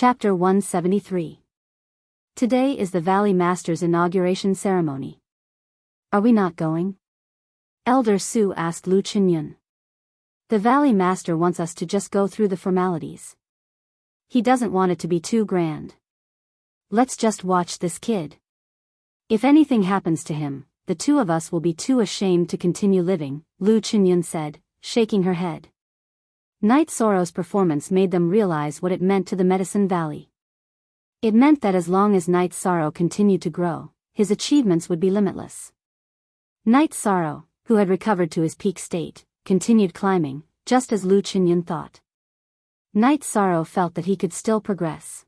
Chapter 173. Today is the Valley Master's inauguration ceremony. Are we not going? Elder Su asked Lu Qinyun. The Valley Master wants us to just go through the formalities. He doesn't want it to be too grand. Let's just watch this kid. If anything happens to him, the two of us will be too ashamed to continue living, Lu Qinyun said, shaking her head. Night Sorrow's performance made them realize what it meant to the Medicine Valley. It meant that as long as Night Sorrow continued to grow, his achievements would be limitless. Night Sorrow, who had recovered to his peak state, continued climbing, just as Lu Qinyun thought. Night Sorrow felt that he could still progress.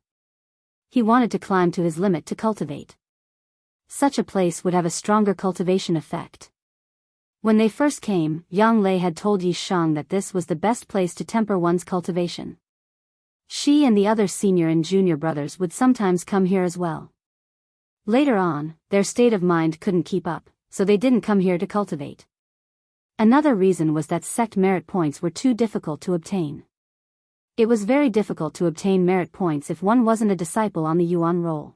He wanted to climb to his limit to cultivate. Such a place would have a stronger cultivation effect. When they first came, Yang Lei had told Yi Shang that this was the best place to temper one's cultivation. She and the other senior and junior brothers would sometimes come here as well. Later on, their state of mind couldn't keep up, so they didn't come here to cultivate. Another reason was that sect merit points were too difficult to obtain. It was very difficult to obtain merit points if one wasn't a disciple on the Yuan roll.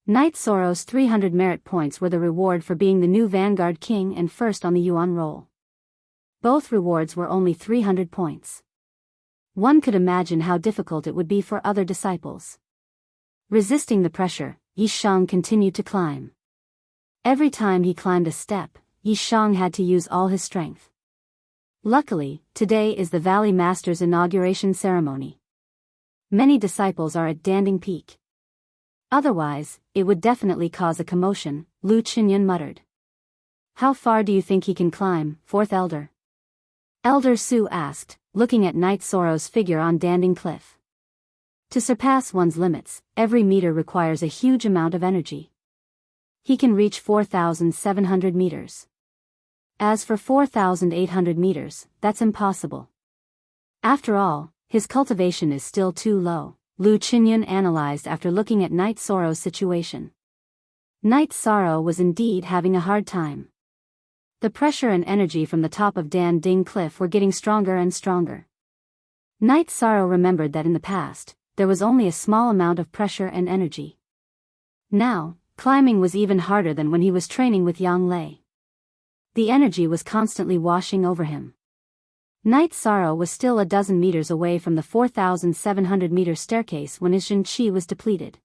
Night Sorrow's 300 merit points were the reward for being the new Vanguard King and first on the Yuan roll. Both rewards were only 300 points. One could imagine how difficult it would be for other disciples. Resisting the pressure, Yi Shang continued to climb. Every time he climbed a step, Yi Shang had to use all his strength. Luckily, today is the Valley Master's inauguration ceremony. Many disciples are at Danding Peak. Otherwise, it would definitely cause a commotion, Lu Qinyun muttered. How far do you think he can climb, fourth elder? Elder Su asked, looking at Night Sorrow's figure on Danding Cliff. To surpass one's limits, every meter requires a huge amount of energy. He can reach 4,700 meters. As for 4,800 meters, that's impossible. After all, his cultivation is still too low, Lu Qinyun analyzed after looking at Night Sorrow's situation. Night Sorrow was indeed having a hard time. The pressure and energy from the top of Danding Cliff were getting stronger and stronger. Night Sorrow remembered that in the past, there was only a small amount of pressure and energy. Now, climbing was even harder than when he was training with Yang Lei. The energy was constantly washing over him. Night Sorrow was still a dozen meters away from the 4,700-meter staircase when his Jin Qi was depleted.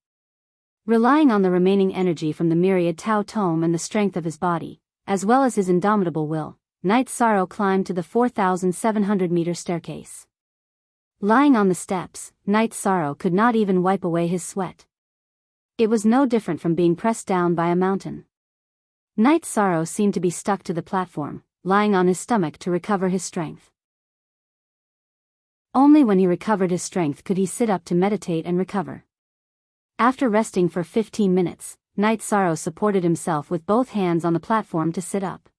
Relying on the remaining energy from the myriad Tao Tome and the strength of his body, as well as his indomitable will, Night Sorrow climbed to the 4,700-meter staircase. Lying on the steps, Night Sorrow could not even wipe away his sweat. It was no different from being pressed down by a mountain. Night Sorrow seemed to be stuck to the platform, lying on his stomach to recover his strength. Only when he recovered his strength could he sit up to meditate and recover. After resting for 15 minutes, Night Sorrow supported himself with both hands on the platform to sit up.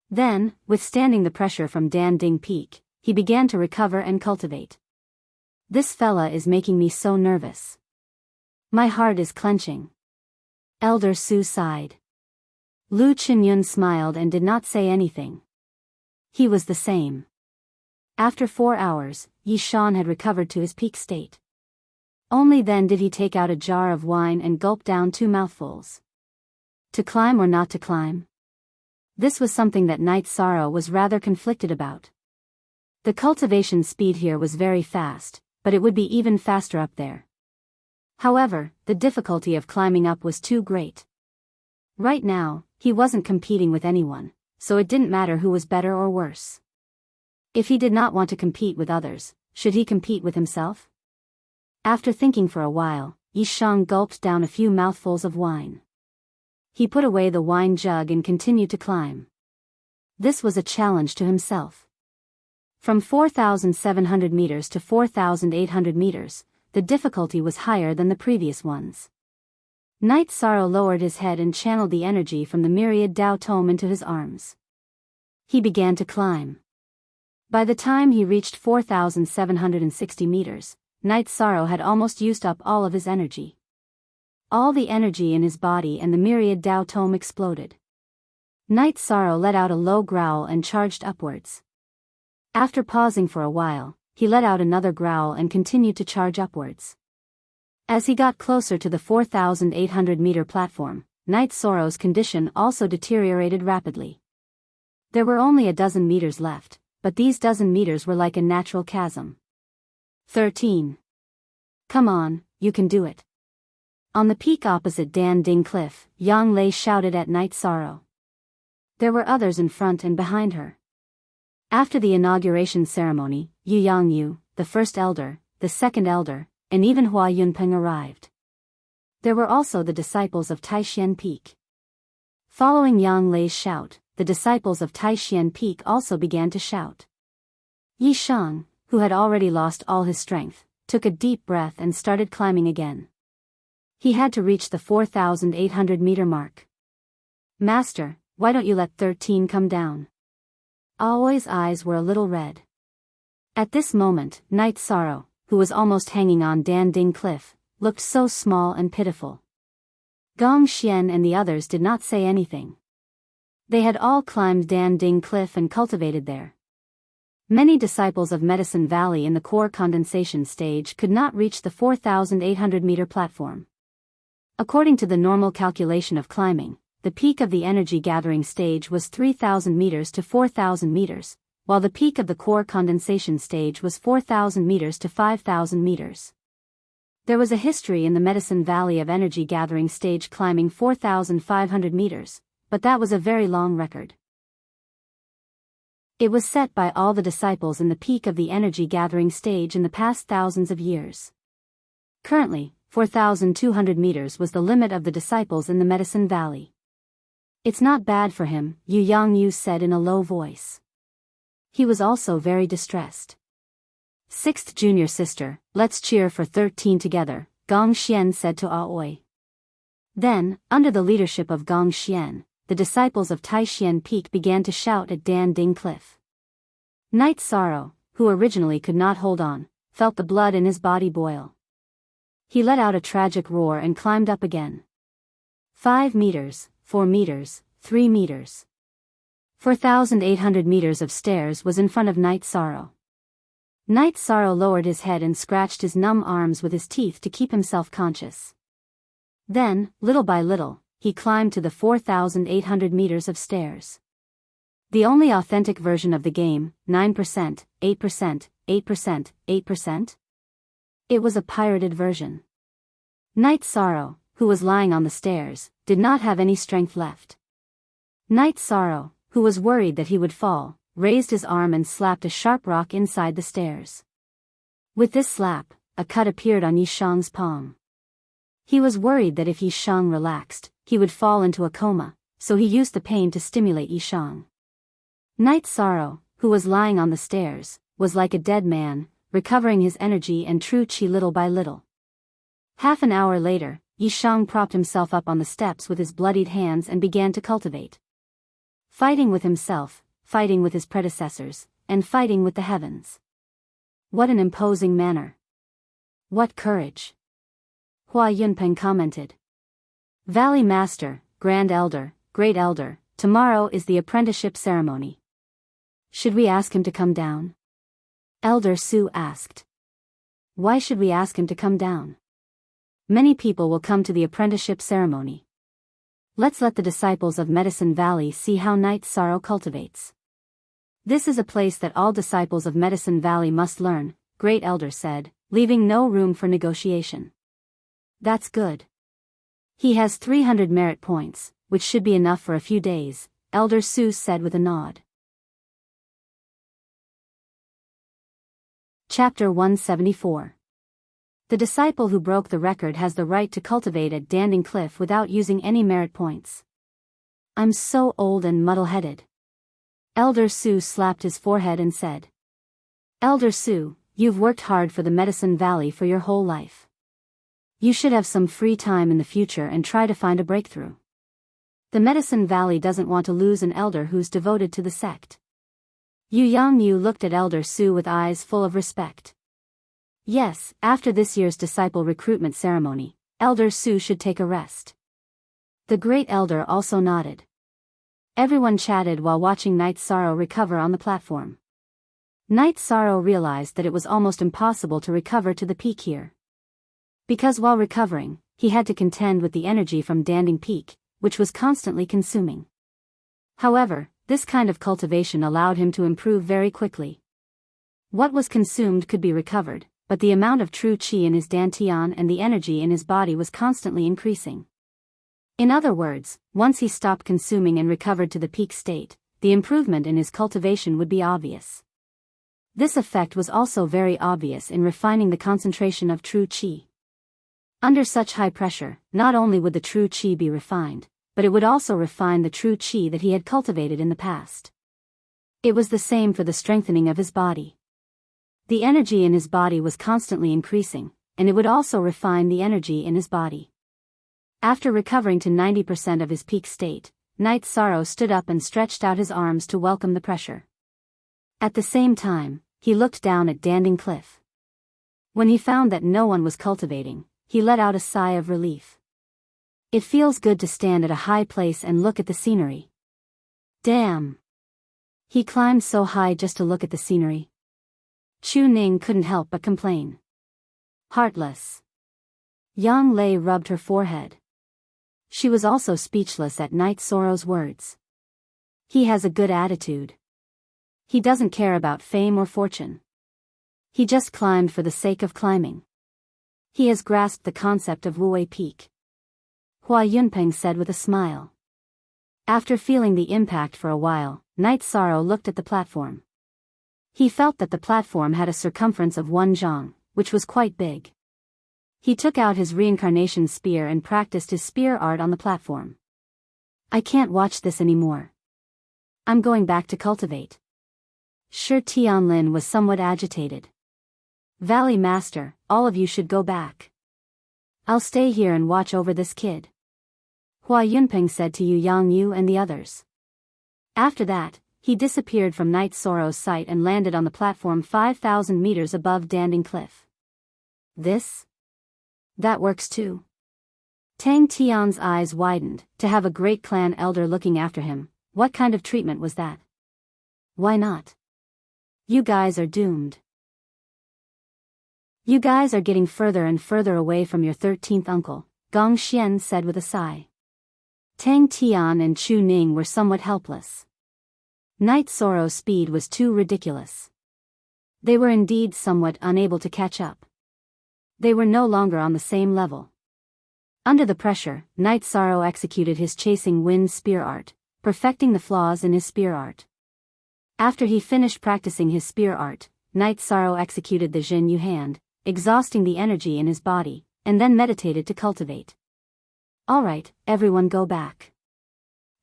Then, withstanding the pressure from Danding Peak, he began to recover and cultivate. This fella is making me so nervous. My heart is clenching. Elder Su sighed. Lu Qinyun smiled and did not say anything. He was the same. After 4 hours, Yi Shang had recovered to his peak state. Only then did he take out a jar of wine and gulp down 2 mouthfuls. To climb or not to climb? This was something that Night Sorrow was rather conflicted about. The cultivation speed here was very fast, but it would be even faster up there. However, the difficulty of climbing up was too great. Right now, he wasn't competing with anyone, so it didn't matter who was better or worse. If he did not want to compete with others, should he compete with himself? After thinking for a while, Yi Shang gulped down a few mouthfuls of wine. He put away the wine jug and continued to climb. This was a challenge to himself. From 4,700 meters to 4,800 meters, the difficulty was higher than the previous ones. Night Sorrow lowered his head and channeled the energy from the myriad Tao Tome into his arms. He began to climb. By the time he reached 4,760 meters, Night Sorrow had almost used up all of his energy. All the energy in his body and the myriad Tao Tome exploded. Night Sorrow let out a low growl and charged upwards. After pausing for a while, he let out another growl and continued to charge upwards. As he got closer to the 4,800-meter platform, Night Sorrow's condition also deteriorated rapidly. There were only a dozen meters left, but these dozen meters were like a natural chasm. 13. Come on, you can do it. On the peak opposite Dan Ding Cliff, Yang Lei shouted at Night Sorrow. There were others in front and behind her. After the inauguration ceremony, Yu Yangyu, the first elder, the second elder, and even Hua Yunpeng arrived. There were also the disciples of Taishan Peak. Following Yang Lei's shout, the disciples of Taishan Peak also began to shout. Yi Shang, who had already lost all his strength, took a deep breath and started climbing again. He had to reach the 4,800-meter mark. Master, why don't you let 13 come down? Aoi's eyes were a little red. At this moment, Night Sorrow, who was almost hanging on Dan Ding Cliff, looked so small and pitiful. Gong Xian and the others did not say anything. They had all climbed Dan Ding Cliff and cultivated there. Many disciples of Medicine Valley in the core condensation stage could not reach the 4,800-meter platform. According to the normal calculation of climbing, the peak of the energy gathering stage was 3,000 meters to 4,000 meters, while the peak of the core condensation stage was 4,000 meters to 5,000 meters. There was a history in the Medicine Valley of energy gathering stage climbing 4,500 meters, but that was a very long record. It was set by all the disciples in the peak of the energy gathering stage in the past thousands of years. Currently, 4,200 meters was the limit of the disciples in the Medicine Valley. It's not bad for him, Yu Yangyu said in a low voice. He was also very distressed. Sixth junior sister, let's cheer for 13 together, Gong Xian said to Aoi. Then, under the leadership of Gong Xian, the disciples of Taishan Peak began to shout at Dan Ding Cliff. Night Sorrow, who originally could not hold on, felt the blood in his body boil. He let out a tragic roar and climbed up again. 5 meters, 4 meters, 3 meters. 4,800 meters of stairs was in front of Night Sorrow. Night Sorrow lowered his head and scratched his numb arms with his teeth to keep himself conscious. Then, little by little, he climbed to the 4,800 meters of stairs. The only authentic version of the game, 9%, 8%, 8%, 8%? It was a pirated version. Night Sorrow, who was lying on the stairs, did not have any strength left. Night Sorrow, who was worried that he would fall, raised his arm and slapped a sharp rock inside the stairs. With this slap, a cut appeared on Yi Shang's palm. He was worried that if Yi Shang relaxed, he would fall into a coma, so he used the pain to stimulate Yi Shang. Night Sorrow, who was lying on the stairs, was like a dead man, recovering his energy and true qi little by little. Half an hour later, Yi Shang propped himself up on the steps with his bloodied hands and began to cultivate. Fighting with himself, fighting with his predecessors, and fighting with the heavens. What an imposing manner. What courage. Hua Yunpeng commented. Valley Master, Grand Elder, Great Elder, tomorrow is the apprenticeship ceremony. Should we ask him to come down? Elder Su asked. Why should we ask him to come down? Many people will come to the apprenticeship ceremony. Let's let the disciples of Medicine Valley see how Night Sorrow cultivates. This is a place that all disciples of Medicine Valley must learn, Great Elder said, leaving no room for negotiation. That's good. He has 300 merit points, which should be enough for a few days, Elder Su said with a nod. Chapter 174. The disciple who broke the record has the right to cultivate at Danding Cliff without using any merit points. I'm so old and muddle-headed. Elder Su slapped his forehead and said. Elder Su, you've worked hard for the Medicine Valley for your whole life. You should have some free time in the future and try to find a breakthrough. The Medicine Valley doesn't want to lose an elder who's devoted to the sect. Yu Yangyu looked at Elder Su with eyes full of respect. Yes, after this year's disciple recruitment ceremony, Elder Su should take a rest. The Great Elder also nodded. Everyone chatted while watching Night Sorrow recover on the platform. Night Sorrow realized that it was almost impossible to recover to the peak here. Because while recovering, he had to contend with the energy from Danding Peak, which was constantly consuming. However, this kind of cultivation allowed him to improve very quickly. What was consumed could be recovered, but the amount of true qi in his dantian and the energy in his body was constantly increasing. In other words, once he stopped consuming and recovered to the peak state, the improvement in his cultivation would be obvious. This effect was also very obvious in refining the concentration of true qi. Under such high pressure, not only would the true qi be refined, but it would also refine the true qi that he had cultivated in the past. It was the same for the strengthening of his body. The energy in his body was constantly increasing, and it would also refine the energy in his body. After recovering to 90% of his peak state, Night Sorrow stood up and stretched out his arms to welcome the pressure. At the same time, he looked down at Danding Cliff. When he found that no one was cultivating, he let out a sigh of relief. It feels good to stand at a high place and look at the scenery. Damn! He climbed so high just to look at the scenery. Chu Ning couldn't help but complain. Heartless. Yang Lei rubbed her forehead. She was also speechless at Night Sorrow's words. He has a good attitude. He doesn't care about fame or fortune. He just climbed for the sake of climbing. He has grasped the concept of Wuwei Peak. Hua Yunpeng said with a smile. After feeling the impact for a while, Night Sorrow looked at the platform. He felt that the platform had a circumference of 1 zhang, which was quite big. He took out his reincarnation spear and practiced his spear art on the platform. I can't watch this anymore. I'm going back to cultivate. Shi Tianlin was somewhat agitated. Valley Master, all of you should go back. I'll stay here and watch over this kid. Hua Yunpeng said to Yu Yangyu and the others. After that, he disappeared from Night Sorrow's sight and landed on the platform 5,000 meters above Danding Cliff. That works too. Tang Tian's eyes widened, to have a great clan elder looking after him. What kind of treatment was that? Why not? You guys are doomed. You guys are getting further and further away from your 13th uncle, Gong Xian said with a sigh. Tang Tian and Chu Ning were somewhat helpless. Night Sorrow's speed was too ridiculous. They were indeed somewhat unable to catch up. They were no longer on the same level. Under the pressure, Night Sorrow executed his chasing wind spear art, perfecting the flaws in his spear art. After he finished practicing his spear art, Night Sorrow executed the Jin Yu hand, exhausting the energy in his body, and then meditated to cultivate. Alright, everyone go back.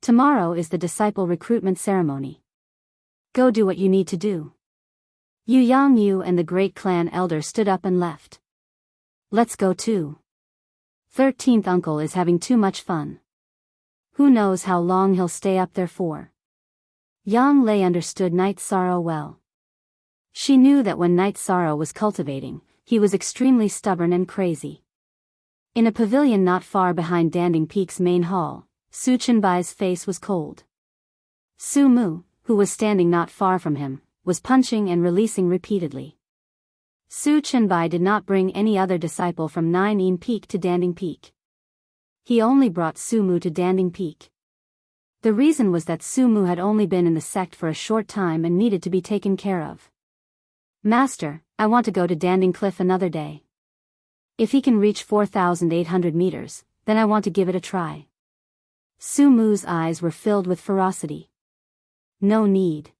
Tomorrow is the disciple recruitment ceremony. Go do what you need to do. Yu Yangyu and the great clan elder stood up and left. Let's go too. 13th uncle is having too much fun. Who knows how long he'll stay up there for. Yang Lei understood Night Sorrow well. She knew that when Night Sorrow was cultivating, he was extremely stubborn and crazy. In a pavilion not far behind Danding Peak's main hall, Su Chenbai's face was cold. Su Mu, who was standing not far from him, was punching and releasing repeatedly. Su Chenbai did not bring any other disciple from Nine Peak to Danding Peak. He only brought Su Mu to Danding Peak. The reason was that Su Mu had only been in the sect for a short time and needed to be taken care of. Master, I want to go to Danding Cliff another day. If he can reach 4,800 meters, then I want to give it a try. Su Mu's eyes were filled with ferocity. No need.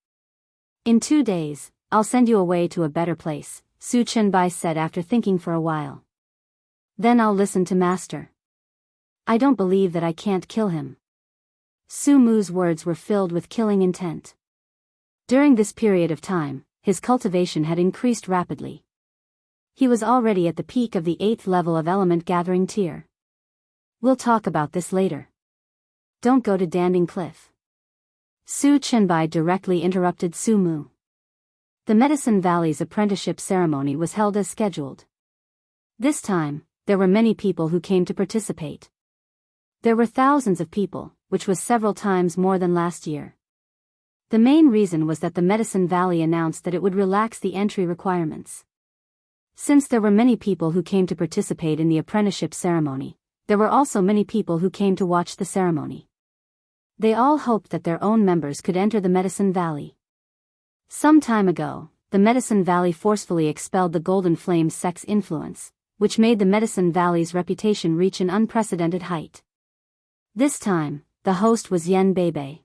In 2 days, I'll send you away to a better place, Su Chenbai said after thinking for a while. Then I'll listen to Master. I don't believe that I can't kill him. Su Mu's words were filled with killing intent. During this period of time, his cultivation had increased rapidly. He was already at the peak of the 8th level of element gathering tier. We'll talk about this later. Don't go to Danding Cliff. Su Chenbai directly interrupted Su Mu. The Medicine Valley's apprenticeship ceremony was held as scheduled. This time, there were many people who came to participate. There were thousands of people, which was several times more than last year. The main reason was that the Medicine Valley announced that it would relax the entry requirements. Since there were many people who came to participate in the apprenticeship ceremony, there were also many people who came to watch the ceremony. They all hoped that their own members could enter the Medicine Valley. Some time ago, the Medicine Valley forcefully expelled the Golden Flame sect's influence, which made the Medicine Valley's reputation reach an unprecedented height. This time, the host was Yen Bebe.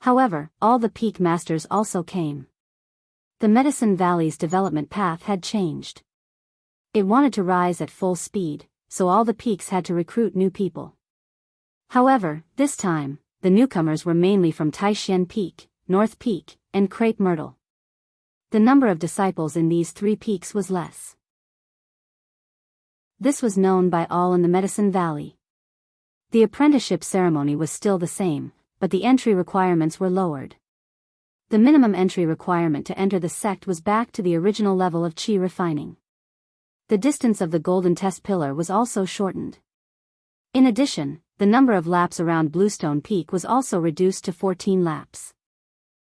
However, all the peak masters also came. The Medicine Valley's development path had changed. It wanted to rise at full speed, so all the peaks had to recruit new people. However, this time, the newcomers were mainly from Taishan Peak, North Peak, and Crepe Myrtle. The number of disciples in these three peaks was less. This was known by all in the Medicine Valley. The apprenticeship ceremony was still the same, but the entry requirements were lowered. The minimum entry requirement to enter the sect was back to the original level of chi refining. The distance of the golden test pillar was also shortened. In addition, the number of laps around Bluestone Peak was also reduced to 14 laps.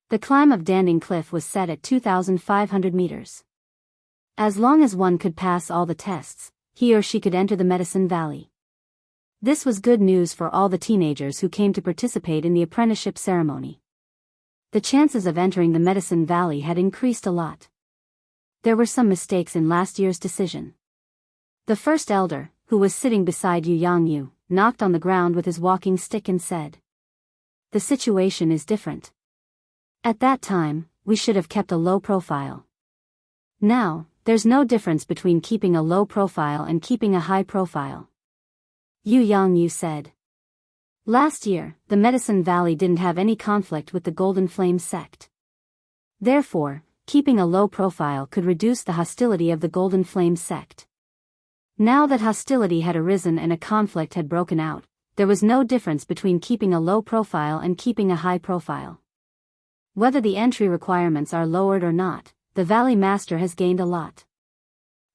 The climb of Danding Cliff was set at 2,500 meters. As long as one could pass all the tests, he or she could enter the Medicine Valley. This was good news for all the teenagers who came to participate in the apprenticeship ceremony. The chances of entering the Medicine Valley had increased a lot. There were some mistakes in last year's decision. The first elder, who was sitting beside Yu Yangyu, knocked on the ground with his walking stick and said, "The situation is different. At that time, we should have kept a low profile. Now, there's no difference between keeping a low profile and keeping a high profile." Yu Yangyu said. Last year, the Medicine Valley didn't have any conflict with the Golden Flame sect. Therefore, keeping a low profile could reduce the hostility of the Golden Flame sect. Now that hostility had arisen and a conflict had broken out, there was no difference between keeping a low profile and keeping a high profile. Whether the entry requirements are lowered or not, the Valley Master has gained a lot.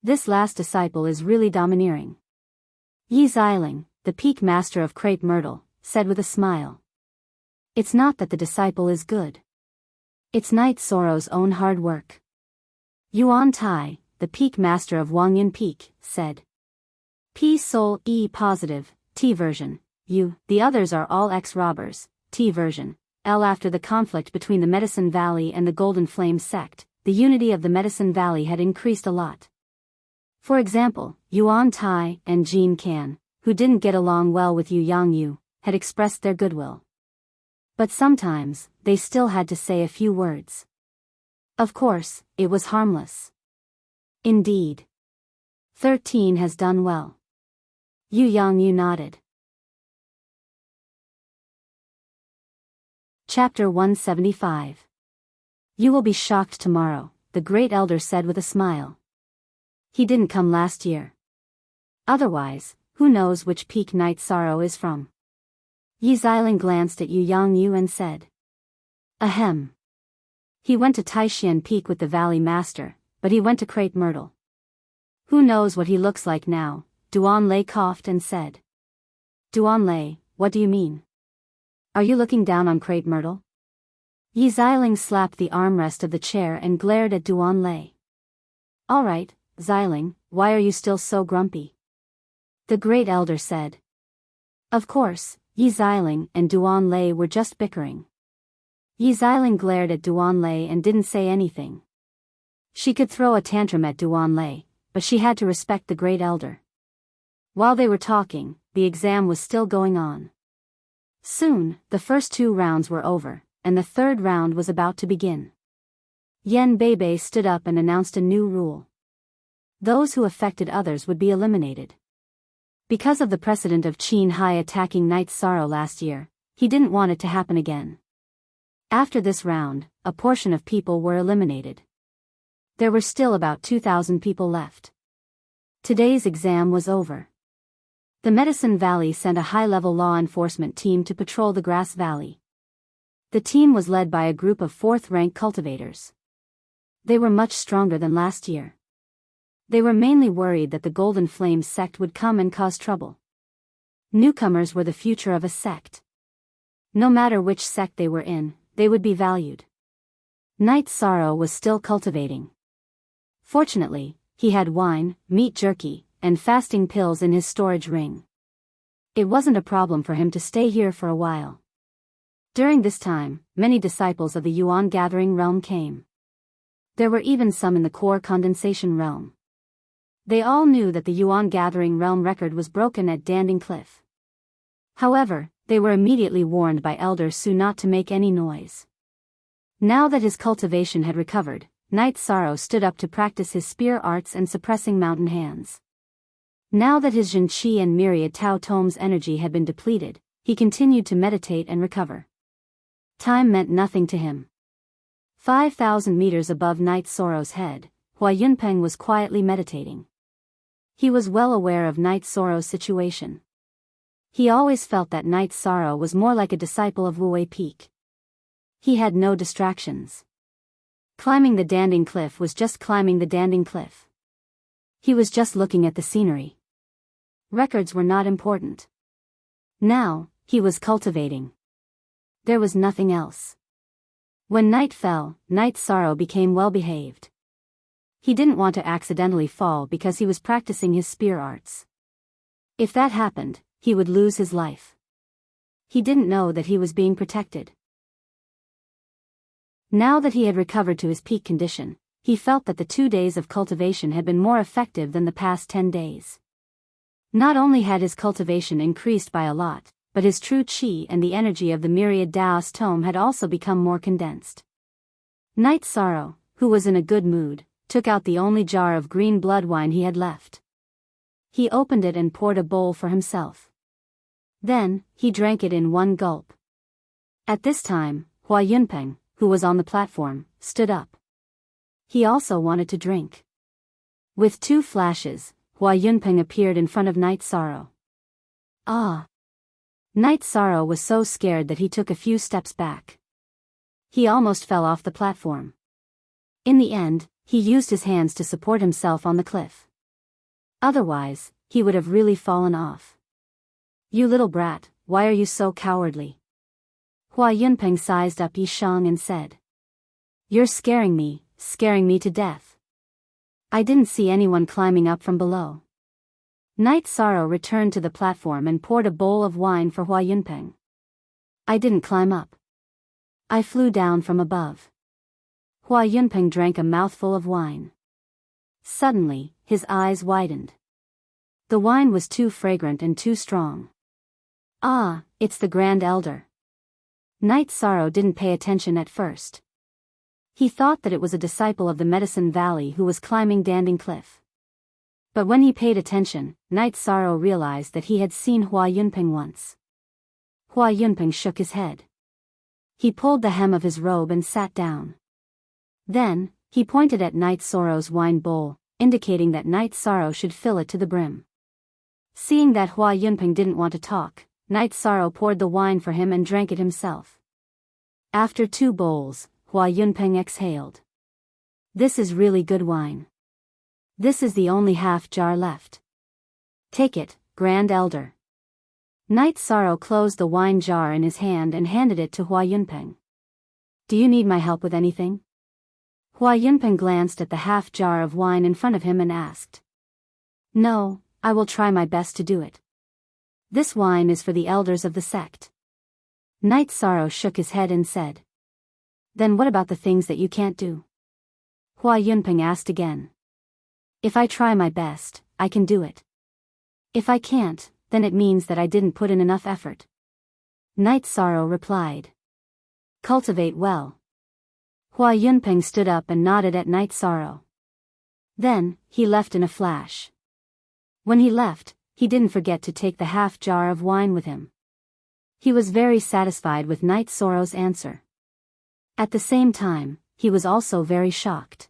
This last disciple is really domineering. Yi Xiling, the Peak Master of Crepe Myrtle, said with a smile. It's not that the disciple is good. It's Night Sorrow's own hard work. Yuan Tai, the Peak Master of Wangyan Peak, said. P Sol E positive, T version, U, the others are all ex-robbers, T version, L. After the conflict between the Medicine Valley and the Golden Flame sect, the unity of the Medicine Valley had increased a lot. For example, Yuan Tai and Jean Can, who didn't get along well with Yu Yangyu, had expressed their goodwill. But sometimes, they still had to say a few words. Of course, it was harmless. Indeed. 13 has done well. Yu Yangyu nodded. Chapter 175. You will be shocked tomorrow, the Great Elder said with a smile. He didn't come last year. Otherwise, who knows which peak Night Sorrow is from? Yi Xiling glanced at Yu Yangyu and said. Ahem. He went to Taishan Peak with the Valley Master, but he went to Crepe Myrtle. Who knows what he looks like now? Duan Lei coughed and said. Duan Lei, what do you mean? Are you looking down on Crepe Myrtle? Yi Xiling slapped the armrest of the chair and glared at Duan Lei. All right, Xiling, why are you still so grumpy? The Great Elder said. Of course, Yi Xiling and Duan Lei were just bickering. Yi Xiling glared at Duan Lei and didn't say anything. She could throw a tantrum at Duan Lei, but she had to respect the Great Elder. While they were talking, the exam was still going on. Soon, the first 2 rounds were over, and the third round was about to begin. Yen Bebe stood up and announced a new rule. Those who affected others would be eliminated. Because of the precedent of Qin Hai attacking Night Sorrow last year, he didn't want it to happen again. After this round, a portion of people were eliminated. There were still about 2,000 people left. Today's exam was over. The Medicine Valley sent a high-level law enforcement team to patrol the Grass Valley. The team was led by a group of 4th-rank cultivators. They were much stronger than last year. They were mainly worried that the Golden Flame sect would come and cause trouble. Newcomers were the future of a sect. No matter which sect they were in, they would be valued. Night Sorrow was still cultivating. Fortunately, he had wine, meat jerky, and fasting pills in his storage ring. It wasn't a problem for him to stay here for a while. During this time, many disciples of the Yuan gathering realm came. There were even some in the core condensation realm. They all knew that the Yuan gathering realm record was broken at Danding Cliff. However, they were immediately warned by Elder Su not to make any noise. Now that his cultivation had recovered, Night Sorrow stood up to practice his spear arts and suppressing mountain hands. Now that his Jin Qi and myriad Tao Tome's energy had been depleted, he continued to meditate and recover. Time meant nothing to him. 5,000 meters above Night Sorrow's head, Hua Yunpeng was quietly meditating. He was well aware of Night Sorrow's situation. He always felt that Night Sorrow was more like a disciple of Wuwei Peak. He had no distractions. Climbing the Danding Cliff was just climbing the Danding Cliff. He was just looking at the scenery. Records were not important. Now, he was cultivating. There was nothing else. When night fell, Night Sorrow became well-behaved. He didn't want to accidentally fall because he was practicing his spear arts. If that happened, he would lose his life. He didn't know that he was being protected. Now that he had recovered to his peak condition, he felt that the 2 days of cultivation had been more effective than the past 10 days. Not only had his cultivation increased by a lot, but his true qi and the energy of the myriad Daos tome had also become more condensed. Night Sorrow, who was in a good mood, took out the only jar of green blood wine he had left. He opened it and poured a bowl for himself. Then, he drank it in one gulp. At this time, Hua Yunpeng, who was on the platform, stood up. He also wanted to drink. With 2 flashes, Hua Yunpeng appeared in front of Night Sorrow. Ah! Night Sorrow was so scared that he took a few steps back. He almost fell off the platform. In the end, he used his hands to support himself on the cliff. Otherwise, he would have really fallen off. You little brat, why are you so cowardly? Hua Yunpeng sized up Yi Shang and said. You're scaring me to death. I didn't see anyone climbing up from below. Night Sorrow returned to the platform and poured a bowl of wine for Hua Yunpeng. I didn't climb up. I flew down from above. Hua Yunpeng drank a mouthful of wine. Suddenly, his eyes widened. The wine was too fragrant and too strong. Ah, it's the Grand Elder. Night Sorrow didn't pay attention at first. He thought that it was a disciple of the Medicine Valley who was climbing Danding Cliff. But when he paid attention, Night Sorrow realized that he had seen Hua Yunpeng once. Hua Yunpeng shook his head. He pulled the hem of his robe and sat down. Then, he pointed at Night Sorrow's wine bowl, indicating that Night Sorrow should fill it to the brim. Seeing that Hua Yunpeng didn't want to talk, Night Sorrow poured the wine for him and drank it himself. After 2 bowls, Hua Yunpeng exhaled. This is really good wine. This is the only half jar left. Take it, Grand Elder. Night Sorrow closed the wine jar in his hand and handed it to Hua Yunpeng. Do you need my help with anything? Hua Yunpeng glanced at the half jar of wine in front of him and asked. No, I will try my best to do it. This wine is for the elders of the sect. Night Sorrow shook his head and said. Then what about the things that you can't do? Hua Yunpeng asked again. If I try my best, I can do it. If I can't, then it means that I didn't put in enough effort. Night Sorrow replied. Cultivate well. Hua Yunpeng stood up and nodded at Night Sorrow. Then, he left in a flash. When he left, he didn't forget to take the half jar of wine with him. He was very satisfied with Night Sorrow's answer. At the same time, he was also very shocked.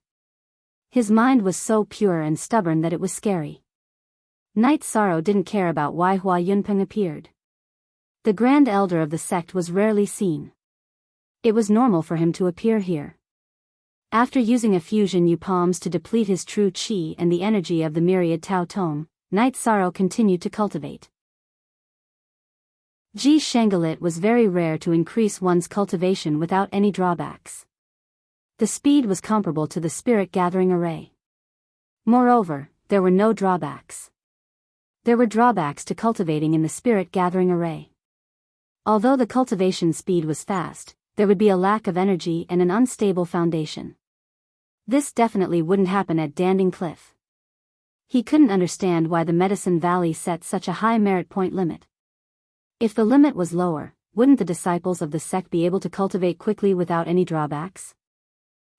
His mind was so pure and stubborn that it was scary. Night Sorrow didn't care about why Hua Yunpeng appeared. The Grand Elder of the sect was rarely seen. It was normal for him to appear here. After using a fusion Yu palms to deplete his true qi and the energy of the myriad Tao Tome, Night Sorrow continued to cultivate. Ji Shangalit was very rare to increase one's cultivation without any drawbacks. The speed was comparable to the spirit gathering array. Moreover, there were no drawbacks. There were drawbacks to cultivating in the spirit-gathering array. Although the cultivation speed was fast, there would be a lack of energy and an unstable foundation. This definitely wouldn't happen at Danding Cliff. He couldn't understand why the Medicine Valley set such a high merit point limit. If the limit was lower, wouldn't the disciples of the sect be able to cultivate quickly without any drawbacks?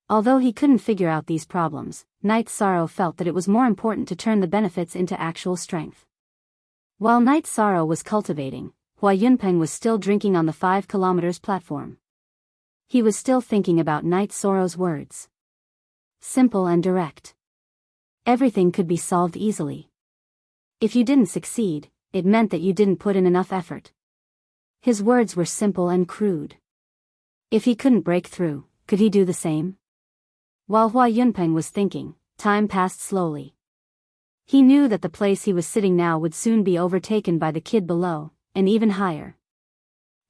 Although he couldn't figure out these problems, Night Sorrow felt that it was more important to turn the benefits into actual strength. While Night Sorrow was cultivating, Hua Yunpeng was still drinking on the 5 kilometers platform. He was still thinking about Night Sorrow's words. Simple and direct. Everything could be solved easily. If you didn't succeed, it meant that you didn't put in enough effort. His words were simple and crude. If he couldn't break through, could he do the same? While Hua Yunpeng was thinking, time passed slowly. He knew that the place he was sitting now would soon be overtaken by the kid below, and even higher.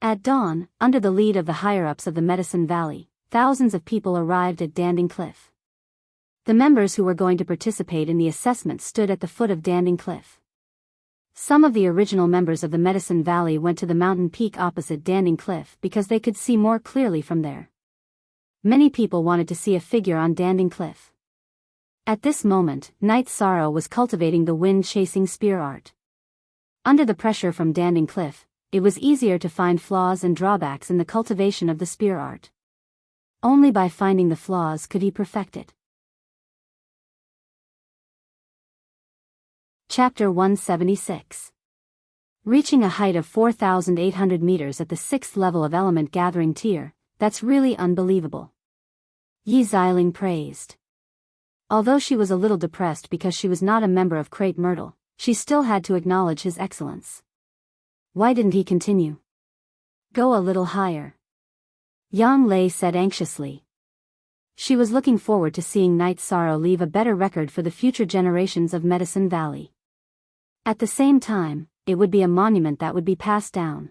At dawn, under the lead of the higher-ups of the Medicine Valley, thousands of people arrived at Danding Cliff. The members who were going to participate in the assessment stood at the foot of Danding Cliff. Some of the original members of the Medicine Valley went to the mountain peak opposite Danding Cliff because they could see more clearly from there. Many people wanted to see a figure on Danding Cliff. At this moment, Night Sorrow was cultivating the wind-chasing spear art. Under the pressure from Danding Cliff, it was easier to find flaws and drawbacks in the cultivation of the spear art. Only by finding the flaws could he perfect it. Chapter 176. Reaching a height of 4,800 meters at the 6th level of element gathering tier, that's really unbelievable. Yi Xiling praised. Although she was a little depressed because she was not a member of Crate Myrtle, she still had to acknowledge his excellence. Why didn't he continue? Go a little higher. Yang Lei said anxiously. She was looking forward to seeing Night Sorrow leave a better record for the future generations of Medicine Valley. At the same time, it would be a monument that would be passed down.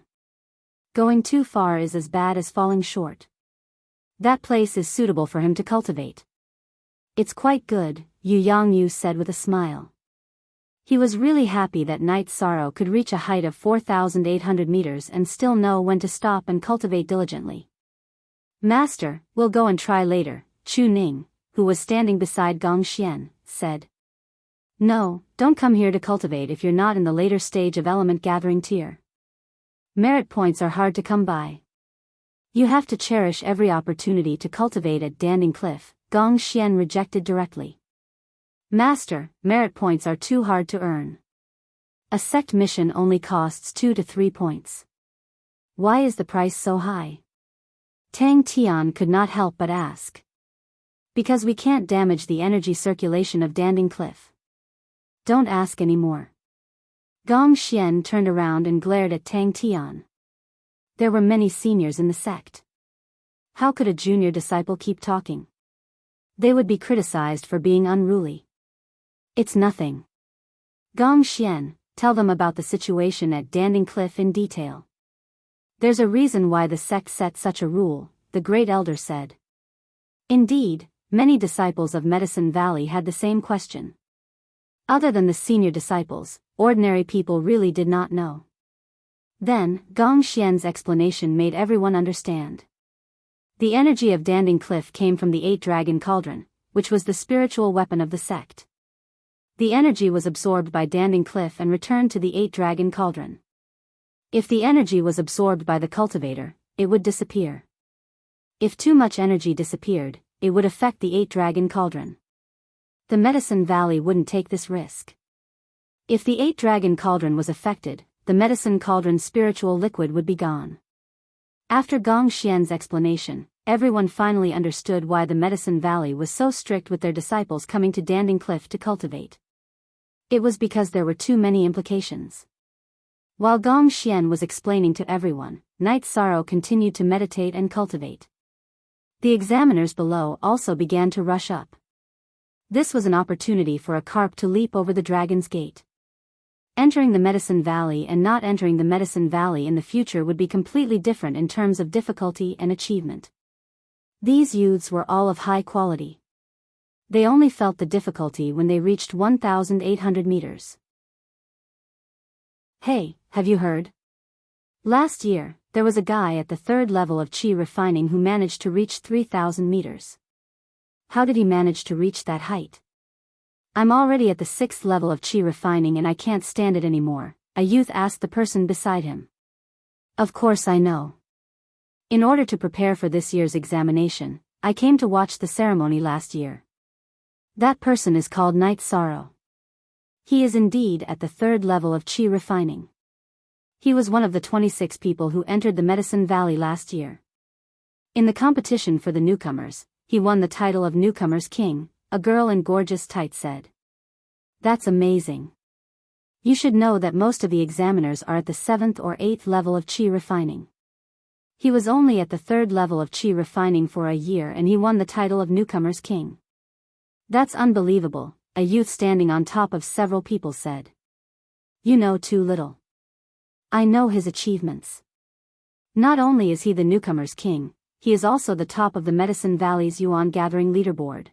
Going too far is as bad as falling short. That place is suitable for him to cultivate. It's quite good, Yu Yangyu said with a smile. He was really happy that Night Sorrow could reach a height of 4,800 meters and still know when to stop and cultivate diligently. Master, we'll go and try later, Chu Ning, who was standing beside Gong Xian, said. No, don't come here to cultivate if you're not in the later stage of element gathering tier. Merit points are hard to come by. You have to cherish every opportunity to cultivate at Danding Cliff, Gong Xian rejected directly. Master, merit points are too hard to earn. A sect mission only costs 2 to 3 points. Why is the price so high? Tang Tian could not help but ask. Because we can't damage the energy circulation of Danding Cliff. Don't ask any more. Gong Xian turned around and glared at Tang Tian. There were many seniors in the sect. How could a junior disciple keep talking? They would be criticized for being unruly. It's nothing. Gong Xian, tell them about the situation at Danding Cliff in detail. There's a reason why the sect set such a rule, the great elder said. Indeed, many disciples of Medicine Valley had the same question. Other than the senior disciples, ordinary people really did not know. Then, Gong Xian's explanation made everyone understand. The energy of Danding Cliff came from the 8-dragon cauldron, which was the spiritual weapon of the sect. The energy was absorbed by Danding Cliff and returned to the 8-dragon cauldron. If the energy was absorbed by the cultivator, it would disappear. If too much energy disappeared, it would affect the 8-dragon cauldron. The Medicine Valley wouldn't take this risk. If the 8-dragon cauldron was affected, the Medicine Cauldron's spiritual liquid would be gone. After Gong Xian's explanation, everyone finally understood why the Medicine Valley was so strict with their disciples coming to Danding Cliff to cultivate. It was because there were too many implications. While Gong Xian was explaining to everyone, Night Sorrow continued to meditate and cultivate. The examiners below also began to rush up. This was an opportunity for a carp to leap over the Dragon's Gate. Entering the Medicine Valley and not entering the Medicine Valley in the future would be completely different in terms of difficulty and achievement. These youths were all of high quality. They only felt the difficulty when they reached 1,800 meters. Hey, have you heard? Last year, there was a guy at the third level of chi refining who managed to reach 3,000 meters. How did he manage to reach that height? I'm already at the sixth level of chi refining and I can't stand it anymore, a youth asked the person beside him. Of course I know. In order to prepare for this year's examination, I came to watch the ceremony last year. That person is called Night Sorrow. He is indeed at the third level of chi refining. He was one of the 26 people who entered the Medicine Valley last year. In the competition for the newcomers, he won the title of Newcomer's King, a girl in gorgeous tights said. That's amazing. You should know that most of the examiners are at the 7th or 8th level of chi refining. He was only at the 3rd level of chi refining for a year and he won the title of Newcomer's King. That's unbelievable, a youth standing on top of several people said. You know too little. I know his achievements. Not only is he the Newcomer's King, he is also the top of the Medicine Valley's Yuan Gathering leaderboard.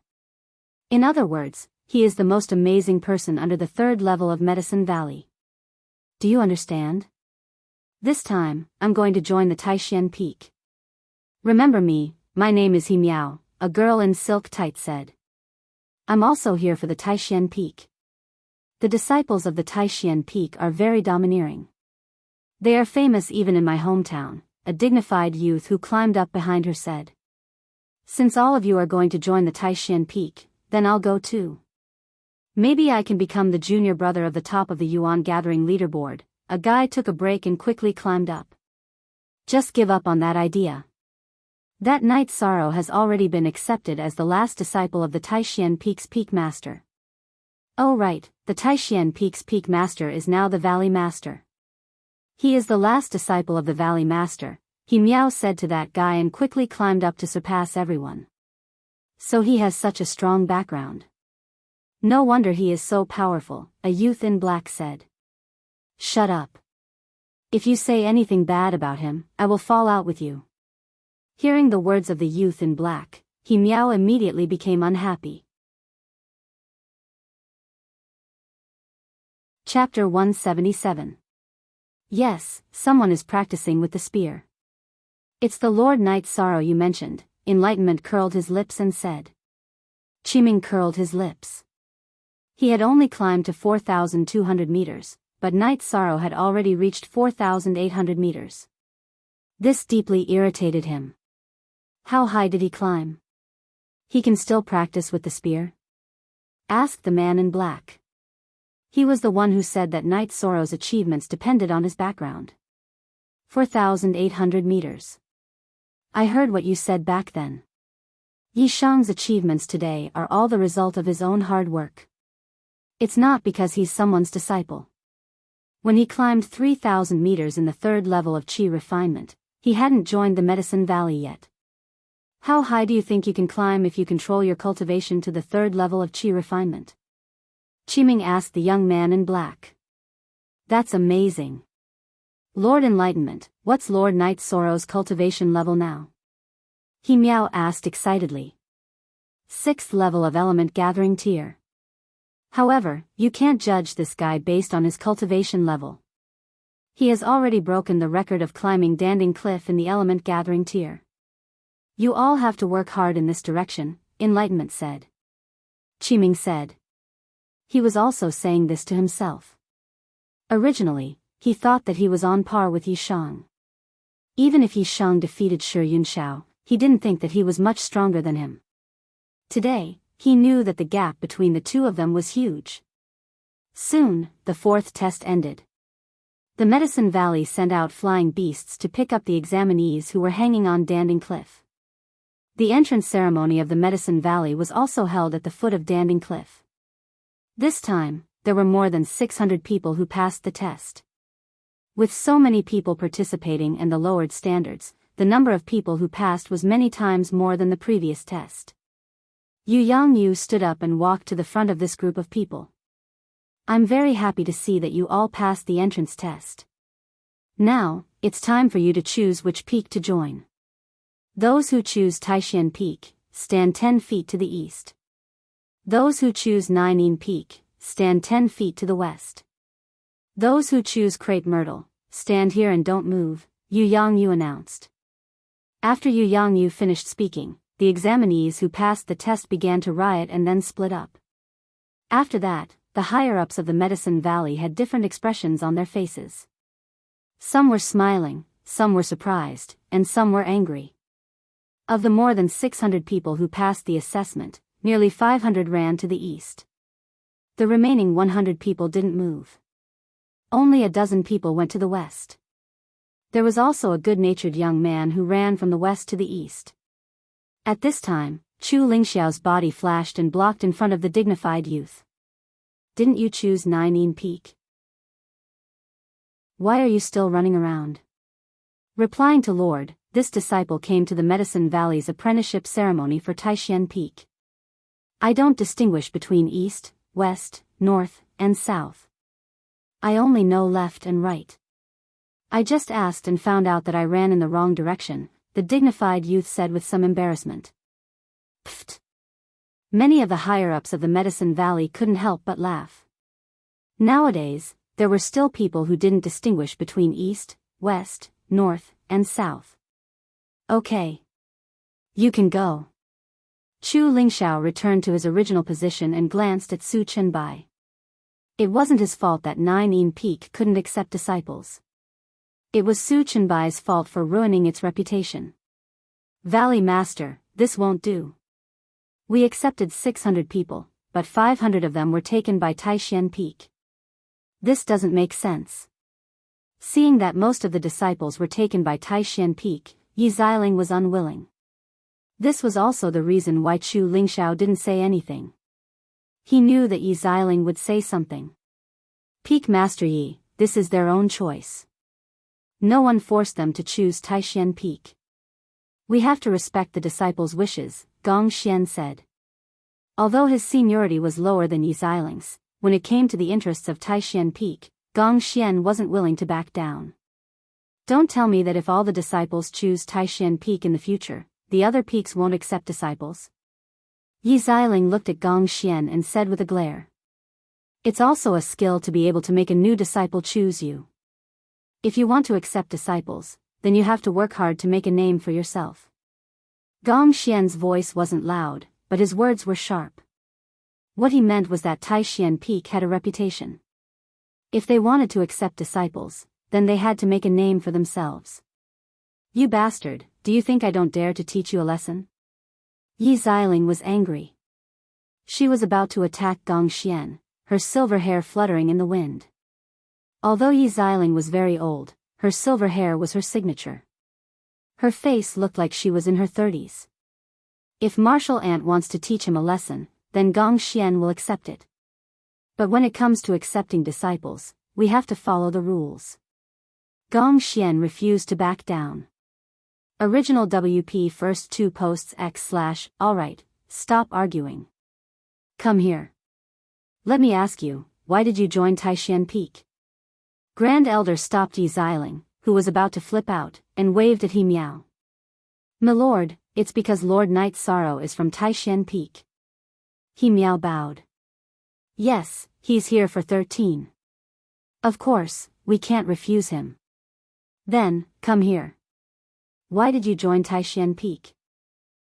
In other words, he is the most amazing person under the 3rd level of Medicine Valley. Do you understand? This time, I'm going to join the Taishan Peak. Remember me, my name is He Miao, a girl in silk tights said. I'm also here for the Taishan Peak. The disciples of the Taishan Peak are very domineering. They are famous even in my hometown, a dignified youth who climbed up behind her said. Since all of you are going to join the Taishan Peak, then I'll go too. Maybe I can become the junior brother of the top of the Yuan Gathering leaderboard. A guy took a break and quickly climbed up. Just give up on that idea. That Night Sorrow has already been accepted as the last disciple of the Taishan Peak's Peak Master. Oh right, the Taishan Peak's Peak Master is now the Valley Master. He is the last disciple of the Valley Master, He Miao said to that guy and quickly climbed up to surpass everyone. So he has such a strong background. No wonder he is so powerful, a youth in black said. Shut up. If you say anything bad about him, I will fall out with you. Hearing the words of the youth in black, He Miao immediately became unhappy. Chapter 177. Yes, someone is practicing with the spear. It's the Lord Night Sorrow you mentioned. Enlightenment curled his lips and said. Qiming curled his lips. He had only climbed to 4,200 meters, but Night Sorrow had already reached 4,800 meters. This deeply irritated him. How high did he climb? He can still practice with the spear? Asked the man in black. He was the one who said that Night Sorrow's achievements depended on his background. 4,800 meters. I heard what you said back then. Yi Shang's achievements today are all the result of his own hard work. It's not because he's someone's disciple. When he climbed 3,000 meters in the 3rd level of chi refinement, he hadn't joined the Medicine Valley yet. How high do you think you can climb if you control your cultivation to the 3rd level of chi refinement? Qiming asked the young man in black. That's amazing. Lord Enlightenment, what's Lord Night Sorrow's cultivation level now? He Miao asked excitedly. 6th level of element gathering tier. However, you can't judge this guy based on his cultivation level. He has already broken the record of climbing Danding Cliff in the element gathering tier. You all have to work hard in this direction, Enlightenment said. Qiming said. He was also saying this to himself. Originally, he thought that he was on par with Yi Shang. Even if Yi Shang defeated Shi Yunshao, he didn't think that he was much stronger than him. Today, he knew that the gap between the two of them was huge. Soon, the 4th test ended. The Medicine Valley sent out flying beasts to pick up the examinees who were hanging on Danding Cliff. The entrance ceremony of the Medicine Valley was also held at the foot of Danding Cliff. This time, there were more than 600 people who passed the test. With so many people participating and the lowered standards, the number of people who passed was many times more than the previous test. Yu Yangyu stood up and walked to the front of this group of people. I'm very happy to see that you all passed the entrance test. Now, it's time for you to choose which peak to join. Those who choose Taishan Peak, stand 10 feet to the east. Those who choose Nine Peak, stand 10 feet to the west. Those who choose Crepe Myrtle, stand here and don't move, Yu Yangyu announced. After Yu Yangyu finished speaking, the examinees who passed the test began to riot and then split up. After that, the higher-ups of the Medicine Valley had different expressions on their faces. Some were smiling, some were surprised, and some were angry. Of the more than 600 people who passed the assessment, nearly 500 ran to the east. The remaining 100 people didn't move. Only a dozen people went to the west. There was also a good-natured young man who ran from the west to the east. At this time, Chu Lingxiao's body flashed and blocked in front of the dignified youth. Didn't you choose Nine Peak? Why are you still running around? Replying to Lord, this disciple came to the Medicine Valley's apprenticeship ceremony for Taishan Peak. I don't distinguish between east, west, north, and south. I only know left and right. I just asked and found out that I ran in the wrong direction, the dignified youth said with some embarrassment. Pfft. Many of the higher-ups of the Medicine Valley couldn't help but laugh. Nowadays, there were still people who didn't distinguish between east, west, north, and south. Okay. You can go. Chu Lingxiao returned to his original position and glanced at Su Chenbai. It wasn't his fault that Nine Peak couldn't accept disciples. It was Su Chenbai's fault for ruining its reputation. Valley Master, this won't do. We accepted 600 people, but 500 of them were taken by Taishan Peak. This doesn't make sense. Seeing that most of the disciples were taken by Taishan Peak, Yi Xiling was unwilling. This was also the reason why Chu Lingxiao didn't say anything. He knew that Yi Xiling would say something. Peak Master Yi, this is their own choice. No one forced them to choose Taishan Peak. We have to respect the disciples' wishes, Gong Xian said. Although his seniority was lower than Yi Xiling's, when it came to the interests of Taishan Peak, Gong Xian wasn't willing to back down. Don't tell me that if all the disciples choose Taishan Peak in the future, the other peaks won't accept disciples. Yi Xiling looked at Gong Xian and said with a glare. It's also a skill to be able to make a new disciple choose you. If you want to accept disciples, then you have to work hard to make a name for yourself. Gong Xian's voice wasn't loud, but his words were sharp. What he meant was that Taishan Peak had a reputation. If they wanted to accept disciples, then they had to make a name for themselves. You bastard, do you think I don't dare to teach you a lesson? Yi Xiling was angry. She was about to attack Gong Xian, her silver hair fluttering in the wind. Although Yi Xiling was very old, her silver hair was her signature. Her face looked like she was in her 30s. If Martial Ant wants to teach him a lesson, then Gong Xian will accept it. But when it comes to accepting disciples, we have to follow the rules. Gong Xian refused to back down. Original WP first 2 posts X/alright, stop arguing. Come here. Let me ask you, why did you join Taishan Peak? Grand Elder stopped Yi Xiling, who was about to flip out, and waved at He Miao. Milord, it's because Lord Night Sorrow is from Taishan Peak. He Miao bowed. Yes, he's here for 13. Of course, we can't refuse him. Then, come here. Why did you join Taishan Peak?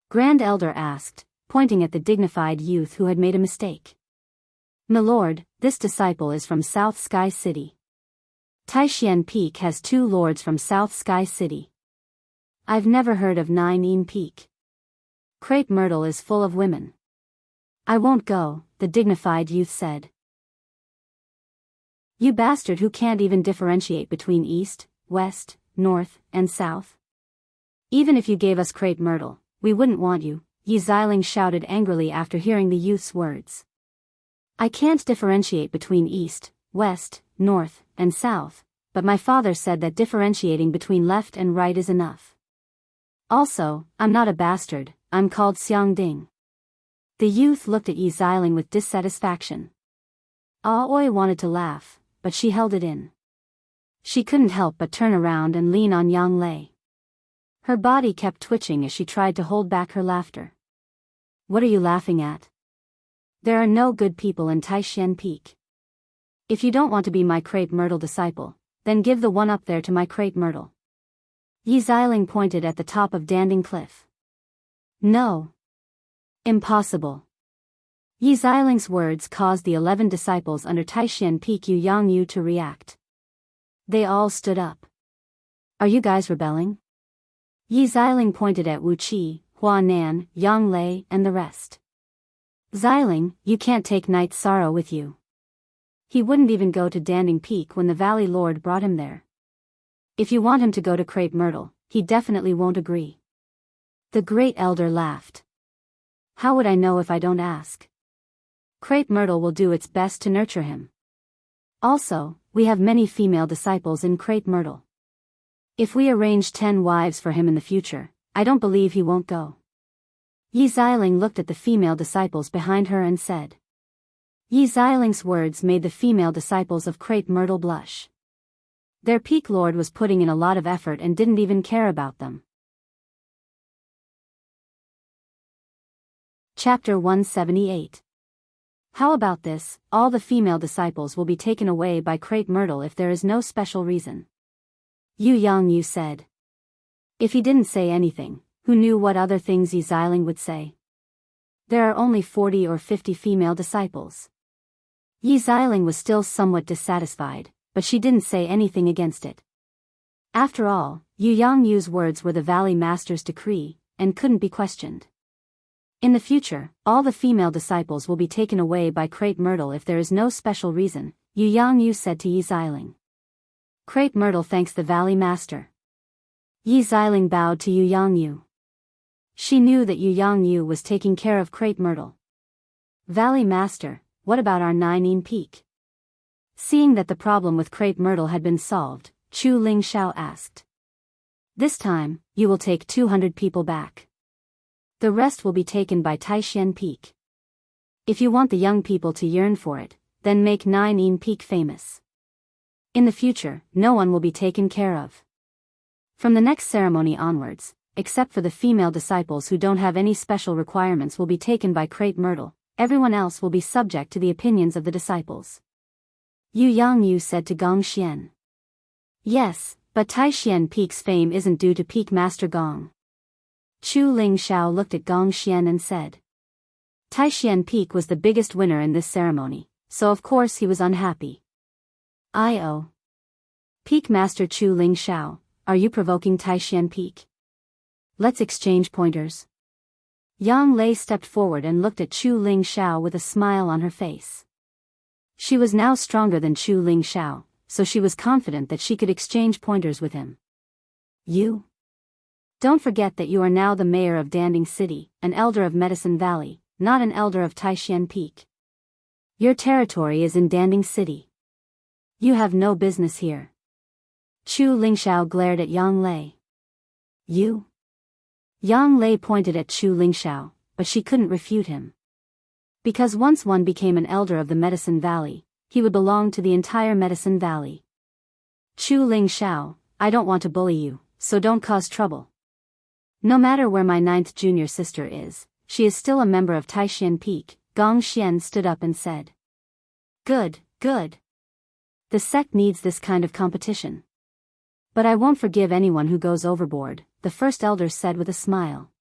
Grand Elder asked, pointing at the dignified youth who had made a mistake. Milord, this disciple is from South Sky City. Taishan Peak has 2 lords from South Sky City. I've never heard of Nine Peak. Crepe Myrtle is full of women. I won't go, the dignified youth said. You bastard who can't even differentiate between east, west, north, and south. Even if you gave us Crepe Myrtle, we wouldn't want you, Yi Xiling shouted angrily after hearing the youth's words. I can't differentiate between east, west, north, and south, but my father said that differentiating between left and right is enough. Also, I'm not a bastard, I'm called Xiang Ding. The youth looked at Yi Xiling with dissatisfaction. Aoi wanted to laugh, but she held it in. She couldn't help but turn around and lean on Yang Lei. Her body kept twitching as she tried to hold back her laughter. What are you laughing at? There are no good people in Taishan Peak. If you don't want to be my crepe myrtle disciple, then give the one up there to my crepe myrtle. Yi Xiling pointed at the top of Danding Cliff. No. Impossible. Yi Xiling's words caused the 11 disciples under Taishan Peak Yu Yangyu to react. They all stood up. Are you guys rebelling? Yi Xiling pointed at Wu Qi, Hua Nan, Yang Lei, and the rest. Xiling, you can't take Night's Sorrow with you. He wouldn't even go to Danding Peak when the Valley Lord brought him there. If you want him to go to Crepe Myrtle, he definitely won't agree. The Great Elder laughed. How would I know if I don't ask? Crepe Myrtle will do its best to nurture him. Also, we have many female disciples in Crepe Myrtle. If we arrange 10 wives for him in the future, I don't believe he won't go. Yi Xiling looked at the female disciples behind her and said. Yi Xiling's words made the female disciples of Crepe Myrtle blush. Their peak lord was putting in a lot of effort and didn't even care about them. Chapter 178. How about this, all the female disciples will be taken away by Crepe Myrtle if there is no special reason. Yu Yangyu said. If he didn't say anything, who knew what other things Yi Xiling would say? There are only 40 or 50 female disciples. Yi Xiling was still somewhat dissatisfied, but she didn't say anything against it. After all, Yu Yangyu's words were the Valley Master's decree, and couldn't be questioned. In the future, all the female disciples will be taken away by Crepe Myrtle if there is no special reason, Yu Yangyu said to Yi Xiling. Crepe Myrtle thanks the Valley Master. Yi Xiling bowed to Yu Yangyu. She knew that Yu Yangyu was taking care of Crepe Myrtle. Valley Master, what about our Nine Peak? Seeing that the problem with Crepe Myrtle had been solved, Chu Ling Xiao asked. This time, you will take 200 people back. The rest will be taken by Taishan Peak. If you want the young people to yearn for it, then make Nine Peak famous. In the future, no one will be taken care of. From the next ceremony onwards, except for the female disciples who don't have any special requirements will be taken by Crepe Myrtle, everyone else will be subject to the opinions of the disciples. Yu Yangyu said to Gong Xian. Yes, but Taishan Peak's fame isn't due to Peak Master Gong. Chu Ling Xiao looked at Gong Xian and said. Taishan Peak was the biggest winner in this ceremony, so of course he was unhappy. I.O. Peak Master Chu Ling Xiao, are you provoking Taishan Peak? Let's exchange pointers. Yang Lei stepped forward and looked at Chu Ling Xiao with a smile on her face. She was now stronger than Chu Ling Xiao, so she was confident that she could exchange pointers with him. You? Don't forget that you are now the mayor of Danding City, an elder of Medicine Valley, not an elder of Taishan Peak. Your territory is in Danding City. You have no business here. Chu Ling Xiao glared at Yang Lei. You? Yang Lei pointed at Chu Ling Xiao, but she couldn't refute him. Because once one became an elder of the Medicine Valley, he would belong to the entire Medicine Valley. Chu Ling Xiao, I don't want to bully you, so don't cause trouble. No matter where my 9th junior sister is, she is still a member of Taishan Peak. Gong Xian stood up and said. Good, good. The sect needs this kind of competition. But I won't forgive anyone who goes overboard, the first elder said with a smile.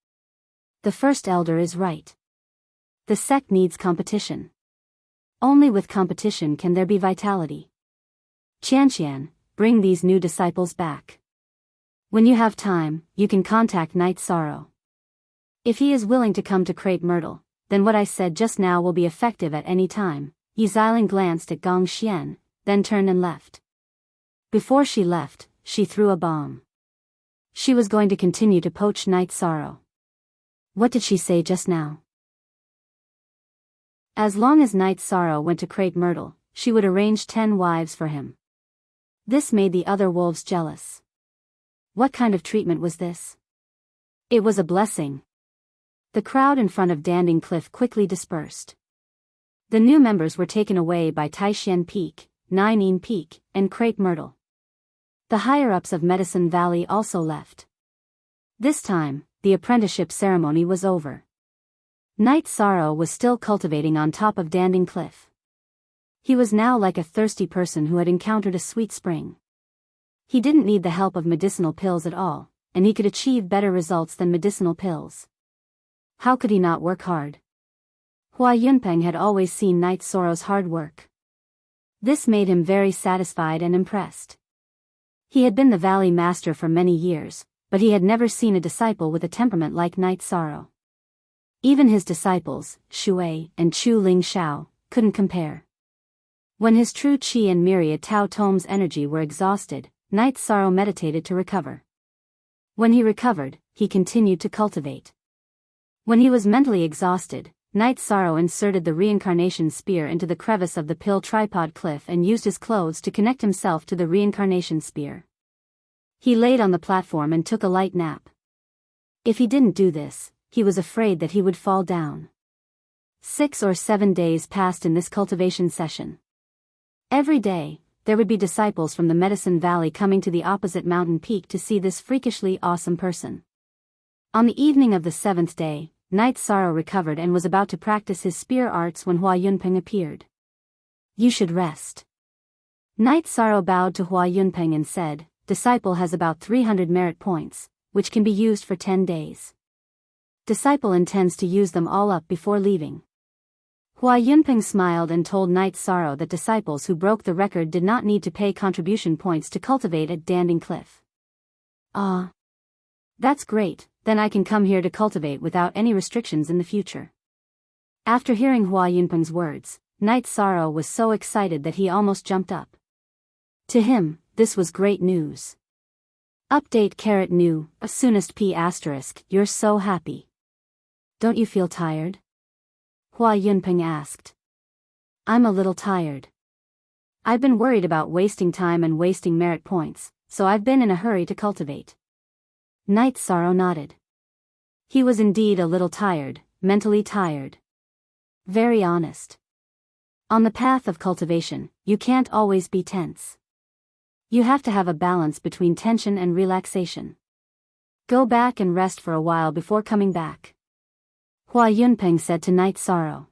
The first elder is right. The sect needs competition. Only with competition can there be vitality. Qianqian, bring these new disciples back. When you have time, you can contact Night Sorrow. If he is willing to come to Crepe Myrtle, then what I said just now will be effective at any time. Yi Xiling glanced at Gong Xian, then turned and left. Before she left, she threw a bomb. She was going to continue to poach Night Sorrow. What did she say just now? As long as Night Sorrow went to Crepe Myrtle, she would arrange 10 wives for him. This made the other wolves jealous. What kind of treatment was this? It was a blessing. The crowd in front of Danding Cliff quickly dispersed. The new members were taken away by Taishan Peak, Nine Peak, and Crepe Myrtle. The higher-ups of Medicine Valley also left. This time, the apprenticeship ceremony was over. Night Sorrow was still cultivating on top of Danding Cliff. He was now like a thirsty person who had encountered a sweet spring. He didn't need the help of medicinal pills at all, and he could achieve better results than medicinal pills. How could he not work hard? Hua Yunpeng had always seen Night Sorrow's hard work. This made him very satisfied and impressed. He had been the Valley Master for many years, but he had never seen a disciple with a temperament like Night Sorrow. Even his disciples, Shui and Chu Ling Shao, couldn't compare. When his true Qi and myriad Tao Tome's energy were exhausted, Night Sorrow meditated to recover. When he recovered, he continued to cultivate. When he was mentally exhausted, Night Sorrow inserted the reincarnation spear into the crevice of the pill tripod cliff and used his clothes to connect himself to the reincarnation spear. He laid on the platform and took a light nap. If he didn't do this, he was afraid that he would fall down. 6 or 7 days passed in this cultivation session. Every day, there would be disciples from the Medicine Valley coming to the opposite mountain peak to see this freakishly awesome person. On the evening of the 7th day, Night Sorrow recovered and was about to practice his spear arts when Hua Yunpeng appeared. "You should rest." Night Sorrow bowed to Hua Yunpeng and said, "Disciple has about 300 merit points, which can be used for 10 days. Disciple intends to use them all up before leaving." Hua Yunpeng smiled and told Night Sorrow that disciples who broke the record did not need to pay contribution points to cultivate at Danding Cliff. "Ah. That's great, then I can come here to cultivate without any restrictions in the future." After hearing Hua Yunpeng's words, Night Sorrow was so excited that he almost jumped up. To him, this was great news. Update new, soonest P***, you're so happy. Don't you feel tired? Hua Yunpeng asked. "I'm a little tired. I've been worried about wasting time and wasting merit points, so I've been in a hurry to cultivate." Night Sorrow nodded. He was indeed a little tired, mentally tired. Very honest. On the path of cultivation, you can't always be tense. You have to have a balance between tension and relaxation. Go back and rest for a while before coming back, Hua Yunpeng said to Night Sorrow.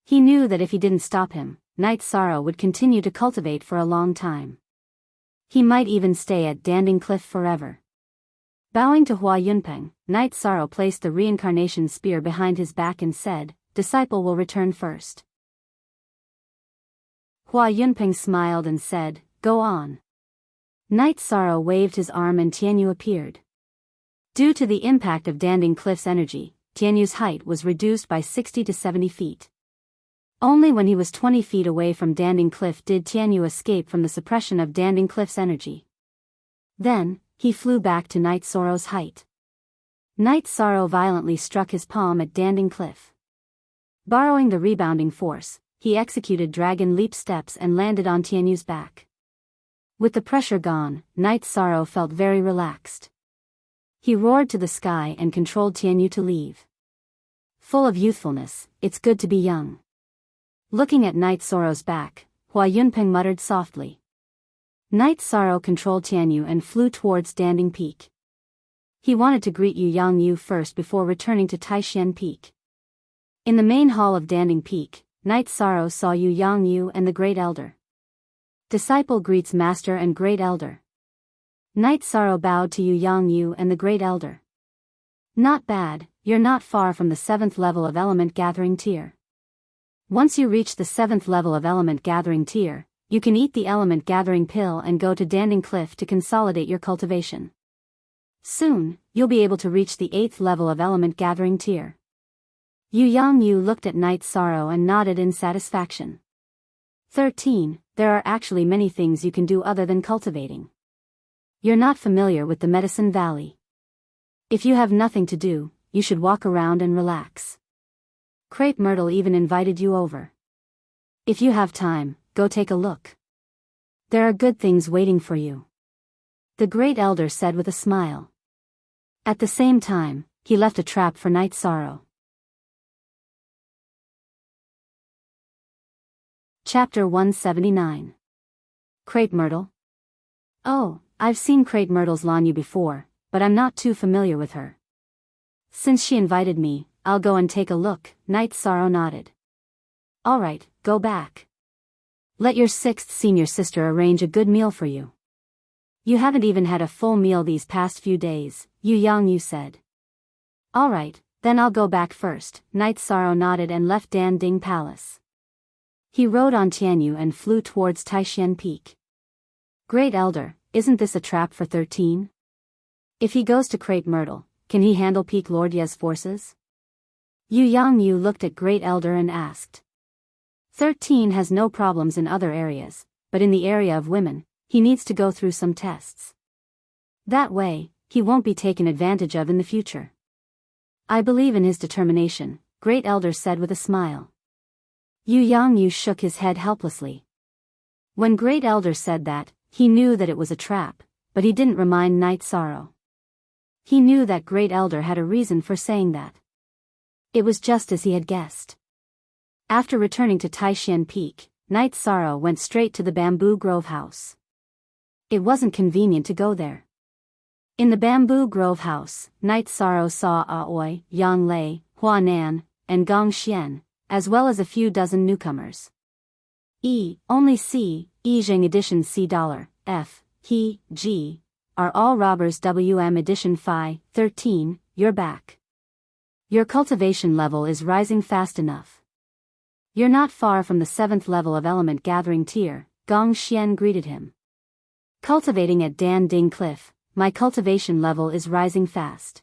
He knew that if he didn't stop him, Night Sorrow would continue to cultivate for a long time. He might even stay at Danding Cliff forever. Bowing to Hua Yunpeng, Night Sorrow placed the reincarnation spear behind his back and said, "Disciple will return first." Hua Yunpeng smiled and said, "Go on." Night Sorrow waved his arm and Tianyu appeared. Due to the impact of Danding Cliff's energy, Tianyu's height was reduced by 60 to 70 feet. Only when he was 20 feet away from Danding Cliff did Tianyu escape from the suppression of Danding Cliff's energy. Then, he flew back to Night Sorrow's height. Night Sorrow violently struck his palm at Danding Cliff. Borrowing the rebounding force, he executed dragon leap steps and landed on Tianyu's back. With the pressure gone, Night Sorrow felt very relaxed. He roared to the sky and controlled Tianyu to leave. Full of youthfulness, it's good to be young. Looking at Night Sorrow's back, Hua Yunpeng muttered softly. Night Sorrow controlled Tianyu and flew towards Danding Peak. He wanted to greet Yu Yangyu first before returning to Taishan Peak. In the main hall of Danding Peak, Night Sorrow saw Yu Yangyu and the Great Elder. Disciple greets Master and Great Elder. Night Sorrow bowed to Yu Yangyu and the Great Elder. Not bad, you're not far from the 7th level of Element Gathering Tier. Once you reach the 7th level of Element Gathering Tier, you can eat the Element Gathering Pill and go to Danding Cliff to consolidate your cultivation. Soon, you'll be able to reach the 8th level of Element Gathering Tier. Yu Yangyu looked at Night Sorrow and nodded in satisfaction. 13. There are actually many things you can do other than cultivating. You're not familiar with the Medicine Valley. If you have nothing to do, you should walk around and relax. Crepe Myrtle even invited you over. If you have time, go take a look. There are good things waiting for you, the Great Elder said with a smile. At the same time, he left a trap for Night Sorrow. Chapter 179. Crepe Myrtle. Oh, I've seen Crepe Myrtle's Lanyu before, but I'm not too familiar with her. Since she invited me, I'll go and take a look, Night Sorrow nodded. Alright, go back. Let your sixth senior sister arrange a good meal for you. You haven't even had a full meal these past few days, Yu said. Alright, then I'll go back first, Night Sorrow nodded and left Danding Palace. He rode on Tianyu and flew towards Taishan Peak. Great Elder, isn't this a trap for 13? If he goes to Crepe Myrtle, can he handle Peak Lord Ye's forces? Yu looked at Great Elder and asked. 13 has no problems in other areas, but in the area of women, he needs to go through some tests. That way, he won't be taken advantage of in the future. I believe in his determination, Great Elder said with a smile. Yu shook his head helplessly. When Great Elder said that, he knew that it was a trap, but he didn't remind Night Sorrow. He knew that Great Elder had a reason for saying that. It was just as he had guessed. After returning to Taishan Peak, Night Sorrow went straight to the Bamboo Grove house. It wasn't convenient to go there. In the Bamboo Grove house, Night Sorrow saw Aoi, Yang Lei, Hua Nan, and Gong Xian, as well as a few dozen newcomers. Only C, Zheng Edition $, He, G, are all robbers WM Edition Phi, 13, you're back. Your cultivation level is rising fast enough. You're not far from the 7th level of element gathering tier, Gong Xian greeted him. Cultivating at Dan Ding Cliff, my cultivation level is rising fast.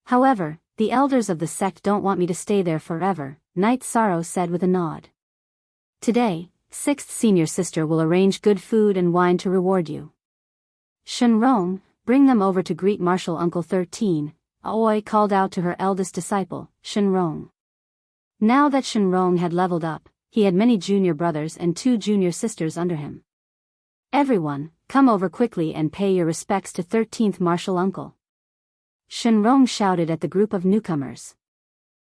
However, the elders of the sect don't want me to stay there forever, Night Sorrow said with a nod. Today, 6th senior sister will arrange good food and wine to reward you. Shenrong, bring them over to greet Martial Uncle 13, Aoi called out to her eldest disciple, Shenrong. Now that Shenrong had leveled up, he had many junior brothers and 2 junior sisters under him. Everyone, come over quickly and pay your respects to 13th Martial Uncle. Shenrong shouted at the group of newcomers.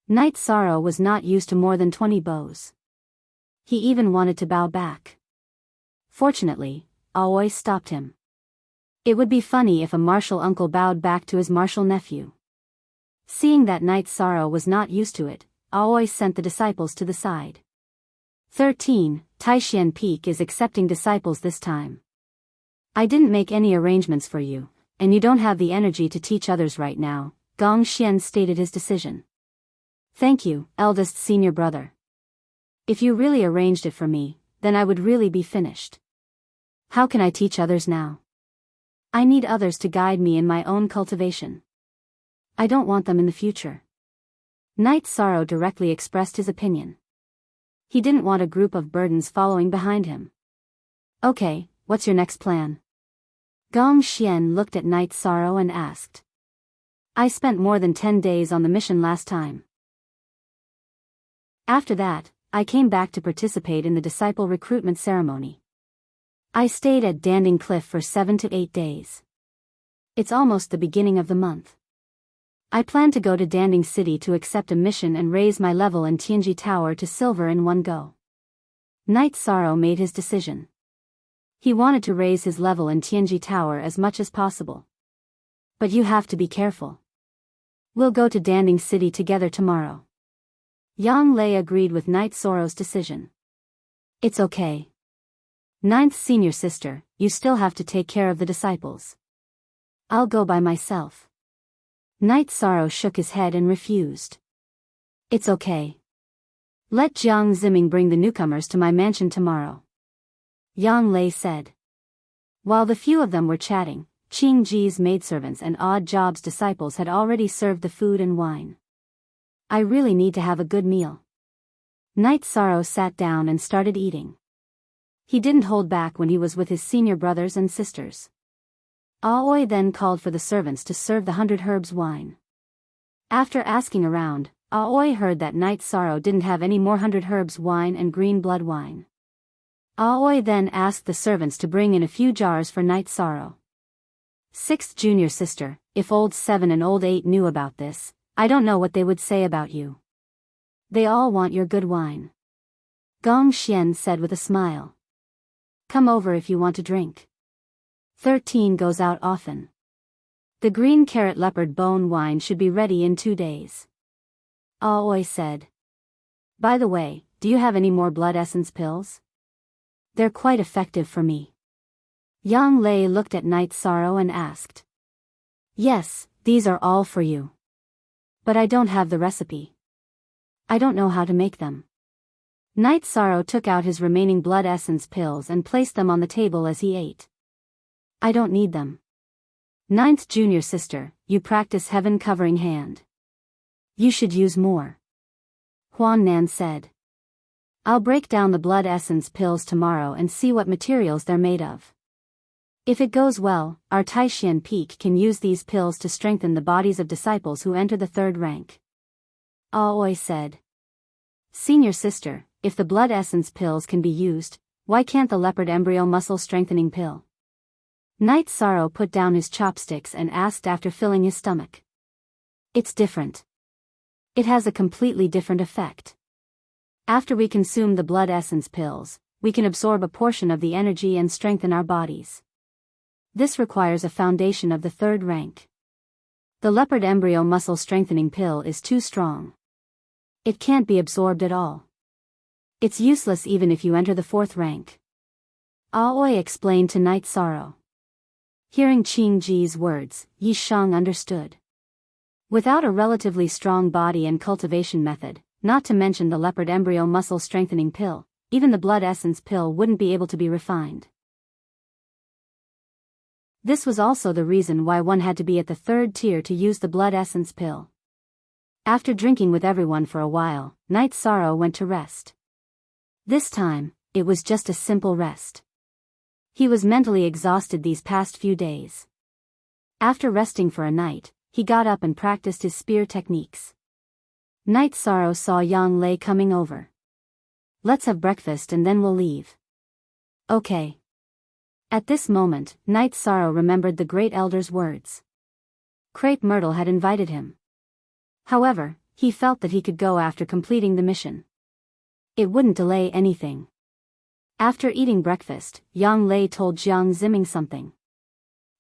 Night Sorrow was not used to more than 20 bows. He even wanted to bow back. Fortunately, Aoi stopped him. It would be funny if a martial uncle bowed back to his martial nephew. Seeing that Night Sorrow was not used to it, Aoi sent the disciples to the side. 13, Taishan Peak is accepting disciples this time. I didn't make any arrangements for you, and you don't have the energy to teach others right now, Gong Xian stated his decision. Thank you, eldest senior brother. If you really arranged it for me, then I would really be finished. How can I teach others now? I need others to guide me in my own cultivation. I don't want them in the future. Night Sorrow directly expressed his opinion. He didn't want a group of burdens following behind him. Okay, what's your next plan? Gong Xian looked at Night Sorrow and asked. I spent more than 10 days on the mission last time. After that, I came back to participate in the disciple recruitment ceremony. I stayed at Danding Cliff for 7 to 8 days. It's almost the beginning of the month. I plan to go to Danding City to accept a mission and raise my level in Tianji Tower to silver in one go. Night Sorrow made his decision. He wanted to raise his level in Tianji Tower as much as possible. But you have to be careful. We'll go to Danding City together tomorrow. Yang Lei agreed with Night Sorrow's decision. It's okay. 9th senior sister, you still have to take care of the disciples. I'll go by myself. Night Sorrow shook his head and refused. It's okay. Let Jiang Ziming bring the newcomers to my mansion tomorrow. Yang Lei said. While the few of them were chatting, Qing Ji's maidservants and Odd Job's disciples had already served the food and wine. I really need to have a good meal. Night Sorrow sat down and started eating. He didn't hold back when he was with his senior brothers and sisters. Aoi then called for the servants to serve the 100 herbs wine. After asking around, Aoi heard that Night Sorrow didn't have any more 100 herbs wine and green blood wine. Aoi then asked the servants to bring in a few jars for Night Sorrow. 6th junior sister, if old 7 and old 8 knew about this, I don't know what they would say about you. They all want your good wine. Gong Xian said with a smile. Come over if you want to drink. 13 goes out often. The green carrot leopard bone wine should be ready in 2 days. Aoi said. By the way, do you have any more blood essence pills? They're quite effective for me. Yang Lei looked at Night Sorrow and asked. Yes, these are all for you. But I don't have the recipe. I don't know how to make them. Night Sorrow took out his remaining blood essence pills and placed them on the table as he ate. I don't need them. Ninth junior sister, you practice heaven covering hand. You should use more. Huan Nan said. I'll break down the blood essence pills tomorrow and see what materials they're made of. If it goes well, our Taishan Peak can use these pills to strengthen the bodies of disciples who enter the third rank. Aoi said. Senior sister, if the blood essence pills can be used, why can't the leopard embryo muscle strengthening pill? Night Sorrow put down his chopsticks and asked after filling his stomach. It's different. It has a completely different effect. After we consume the blood essence pills, we can absorb a portion of the energy and strengthen our bodies. This requires a foundation of the third rank. The leopard embryo muscle strengthening pill is too strong. It can't be absorbed at all. It's useless even if you enter the fourth rank. Aoi explained to Night Sorrow. Hearing Qing Ji's words, Yi Shang understood. Without a relatively strong body and cultivation method, not to mention the leopard embryo muscle strengthening pill, even the blood essence pill wouldn't be able to be refined. This was also the reason why one had to be at the third tier to use the blood essence pill. After drinking with everyone for a while, Night Sorrow went to rest. This time, it was just a simple rest. He was mentally exhausted these past few days. After resting for a night, he got up and practiced his spear techniques. Night Sorrow saw Yang Lei coming over. Let's have breakfast and then we'll leave. Okay. At this moment, Night Sorrow remembered the Great Elder's words. Crepe Myrtle had invited him. However, he felt that he could go after completing the mission. It wouldn't delay anything. After eating breakfast, Yang Lei told Jiang Ziming something.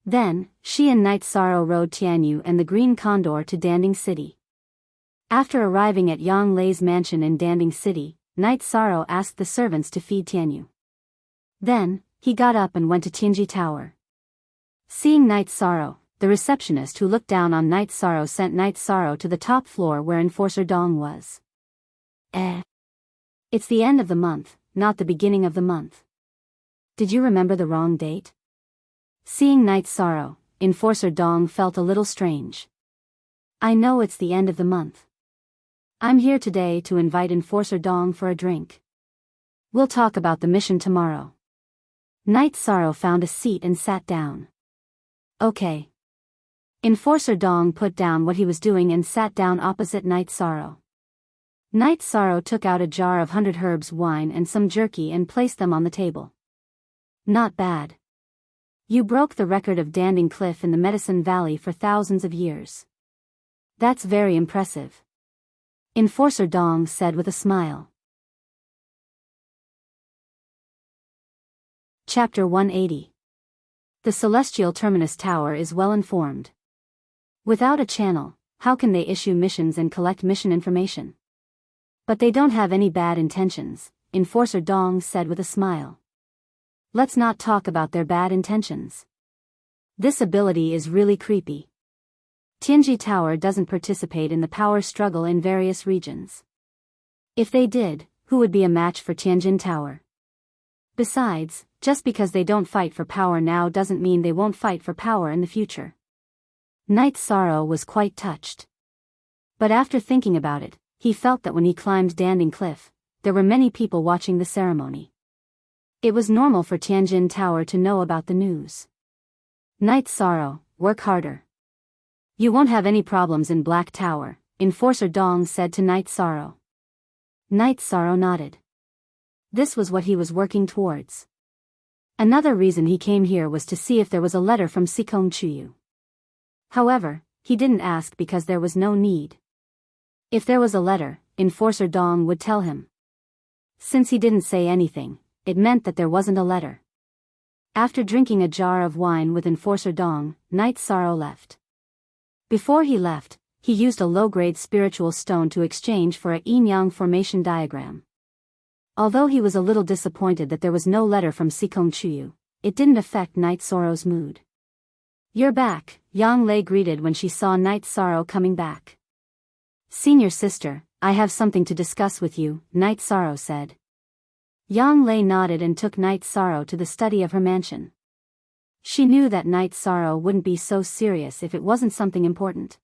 Then, she and Night Sorrow rode Tianyu and the Green Condor to Danding City. After arriving at Yang Lei's mansion in Danding City, Night Sorrow asked the servants to feed Tianyu. Then, he got up and went to Tianji Tower. Seeing Night Sorrow, the receptionist who looked down on Night Sorrow sent Night Sorrow to the top floor where Enforcer Dong was. It's the end of the month, not the beginning of the month. Did you remember the wrong date? Seeing Night Sorrow, Enforcer Dong felt a little strange. I know it's the end of the month. I'm here today to invite Enforcer Dong for a drink. We'll talk about the mission tomorrow. Night Sorrow found a seat and sat down. Okay. Enforcer Dong put down what he was doing and sat down opposite Night Sorrow. Night Sorrow took out a jar of 100 herbs wine and some jerky and placed them on the table. Not bad. You broke the record of Danding Cliff in the Medicine Valley for thousands of years. That's very impressive. Enforcer Dong said with a smile. Chapter 180. The Celestial Terminus Tower is well informed. Without a channel, how can they issue missions and collect mission information? But they don't have any bad intentions, Enforcer Dong said with a smile. Let's not talk about their bad intentions. This ability is really creepy. Tianji Tower doesn't participate in the power struggle in various regions. If they did, who would be a match for Tianjin Tower? Besides, just because they don't fight for power now doesn't mean they won't fight for power in the future. Night Sorrow was quite touched. But after thinking about it, he felt that when he climbed Danding Cliff, there were many people watching the ceremony. It was normal for Tianjin Tower to know about the news. Night Sorrow, work harder. You won't have any problems in Black Tower, Enforcer Dong said to Night Sorrow. Night Sorrow nodded. This was what he was working towards. Another reason he came here was to see if there was a letter from Sikong Chuyu. However, he didn't ask because there was no need. If there was a letter, Enforcer Dong would tell him. Since he didn't say anything, it meant that there wasn't a letter. After drinking a jar of wine with Enforcer Dong, Night Sorrow left. Before he left, he used a low-grade spiritual stone to exchange for a yin-yang formation diagram. Although he was a little disappointed that there was no letter from Sikong Chuyu, it didn't affect Night Sorrow's mood. "You're back," Yang Lei greeted when she saw Night Sorrow coming back. "Senior sister, I have something to discuss with you," Night Sorrow said. Yang Lei nodded and took Night Sorrow to the study of her mansion. She knew that Night Sorrow wouldn't be so serious if it wasn't something important.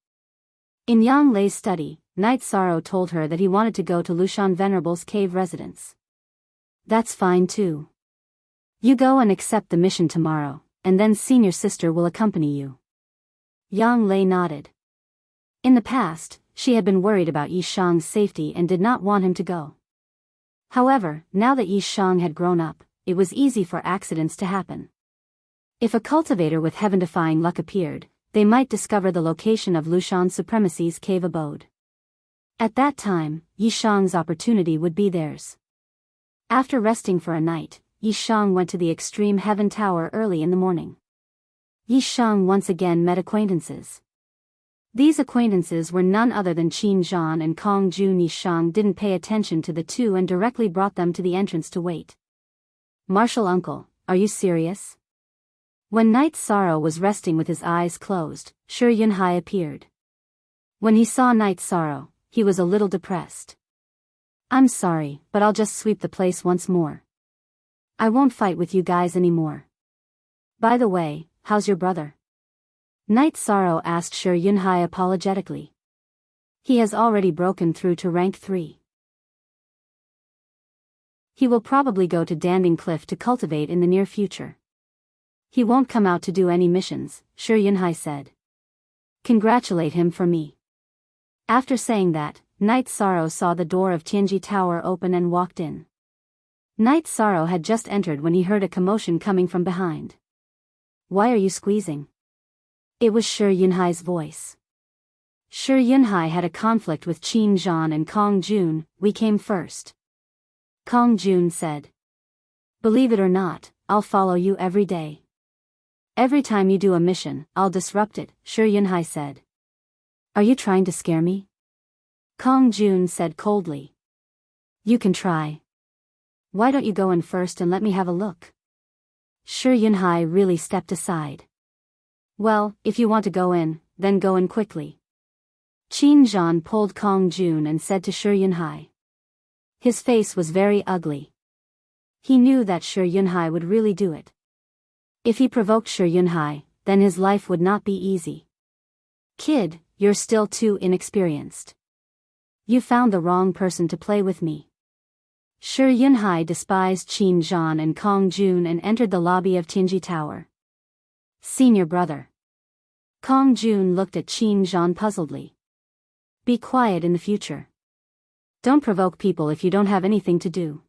In Yang Lei's study, Night Sorrow told her that he wanted to go to Lushan Venerable's cave residence. "That's fine too. You go and accept the mission tomorrow, and then senior sister will accompany you." Yang Lei nodded. In the past, she had been worried about Yi Shang's safety and did not want him to go. However, now that Yi Shang had grown up, it was easy for accidents to happen. If a cultivator with heaven-defying luck appeared, they might discover the location of Lushan Supremacy's cave abode. At that time, Yi Shang's opportunity would be theirs. After resting for a night, Yi Shang went to the extreme heaven tower early in the morning. Yi Shang once again met acquaintances. These acquaintances were none other than Qin Zhan and Kong Jun. Yi Shang didn't pay attention to the two and directly brought them to the entrance to wait. "Martial uncle, are you serious?" When Night Sorrow was resting with his eyes closed, Shi Yunhai appeared. When he saw Night Sorrow, he was a little depressed. "I'm sorry, but I'll just sweep the place once more. I won't fight with you guys anymore. By the way, how's your brother?" Night Sorrow asked Shi Yunhai apologetically. "He has already broken through to rank 3. He will probably go to Danding Cliff to cultivate in the near future. He won't come out to do any missions," Shi Yunhai said. "Congratulate him for me." After saying that, Night Sorrow saw the door of Tianji Tower open and walked in. Night Sorrow had just entered when he heard a commotion coming from behind. "Why are you squeezing?" It was Shi Yunhai's voice. Shi Yunhai had a conflict with Qin Zhan and Kong Jun. "We came first," Kong Jun said. "Believe it or not, I'll follow you every day. Every time you do a mission, I'll disrupt it," Shi Yunhai said. "Are you trying to scare me?" Kong Jun said coldly. "You can try. Why don't you go in first and let me have a look?" Shi Yunhai really stepped aside. "Well, if you want to go in, then go in quickly." Qin Zhan pulled Kong Jun and said to Shi Yunhai. His face was very ugly. He knew that Shi Yunhai would really do it. If he provoked Shi Yunhai, then his life would not be easy. "Kid, you're still too inexperienced. You found the wrong person to play with me." Shi Yunhai despised Qin Zhan and Kong Jun and entered the lobby of Tianji Tower. "Senior brother." Kong Jun looked at Qin Zhan puzzledly. "Be quiet in the future. Don't provoke people if you don't have anything to do.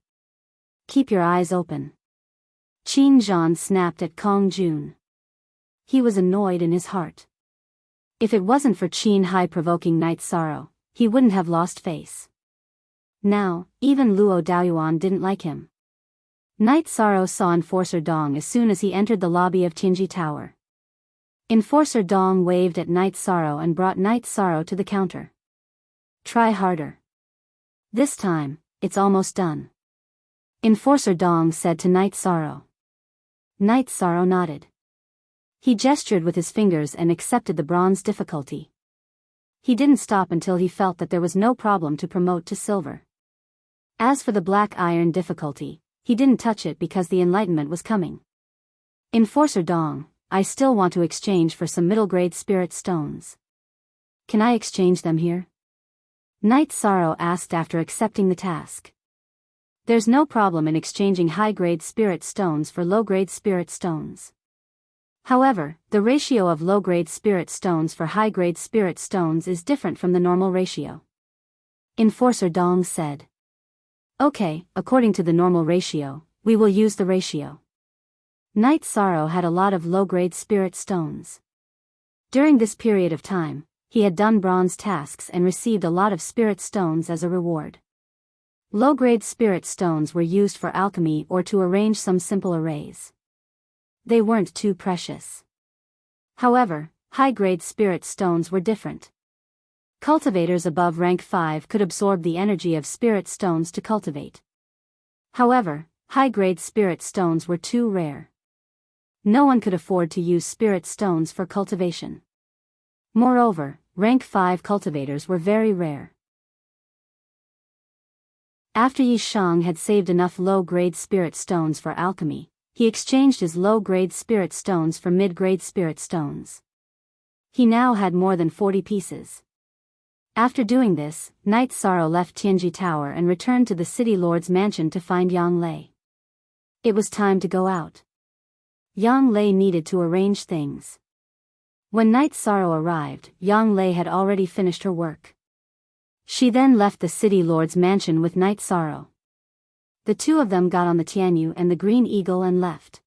Keep your eyes open." Qin Zhan snapped at Kong Jun. He was annoyed in his heart. If it wasn't for Qin Hai provoking Night Sorrow, he wouldn't have lost face. Now, even Luo Daoyuan didn't like him. Night Sorrow saw Enforcer Dong as soon as he entered the lobby of Tianji Tower. Enforcer Dong waved at Night Sorrow and brought Night Sorrow to the counter. "Try harder. This time, it's almost done," Enforcer Dong said to Night Sorrow. Night Sorrow nodded. He gestured with his fingers and accepted the bronze difficulty. He didn't stop until he felt that there was no problem to promote to silver. As for the black iron difficulty, he didn't touch it because the enlightenment was coming. "Enforcer Dong, I still want to exchange for some middle-grade spirit stones. Can I exchange them here?" Night Sorrow asked after accepting the task. "There's no problem in exchanging high-grade spirit stones for low-grade spirit stones. However, the ratio of low-grade spirit stones for high-grade spirit stones is different from the normal ratio," Enforcer Dong said. "Okay, according to the normal ratio, we will use the ratio." Night Sorrow had a lot of low-grade spirit stones. During this period of time, he had done bronze tasks and received a lot of spirit stones as a reward. Low-grade spirit stones were used for alchemy or to arrange some simple arrays. They weren't too precious. However, high-grade spirit stones were different. Cultivators above rank 5 could absorb the energy of spirit stones to cultivate. However, high-grade spirit stones were too rare. No one could afford to use spirit stones for cultivation. Moreover, rank 5 cultivators were very rare. After Yi Shang had saved enough low-grade spirit stones for alchemy, he exchanged his low-grade spirit stones for mid-grade spirit stones. He now had more than 40 pieces. After doing this, Knight Sorrow left Tianji Tower and returned to the city lord's mansion to find Yang Lei. It was time to go out. Yang Lei needed to arrange things. When Knight Sorrow arrived, Yang Lei had already finished her work. She then left the city lord's mansion with Knight Sorrow. The two of them got on the Tianyu and the Green Eagle and left.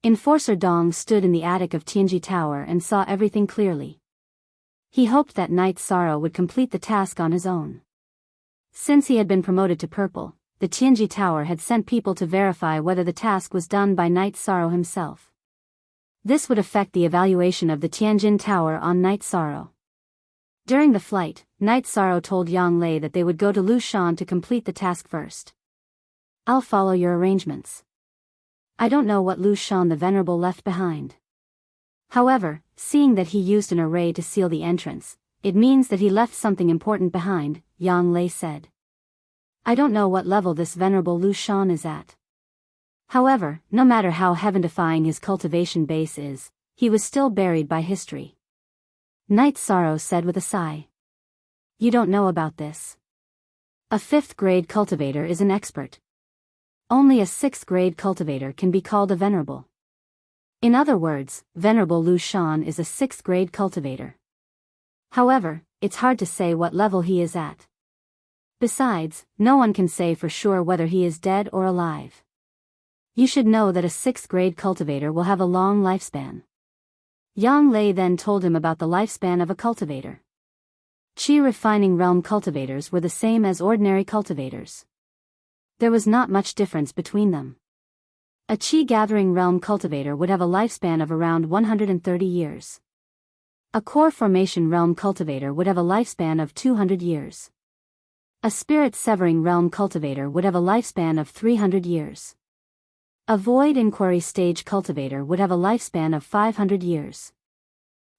Enforcer Dong stood in the attic of Tianji Tower and saw everything clearly. He hoped that Knight Sorrow would complete the task on his own. Since he had been promoted to purple, the Tianji Tower had sent people to verify whether the task was done by Knight Sorrow himself. This would affect the evaluation of the Tianjin Tower on Knight Sorrow. During the flight, Knight Sorrow told Yang Lei that they would go to Lu Shan to complete the task first. I'll follow your arrangements. I don't know what Lu Shan the Venerable left behind. However, seeing that he used an array to seal the entrance, it means that he left something important behind, Yang Lei said. I don't know what level this Venerable Lu Shan is at. However, no matter how heaven-defying his cultivation base is, he was still buried by history. Knight Sorrow said with a sigh. You don't know about this. A 5th-grade cultivator is an expert. Only a 6th-grade cultivator can be called a venerable. In other words, Venerable Lu Shan is a 6th-grade cultivator. However, it's hard to say what level he is at. Besides, no one can say for sure whether he is dead or alive. You should know that a 6th-grade cultivator will have a long lifespan. Yang Lei then told him about the lifespan of a cultivator. Qi refining realm cultivators were the same as ordinary cultivators. There was not much difference between them. A Qi gathering realm cultivator would have a lifespan of around 130 years. A core formation realm cultivator would have a lifespan of 200 years. A spirit severing realm cultivator would have a lifespan of 300 years. A void inquiry stage cultivator would have a lifespan of 500 years.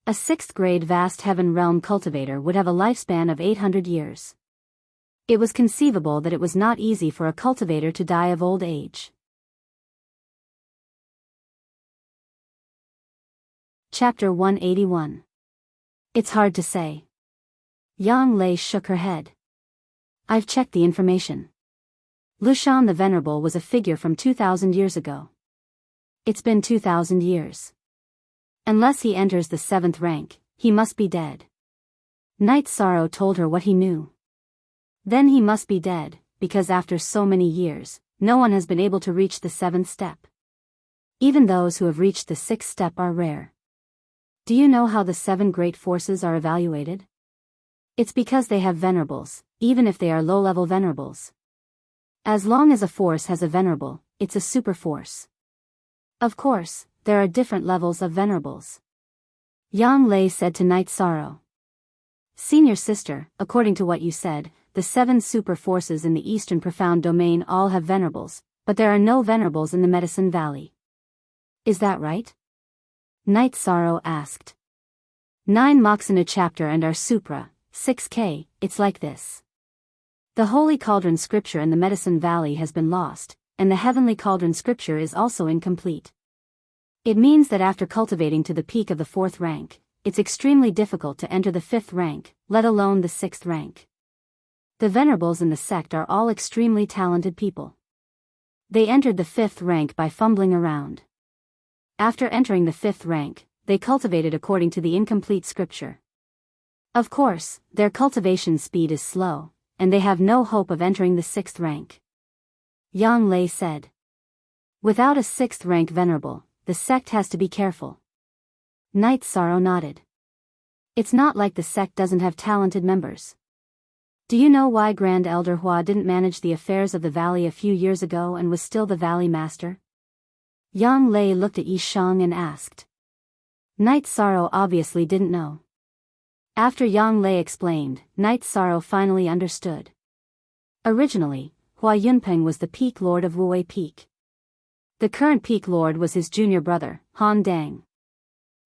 A 6th-grade vast heaven realm cultivator would have a lifespan of 800 years. It was conceivable that it was not easy for a cultivator to die of old age. Chapter 181. It's hard to say. Yang Lei shook her head. I've checked the information. Lu Shan the Venerable was a figure from 2,000 years ago. It's been 2,000 years. Unless he enters the 7th rank, he must be dead. Knight Sorrow told her what he knew. Then he must be dead, because after so many years, no one has been able to reach the 7th step. Even those who have reached the 6th step are rare. Do you know how the 7 great forces are evaluated? It's because they have venerables, even if they are low-level venerables. As long as a force has a venerable, it's a super force. Of course, there are different levels of venerables. Yang Lei said to Knight Sorrow. Senior sister, according to what you said, the 7 super forces in the Eastern Profound Domain all have venerables, but there are no venerables in the Medicine Valley. Is that right? Knight Sorrow asked. 9 Moxina chapter and our Supra, 6K, it's like this. The Holy Cauldron scripture in the Medicine Valley has been lost, and the Heavenly Cauldron scripture is also incomplete. It means that after cultivating to the peak of the 4th rank, it's extremely difficult to enter the 5th rank, let alone the 6th rank. The venerables in the sect are all extremely talented people. They entered the 5th rank by fumbling around. After entering the 5th rank, they cultivated according to the incomplete scripture. Of course, their cultivation speed is slow, and they have no hope of entering the 6th rank. Yang Lei said. Without a 6th rank venerable, the sect has to be careful. Knight Sorrow nodded. It's not like the sect doesn't have talented members. Do you know why Grand Elder Hua didn't manage the affairs of the valley a few years ago and was still the valley master? Yang Lei looked at Yi Shang and asked. Knight Sorrow obviously didn't know. After Yang Lei explained, Knight Sorrow finally understood. Originally, Hua Yunpeng was the peak lord of Wuwei Peak. The current peak lord was his junior brother, Han Dang.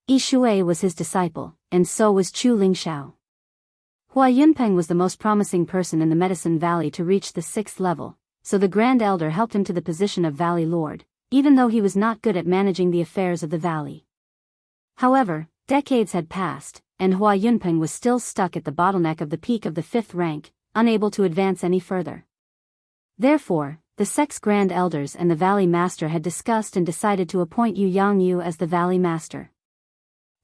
Yi Shui was his disciple, and so was Chu Lingxiao. Hua Yunpeng was the most promising person in the Medicine Valley to reach the 6th level, so the Grand Elder helped him to the position of Valley Lord, even though he was not good at managing the affairs of the valley. However, decades had passed, and Hua Yunpeng was still stuck at the bottleneck of the peak of the 5th rank, unable to advance any further. Therefore, the 6 Grand Elders and the Valley Master had discussed and decided to appoint Yu Yangyu as the Valley Master.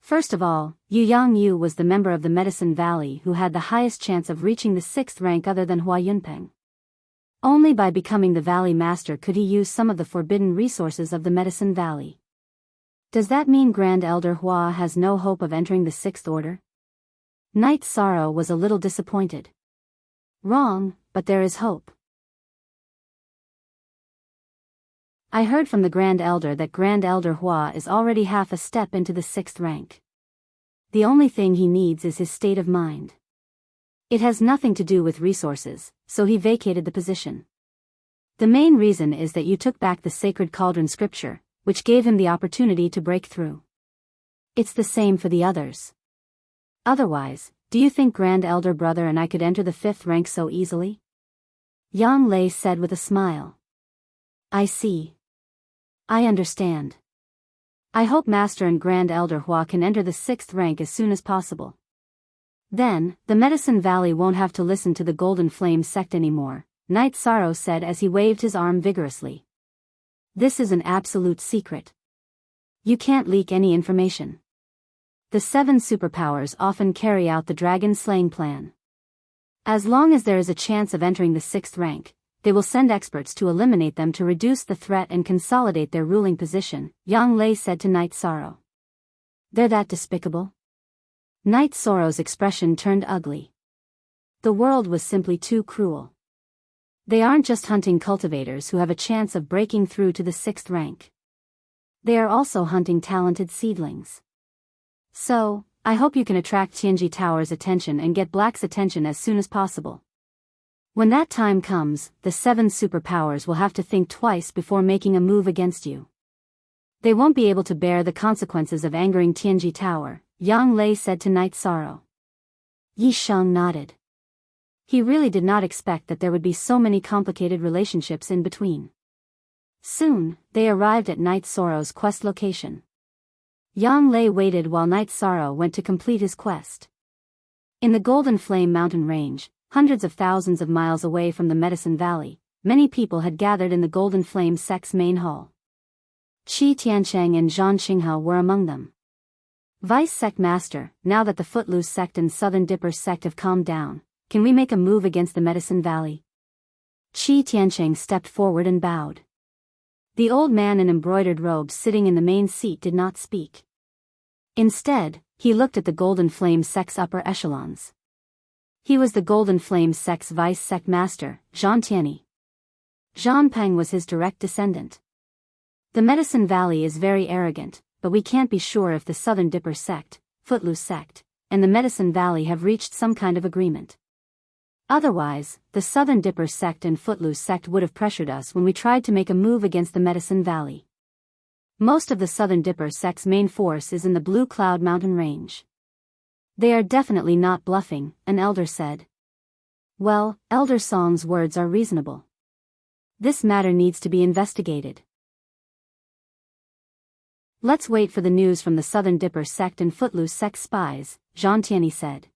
First of all, Yu Yangyu was the member of the Medicine Valley who had the highest chance of reaching the 6th rank other than Hua Yunpeng. Only by becoming the Valley Master could he use some of the forbidden resources of the Medicine Valley. Does that mean Grand Elder Hua has no hope of entering the 6th order? Knight Sorrow was a little disappointed. Wrong, but there is hope. I heard from the Grand Elder that Grand Elder Hua is already half a step into the 6th rank. The only thing he needs is his state of mind. It has nothing to do with resources, so he vacated the position. The main reason is that you took back the Sacred Cauldron scripture, which gave him the opportunity to break through. It's the same for the others. Otherwise, do you think Grand Elder Brother and I could enter the 5th rank so easily? Yang Lei said with a smile. I see. I understand. I hope Master and Grand Elder Hua can enter the 6th rank as soon as possible. Then, the Medicine Valley won't have to listen to the Golden Flame sect anymore, Knight Sorrow said as he waved his arm vigorously. This is an absolute secret. You can't leak any information. The 7 superpowers often carry out the dragon slaying plan. As long as there is a chance of entering the 6th rank, they will send experts to eliminate them to reduce the threat and consolidate their ruling position, Yang Lei said to Knight Sorrow. They're that despicable? Knight Sorrow's expression turned ugly. The world was simply too cruel. They aren't just hunting cultivators who have a chance of breaking through to the 6th rank. They are also hunting talented seedlings. So, I hope you can attract Tianji Tower's attention and get Black's attention as soon as possible. When that time comes, the 7 superpowers will have to think twice before making a move against you. They won't be able to bear the consequences of angering Tianji Tower, Yang Lei said to Knight Sorrow. Yi Sheng nodded. He really did not expect that there would be so many complicated relationships in between. Soon, they arrived at Knight Sorrow's quest location. Yang Lei waited while Knight Sorrow went to complete his quest. In the Golden Flame mountain range, hundreds of thousands of miles away from the Medicine Valley, many people had gathered in the Golden Flame sect's main hall. Qi Tiancheng and Zhang Qinghao were among them. Vice Sect Master, now that the Footloose Sect and Southern Dipper Sect have calmed down, can we make a move against the Medicine Valley? Qi Tiancheng stepped forward and bowed. The old man in embroidered robes sitting in the main seat did not speak. Instead, he looked at the Golden Flame sect's upper echelons. He was the Golden Flame sect's Vice Sect Master, Zhang Tianyi. Zhang Peng was his direct descendant. The Medicine Valley is very arrogant, but we can't be sure if the Southern Dipper Sect, Footloose Sect, and the Medicine Valley have reached some kind of agreement. Otherwise, the Southern Dipper Sect and Footloose Sect would have pressured us when we tried to make a move against the Medicine Valley. Most of the Southern Dipper Sect's main force is in the Blue Cloud Mountain Range. They are definitely not bluffing, an elder said. Well, Elder Song's words are reasonable. This matter needs to be investigated. Let's wait for the news from the Southern Dipper Sect and Footloose Sect spies, Zhang Tianyi said.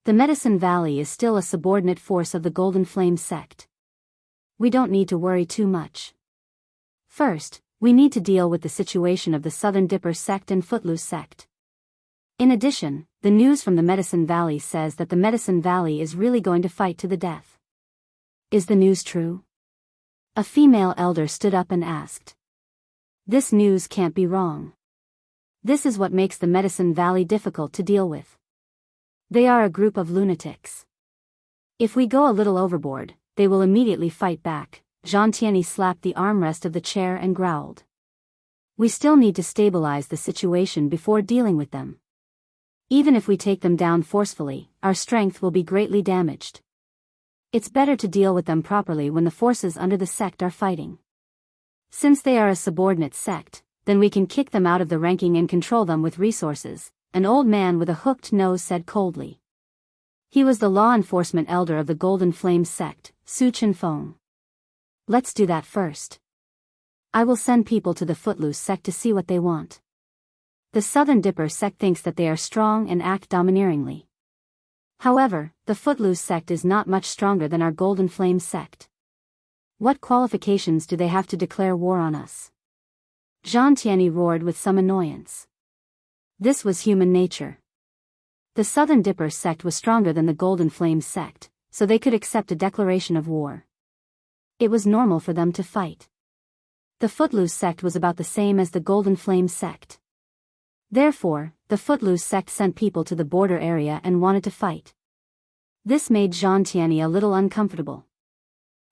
The Medicine Valley is still a subordinate force of the Golden Flame Sect. We don't need to worry too much. First, we need to deal with the situation of the Southern Dipper Sect and Footloose Sect. In addition, the news from the Medicine Valley says that the Medicine Valley is really going to fight to the death. Is the news true? A female elder stood up and asked. This news can't be wrong. This is what makes the Medicine Valley difficult to deal with. They are a group of lunatics. If we go a little overboard, they will immediately fight back. Zhang Tianyi slapped the armrest of the chair and growled. We still need to stabilize the situation before dealing with them. Even if we take them down forcefully, our strength will be greatly damaged. It's better to deal with them properly when the forces under the sect are fighting. Since they are a subordinate sect, then we can kick them out of the ranking and control them with resources, an old man with a hooked nose said coldly. He was the law enforcement elder of the Golden Flame sect, Su Chinfeng. Let's do that first. I will send people to the Footloose sect to see what they want. The Southern Dipper sect thinks that they are strong and act domineeringly. However, the Footloose sect is not much stronger than our Golden Flame sect. What qualifications do they have to declare war on us? Zhang Tianyi roared with some annoyance. This was human nature. The Southern Dipper sect was stronger than the Golden Flame sect, so they could accept a declaration of war. It was normal for them to fight. The Footloose sect was about the same as the Golden Flame sect. Therefore, the Footloose sect sent people to the border area and wanted to fight. This made Zhang Tianyi a little uncomfortable.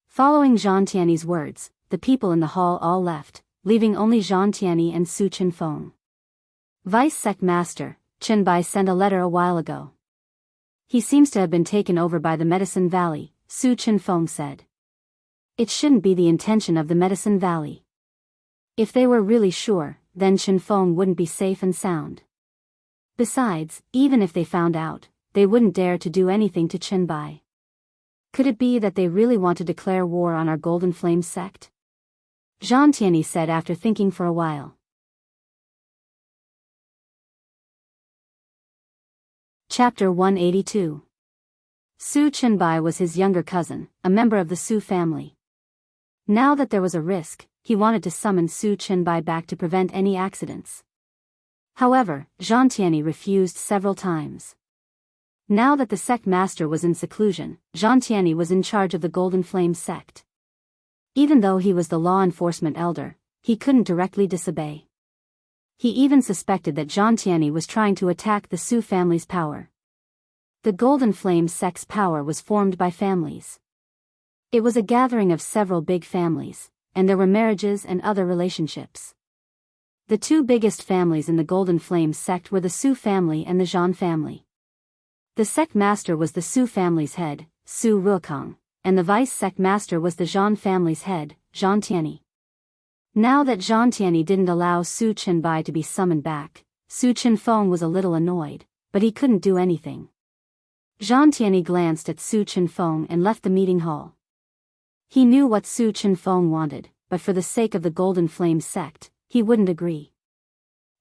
Following Zhang Tianyi's words, the people in the hall all left, leaving only Zhang Tianyi and Su Chinfeng. Vice Sect Master, Chen Bai sent a letter a while ago. He seems to have been taken over by the Medicine Valley, Su Chinfeng said. It shouldn't be the intention of the Medicine Valley. If they were really sure, then Chinfeng wouldn't be safe and sound. Besides, even if they found out, they wouldn't dare to do anything to Chen Bai. Could it be that they really want to declare war on our Golden Flame sect? Zhang Tianyi said after thinking for a while. Chapter 182. Su Chenbai was his younger cousin, a member of the Su family. Now that there was a risk, he wanted to summon Su Chenbai back to prevent any accidents. However, Zhang Tianyi refused several times. Now that the sect master was in seclusion, Zhang Tianyi was in charge of the Golden Flame sect. Even though he was the law enforcement elder, he couldn't directly disobey. He even suspected that Zhang Tianyi was trying to attack the Su family's power. The Golden Flame sect's power was formed by families. It was a gathering of several big families, and there were marriages and other relationships. The two biggest families in the Golden Flame sect were the Su family and the Zhan family. The sect master was the Su family's head, Su Rukong, and the vice sect master was the Zhan family's head, Zhang Tianyi. Now that Zhang Tianyi didn't allow Su Chenbai to be summoned back, Su Chinfeng was a little annoyed, but he couldn't do anything. Zhang Tianyi glanced at Su Chinfeng and left the meeting hall. He knew what Su Chinfeng wanted, but for the sake of the Golden Flame sect, he wouldn't agree.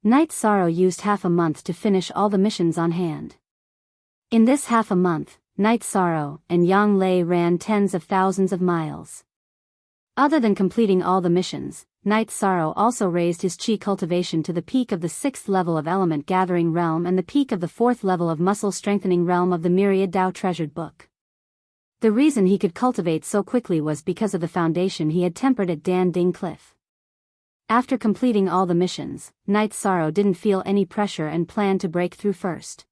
Night Sorrow used half a month to finish all the missions on hand. In this half a month, Night Sorrow and Yang Lei ran tens of thousands of miles. Other than completing all the missions, Night Sorrow also raised his chi cultivation to the peak of the 6th level of Element Gathering Realm and the peak of the 4th level of Muscle Strengthening Realm of the Myriad Tao Treasured Book. The reason he could cultivate so quickly was because of the foundation he had tempered at Dan Ding Cliff. After completing all the missions, Night Sorrow didn't feel any pressure and planned to break through first.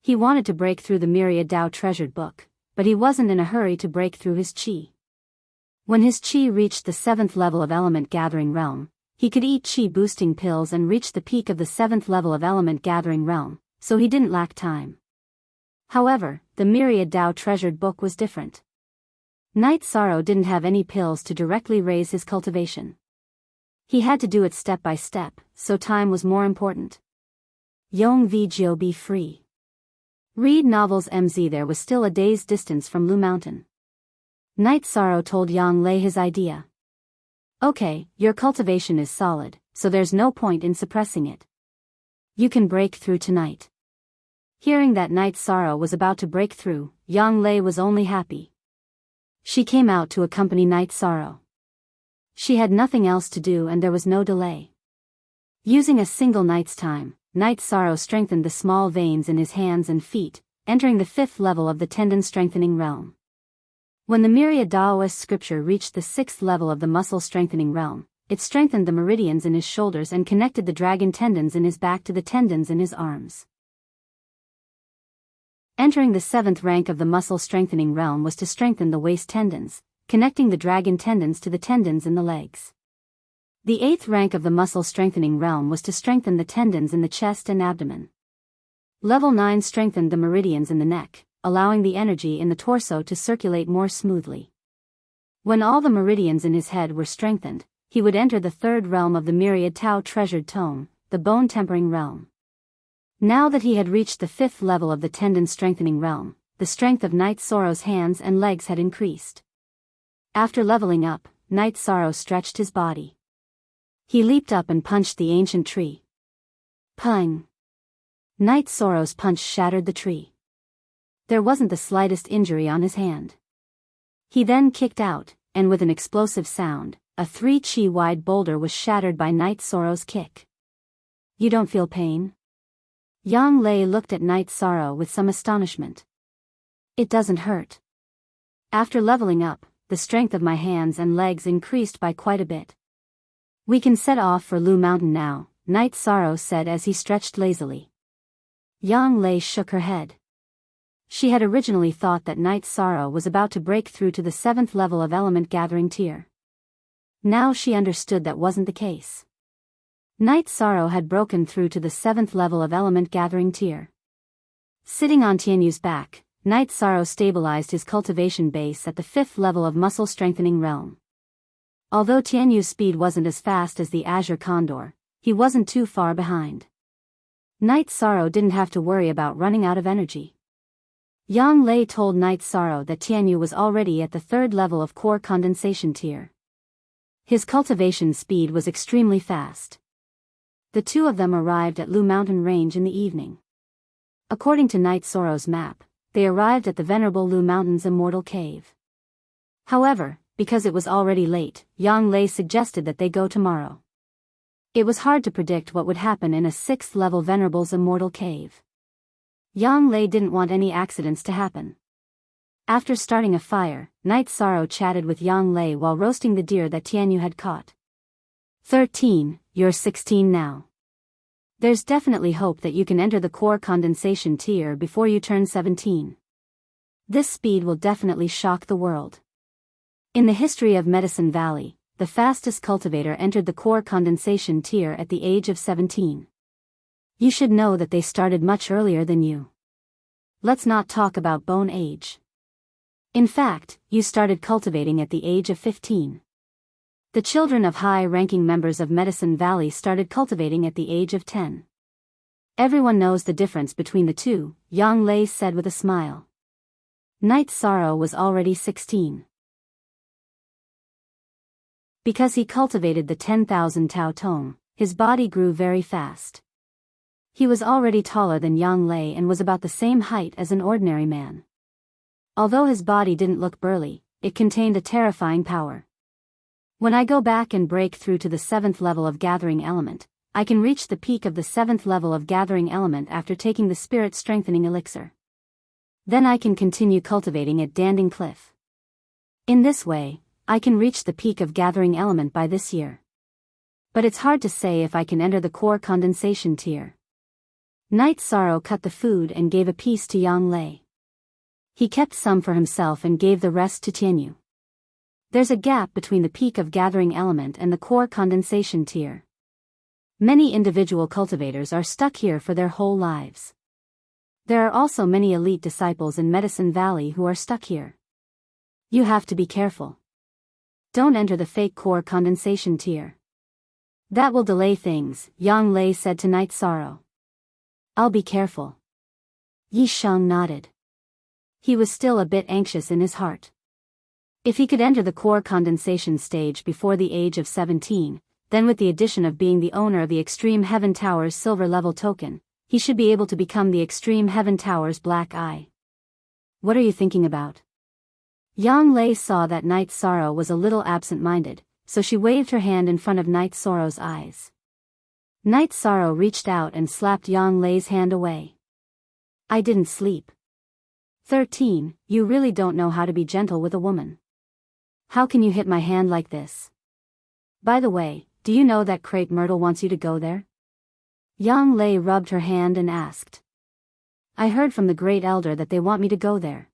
He wanted to break through the Myriad Tao Treasured Book, but he wasn't in a hurry to break through his chi. When his chi reached the 7th level of Element Gathering Realm, he could eat chi boosting pills and reach the peak of the 7th level of Element Gathering Realm, so he didn't lack time. However, the Myriad Tao Treasured Book was different. Night Sorrow didn't have any pills to directly raise his cultivation. He had to do it step by step, so time was more important. Yong V. Jiu be free. Read novels MZ. There was still a day's distance from Lu Mountain. Night Sorrow told Yang Lei his idea. Okay, your cultivation is solid, so there's no point in suppressing it. You can break through tonight. Hearing that Night Sorrow was about to break through, Yang Lei was only happy. She came out to accompany Night Sorrow. She had nothing else to do and there was no delay. Using a single night's time, Night Sorrow strengthened the small veins in his hands and feet, entering the 5th level of the tendon strengthening realm. When the Myriad Taoist scripture reached the 6th level of the muscle strengthening realm, it strengthened the meridians in his shoulders and connected the dragon tendons in his back to the tendons in his arms. Entering the 7th rank of the muscle strengthening realm was to strengthen the waist tendons, connecting the dragon tendons to the tendons in the legs. The 8th rank of the muscle strengthening realm was to strengthen the tendons in the chest and abdomen. Level 9 strengthened the meridians in the neck, allowing the energy in the torso to circulate more smoothly. When all the meridians in his head were strengthened, he would enter the third realm of the myriad Tao treasured tome, the bone-tempering realm. Now that he had reached the fifth level of the tendon-strengthening realm, the strength of Night Sorrow's hands and legs had increased. After leveling up, Night Sorrow stretched his body. He leaped up and punched the ancient tree. Pung! Night Sorrow's punch shattered the tree. There wasn't the slightest injury on his hand. He then kicked out, and with an explosive sound, a 3 chi wide boulder was shattered by Night Sorrow's kick. You don't feel pain? Yang Lei looked at Night Sorrow with some astonishment. It doesn't hurt. After leveling up, the strength of my hands and legs increased by quite a bit. We can set off for Lu Mountain now, Night Sorrow said as he stretched lazily. Yang Lei shook her head. She had originally thought that Night Sorrow was about to break through to the 7th level of element gathering tier. Now she understood that wasn't the case. Night Sorrow had broken through to the 7th level of element gathering tier. Sitting on Tianyu's back, Night Sorrow stabilized his cultivation base at the 5th level of muscle strengthening realm. Although Tianyu's speed wasn't as fast as the Azure Condor, he wasn't too far behind. Night Sorrow didn't have to worry about running out of energy. Yang Lei told Night Sorrow that Tianyu was already at the 3rd level of core condensation tier. His cultivation speed was extremely fast. The two of them arrived at Lu Mountain Range in the evening. According to Night Sorrow's map, they arrived at the venerable Lu Mountain's immortal cave. However, because it was already late, Yang Lei suggested that they go tomorrow. It was hard to predict what would happen in a 6th-level venerable's immortal cave. Yang Lei didn't want any accidents to happen. After starting a fire, Night Sorrow chatted with Yang Lei while roasting the deer that Tianyu had caught. 13, you're 16 now. There's definitely hope that you can enter the core condensation tier before you turn 17. This speed will definitely shock the world. In the history of Medicine Valley, the fastest cultivator entered the core condensation tier at the age of 17. You should know that they started much earlier than you. Let's not talk about bone age. In fact, you started cultivating at the age of 15. The children of high-ranking members of Medicine Valley started cultivating at the age of 10. Everyone knows the difference between the two, Yang Lei said with a smile. Night Sorrow was already 16. Because he cultivated the 10,000 Tao Tome, his body grew very fast. He was already taller than Yang Lei and was about the same height as an ordinary man. Although his body didn't look burly, it contained a terrifying power. When I go back and break through to the 7th level of Gathering Element, I can reach the peak of the 7th level of Gathering Element after taking the Spirit Strengthening Elixir. Then I can continue cultivating at Danding Cliff. In this way, I can reach the peak of Gathering Element by this year. But it's hard to say if I can enter the core condensation tier. Night Sorrow cut the food and gave a piece to Yang Lei. He kept some for himself and gave the rest to Tianyu. There's a gap between the peak of Gathering Element and the core condensation tier. Many individual cultivators are stuck here for their whole lives. There are also many elite disciples in Medicine Valley who are stuck here. You have to be careful. Don't enter the fake core condensation tier. That will delay things, Yang Lei said to Night Sorrow. I'll be careful. Yi Sheng nodded. He was still a bit anxious in his heart. If he could enter the core condensation stage before the age of 17, then with the addition of being the owner of the Extreme Heaven Tower's silver level token, he should be able to become the Extreme Heaven Tower's black eye. What are you thinking about? Yang Lei saw that Night Sorrow was a little absent-minded, so she waved her hand in front of Night Sorrow's eyes. Night Sorrow reached out and slapped Yang Lei's hand away. I didn't sleep. 13, you really don't know how to be gentle with a woman. How can you hit my hand like this? By the way, do you know that Crepe Myrtle wants you to go there? Yang Lei rubbed her hand and asked. I heard from the Great Elder that they want me to go there.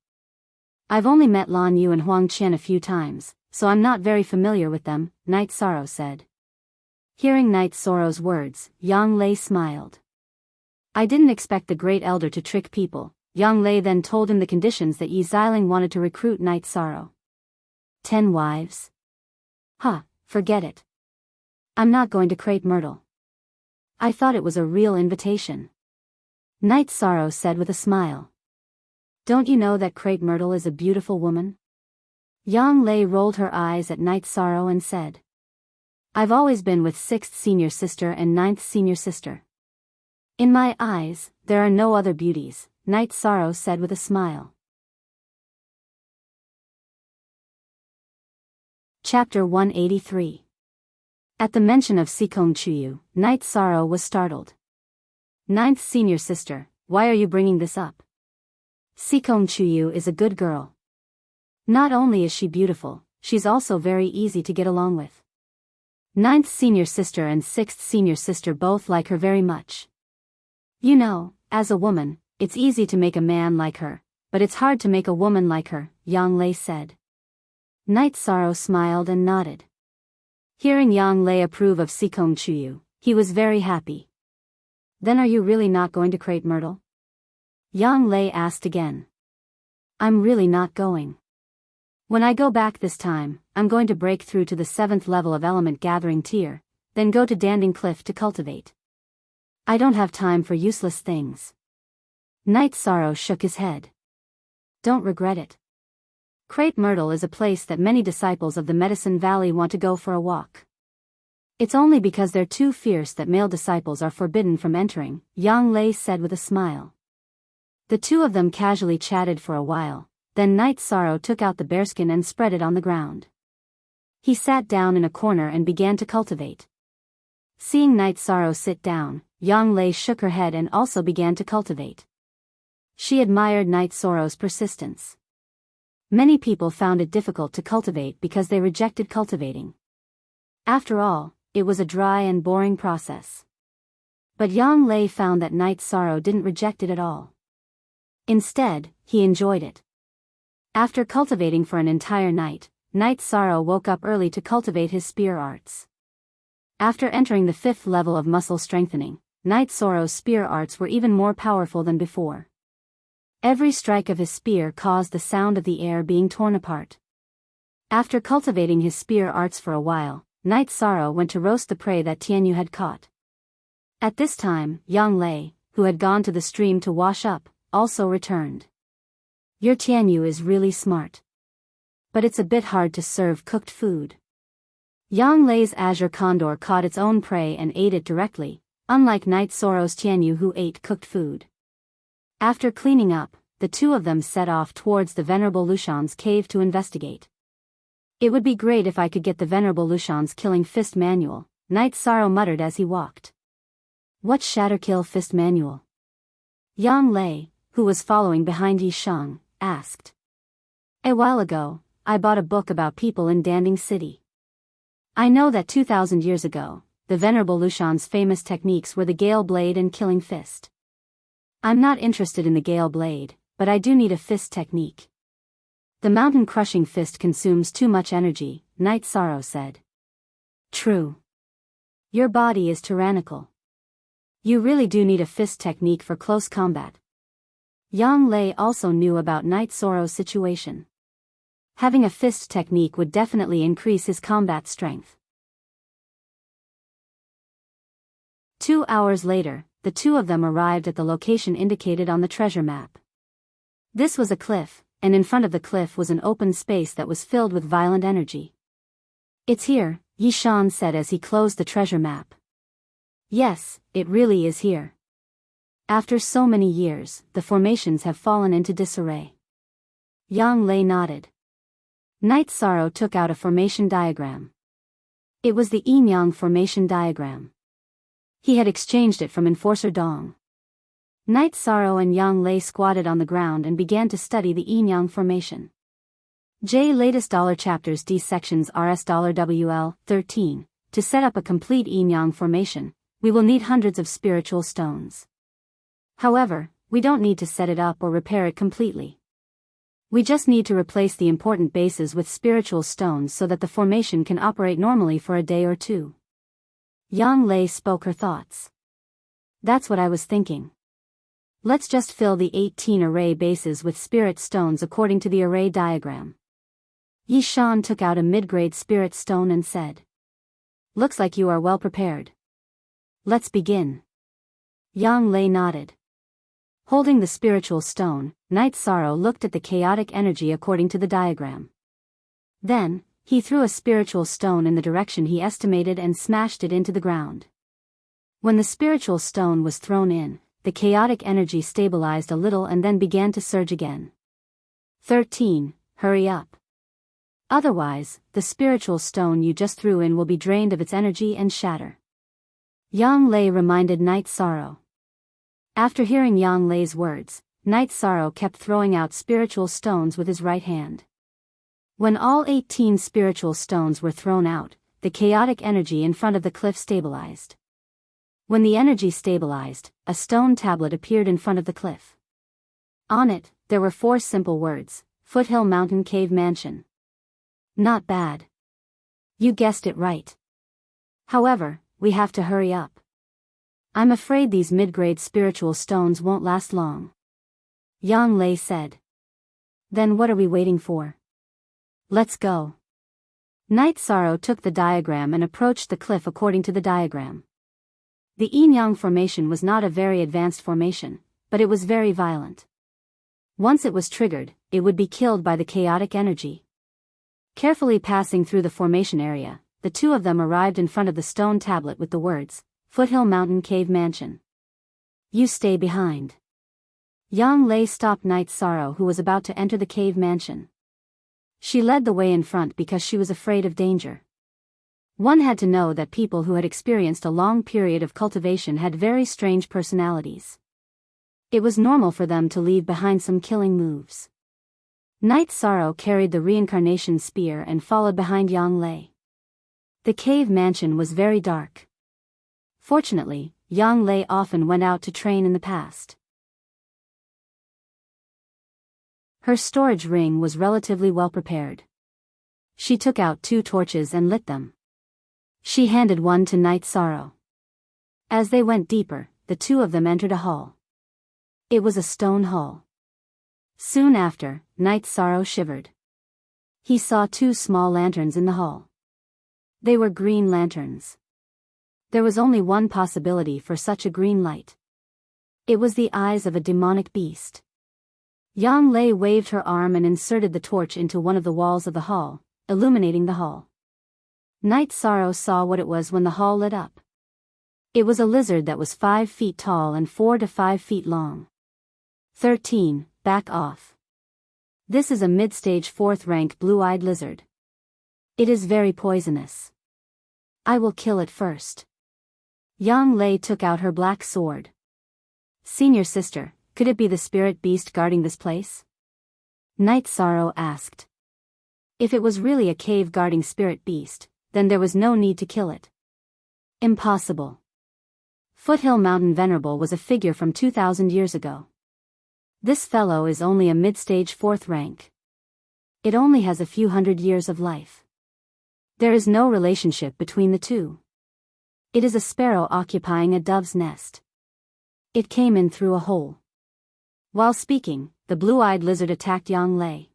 I've only met Lan Yu and Huang Qian a few times, so I'm not very familiar with them, Night Sorrow said. Hearing Night Sorrow's words, Yang Lei smiled. I didn't expect the Great Elder to trick people. Yang Lei then told him the conditions that Yi Xiling wanted to recruit Night Sorrow. 10 wives? Huh, forget it. I'm not going to crepe myrtle. I thought it was a real invitation. Night Sorrow said with a smile. Don't you know that crepe myrtle is a beautiful woman? Yang Lei rolled her eyes at Night Sorrow and said. I've always been with 6th senior sister and 9th senior sister. In my eyes, there are no other beauties, Night Sorrow said with a smile. Chapter 183. At the mention of Sikong Chuyu, Night Sorrow was startled. 9th senior sister, why are you bringing this up? Sikong Chuyu is a good girl. Not only is she beautiful, she's also very easy to get along with. 9th senior sister and 6th senior sister both like her very much. You know, as a woman, it's easy to make a man like her, but it's hard to make a woman like her, Yang Lei said. Night Sorrow smiled and nodded. Hearing Yang Lei approve of Sikong Chuyu, he was very happy. Then are you really not going to crepe myrtle? Yang Lei asked again. I'm really not going. When I go back this time, I'm going to break through to the 7th level of element gathering tier, then go to Danding Cliff to cultivate. I don't have time for useless things. Night Sorrow shook his head. Don't regret it. Crepe Myrtle is a place that many disciples of the Medicine Valley want to go for a walk. It's only because they're too fierce that male disciples are forbidden from entering, Yang Lei said with a smile. The two of them casually chatted for a while, then Night Sorrow took out the bearskin and spread it on the ground. He sat down in a corner and began to cultivate. Seeing Night Sorrow sit down, Yang Lei shook her head and also began to cultivate. She admired Night Sorrow's persistence. Many people found it difficult to cultivate because they rejected cultivating. After all, it was a dry and boring process. But Yang Lei found that Night Sorrow didn't reject it at all. Instead, he enjoyed it. After cultivating for an entire night, Night Sorrow woke up early to cultivate his spear arts. After entering the 5th level of muscle strengthening, Night Sorrow's spear arts were even more powerful than before. Every strike of his spear caused the sound of the air being torn apart. After cultivating his spear arts for a while, Night Sorrow went to roast the prey that Tianyu had caught. At this time, Yang Lei, who had gone to the stream to wash up, also returned. Your Tianyu is really smart. But it's a bit hard to serve cooked food. Yang Lei's azure condor caught its own prey and ate it directly, unlike Night Sorrow's Tianyu who ate cooked food. After cleaning up, the two of them set off towards the Venerable Lushan's cave to investigate. It would be great if I could get the Venerable Lushan's killing fist manual, Night Sorrow muttered as he walked. What Shatterkill fist manual? Yang Lei, who was following behind Yi Shang, asked. A while ago, I bought a book about people in Danding City. I know that 2,000 years ago, the Venerable Lushan's famous techniques were the Gale Blade and Killing Fist. I'm not interested in the Gale Blade, but I do need a fist technique. The Mountain Crushing Fist consumes too much energy, Night Sorrow said. True. Your body is tyrannical. You really do need a fist technique for close combat. Yang Lei also knew about Night Sorrow's situation. Having a fist technique would definitely increase his combat strength. 2 hours later, the two of them arrived at the location indicated on the treasure map. This was a cliff, and in front of the cliff was an open space that was filled with violent energy. It's here, Yi Shan said as he closed the treasure map. Yes, it really is here. After so many years, the formations have fallen into disarray. Yang Lei nodded. Night Sorrow took out a formation diagram. It was the Yin-Yang formation diagram. He had exchanged it from Enforcer Dong. Night Sorrow and Yang Lei squatted on the ground and began to study the Yin-Yang formation. J. Latest $chapters D sections RS$WL 13. To set up a complete Yin-Yang formation, we will need hundreds of spiritual stones. However, we don't need to set it up or repair it completely. We just need to replace the important bases with spiritual stones so that the formation can operate normally for a day or two. Yang Lei spoke her thoughts. That's what I was thinking. Let's just fill the 18 array bases with spirit stones according to the array diagram. Yi Shan took out a mid-grade spirit stone and said, "Looks like you are well prepared. Let's begin." Yang Lei nodded. Holding the spiritual stone, Night Sorrow looked at the chaotic energy according to the diagram. Then, he threw a spiritual stone in the direction he estimated and smashed it into the ground. When the spiritual stone was thrown in, the chaotic energy stabilized a little and then began to surge again. 13. Hurry up. Otherwise, the spiritual stone you just threw in will be drained of its energy and shatter. Yang Lei reminded Night Sorrow. After hearing Yang Lei's words, Night Sorrow kept throwing out spiritual stones with his right hand. When all 18 spiritual stones were thrown out, the chaotic energy in front of the cliff stabilized. When the energy stabilized, a stone tablet appeared in front of the cliff. On it, there were 4 simple words: Foothill Mountain Cave Mansion. Not bad. You guessed it right. However, we have to hurry up. I'm afraid these mid-grade spiritual stones won't last long. Yang Lei said. Then what are we waiting for? Let's go. Night Sorrow took the diagram and approached the cliff according to the diagram. The yin-yang formation was not a very advanced formation, but it was very violent. Once it was triggered, it would be killed by the chaotic energy. Carefully passing through the formation area, the two of them arrived in front of the stone tablet with the words, Foothill Mountain Cave Mansion. You stay behind. Yang Lei stopped Night Sorrow, who was about to enter the cave mansion. She led the way in front because she was afraid of danger. One had to know that people who had experienced a long period of cultivation had very strange personalities. It was normal for them to leave behind some killing moves. Night Sorrow carried the reincarnation spear and followed behind Yang Lei. The cave mansion was very dark. Fortunately, Yang Lei often went out to train in the past. Her storage ring was relatively well prepared. She took out 2 torches and lit them. She handed one to Night Sorrow. As they went deeper, the two of them entered a hall. It was a stone hall. Soon after, Night Sorrow shivered. He saw 2 small lanterns in the hall. They were green lanterns. There was only one possibility for such a green light. It was the eyes of a demonic beast. Yang Lei waved her arm and inserted the torch into one of the walls of the hall, illuminating the hall. Night Sorrow saw what it was when the hall lit up. It was a lizard that was 5 feet tall and 4 to 5 feet long. 13. Back off. This is a mid-stage 4th rank blue-eyed lizard. It is very poisonous. I will kill it first. Yang Lei took out her black sword. Senior sister, could it be the spirit beast guarding this place? Night Sorrow asked. If it was really a cave guarding spirit beast, then there was no need to kill it. Impossible. Foothill Mountain Venerable was a figure from 2,000 years ago. This fellow is only a mid-stage 4th rank. It only has a few hundred years of life. There is no relationship between the two. It is a sparrow occupying a dove's nest. It came in through a hole. While speaking, the blue-eyed lizard attacked Yang Lei.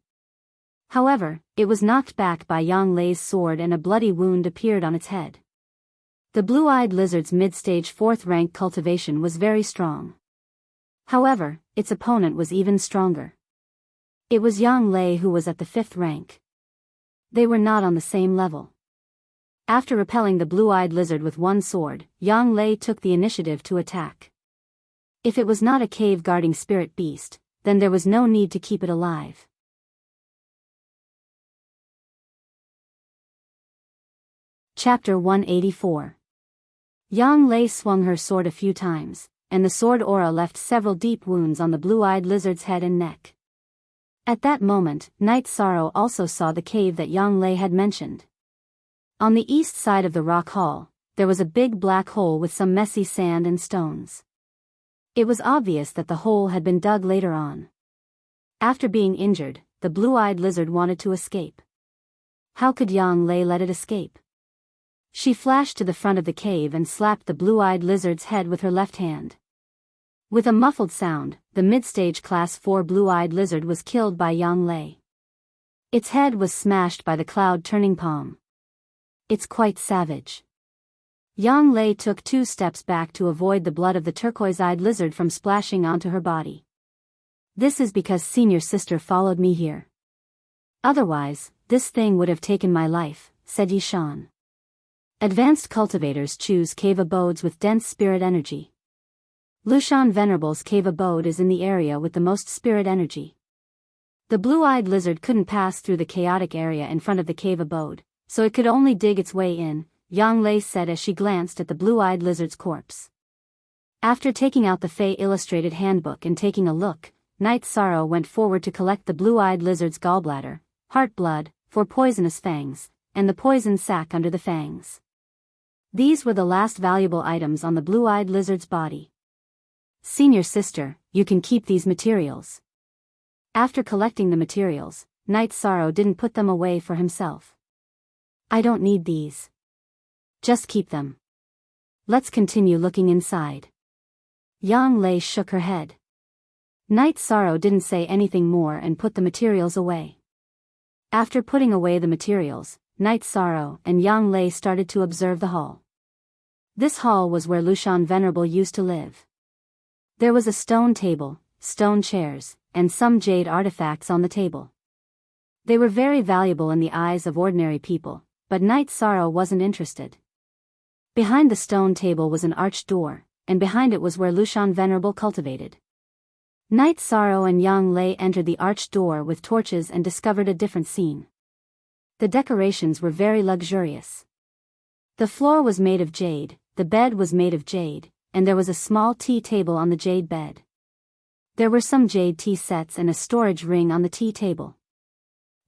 However, it was knocked back by Yang Lei's sword and a bloody wound appeared on its head. The blue-eyed lizard's mid-stage 4th rank cultivation was very strong. However, its opponent was even stronger. It was Yang Lei who was at the 5th rank. They were not on the same level. After repelling the blue-eyed lizard with one sword, Yang Lei took the initiative to attack. If it was not a cave-guarding spirit beast, then there was no need to keep it alive. Chapter 184. Yang Lei swung her sword a few times, and the sword aura left several deep wounds on the blue-eyed lizard's head and neck. At that moment, Night Sorrow also saw the cave that Yang Lei had mentioned. On the east side of the rock hall, there was a big black hole with some messy sand and stones. It was obvious that the hole had been dug later on. After being injured, the blue-eyed lizard wanted to escape. How could Yang Lei let it escape? She flashed to the front of the cave and slapped the blue-eyed lizard's head with her left hand. With a muffled sound, the mid-stage Class 4 blue-eyed lizard was killed by Yang Lei. Its head was smashed by the cloud-turning palm. It's quite savage. Yang Lei took 2 steps back to avoid the blood of the turquoise-eyed lizard from splashing onto her body. This is because senior sister followed me here. Otherwise, this thing would have taken my life, said Yishan. Advanced cultivators choose cave abodes with dense spirit energy. Lushan Venerable's cave abode is in the area with the most spirit energy. The blue-eyed lizard couldn't pass through the chaotic area in front of the cave abode, so it could only dig its way in, Yang Lei said as she glanced at the blue-eyed lizard's corpse. After taking out the Fey Illustrated Handbook and taking a look, Night Sorrow went forward to collect the blue-eyed lizard's gallbladder, heart blood, 4 poisonous fangs, and the poison sac under the fangs. These were the last valuable items on the blue-eyed lizard's body. Senior sister, you can keep these materials. After collecting the materials, Night Sorrow didn't put them away for himself. I don't need these. Just keep them. Let's continue looking inside. Yang Lei shook her head. Night Sorrow didn't say anything more and put the materials away. After putting away the materials, Night Sorrow and Yang Lei started to observe the hall. This hall was where Lushan Venerable used to live. There was a stone table, stone chairs, and some jade artifacts on the table. They were very valuable in the eyes of ordinary people, but Night Sorrow wasn't interested. Behind the stone table was an arched door, and behind it was where Lushan Venerable cultivated. Night Sorrow and Yang Lei entered the arched door with torches and discovered a different scene. The decorations were very luxurious. The floor was made of jade, the bed was made of jade, and there was a small tea table on the jade bed. There were some jade tea sets and a storage ring on the tea table.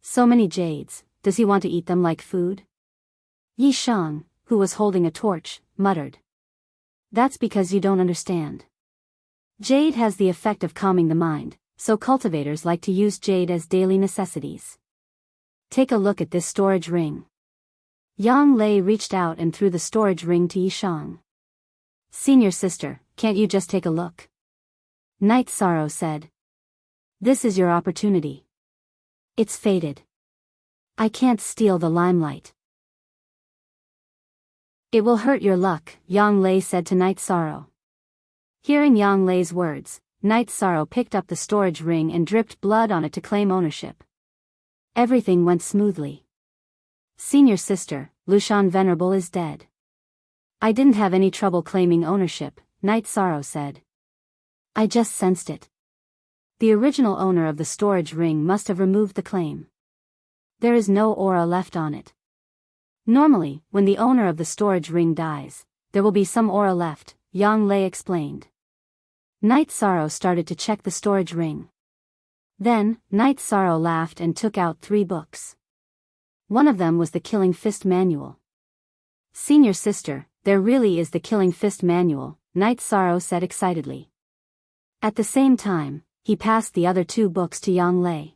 So many jades, does he want to eat them like food? Yi Shang, who was holding a torch, muttered. That's because you don't understand. Jade has the effect of calming the mind, so cultivators like to use jade as daily necessities. Take a look at this storage ring. Yang Lei reached out and threw the storage ring to Yi Shang. Senior sister, can't you just take a look? Night Sorrow said. This is your opportunity. It's faded. I can't steal the limelight. It will hurt your luck, Yang Lei said to Night Sorrow. Hearing Yang Lei's words, Night Sorrow picked up the storage ring and dripped blood on it to claim ownership. Everything went smoothly. Senior sister, Lushan Venerable is dead. I didn't have any trouble claiming ownership, Night Sorrow said. I just sensed it. The original owner of the storage ring must have removed the claim. There is no aura left on it. Normally, when the owner of the storage ring dies, there will be some aura left, Yang Lei explained. Night Sorrow started to check the storage ring. Then, Night Sorrow laughed and took out 3 books. One of them was the Killing Fist Manual. Senior sister, there really is the Killing Fist Manual, Night Sorrow said excitedly. At the same time, he passed the other 2 books to Yang Lei.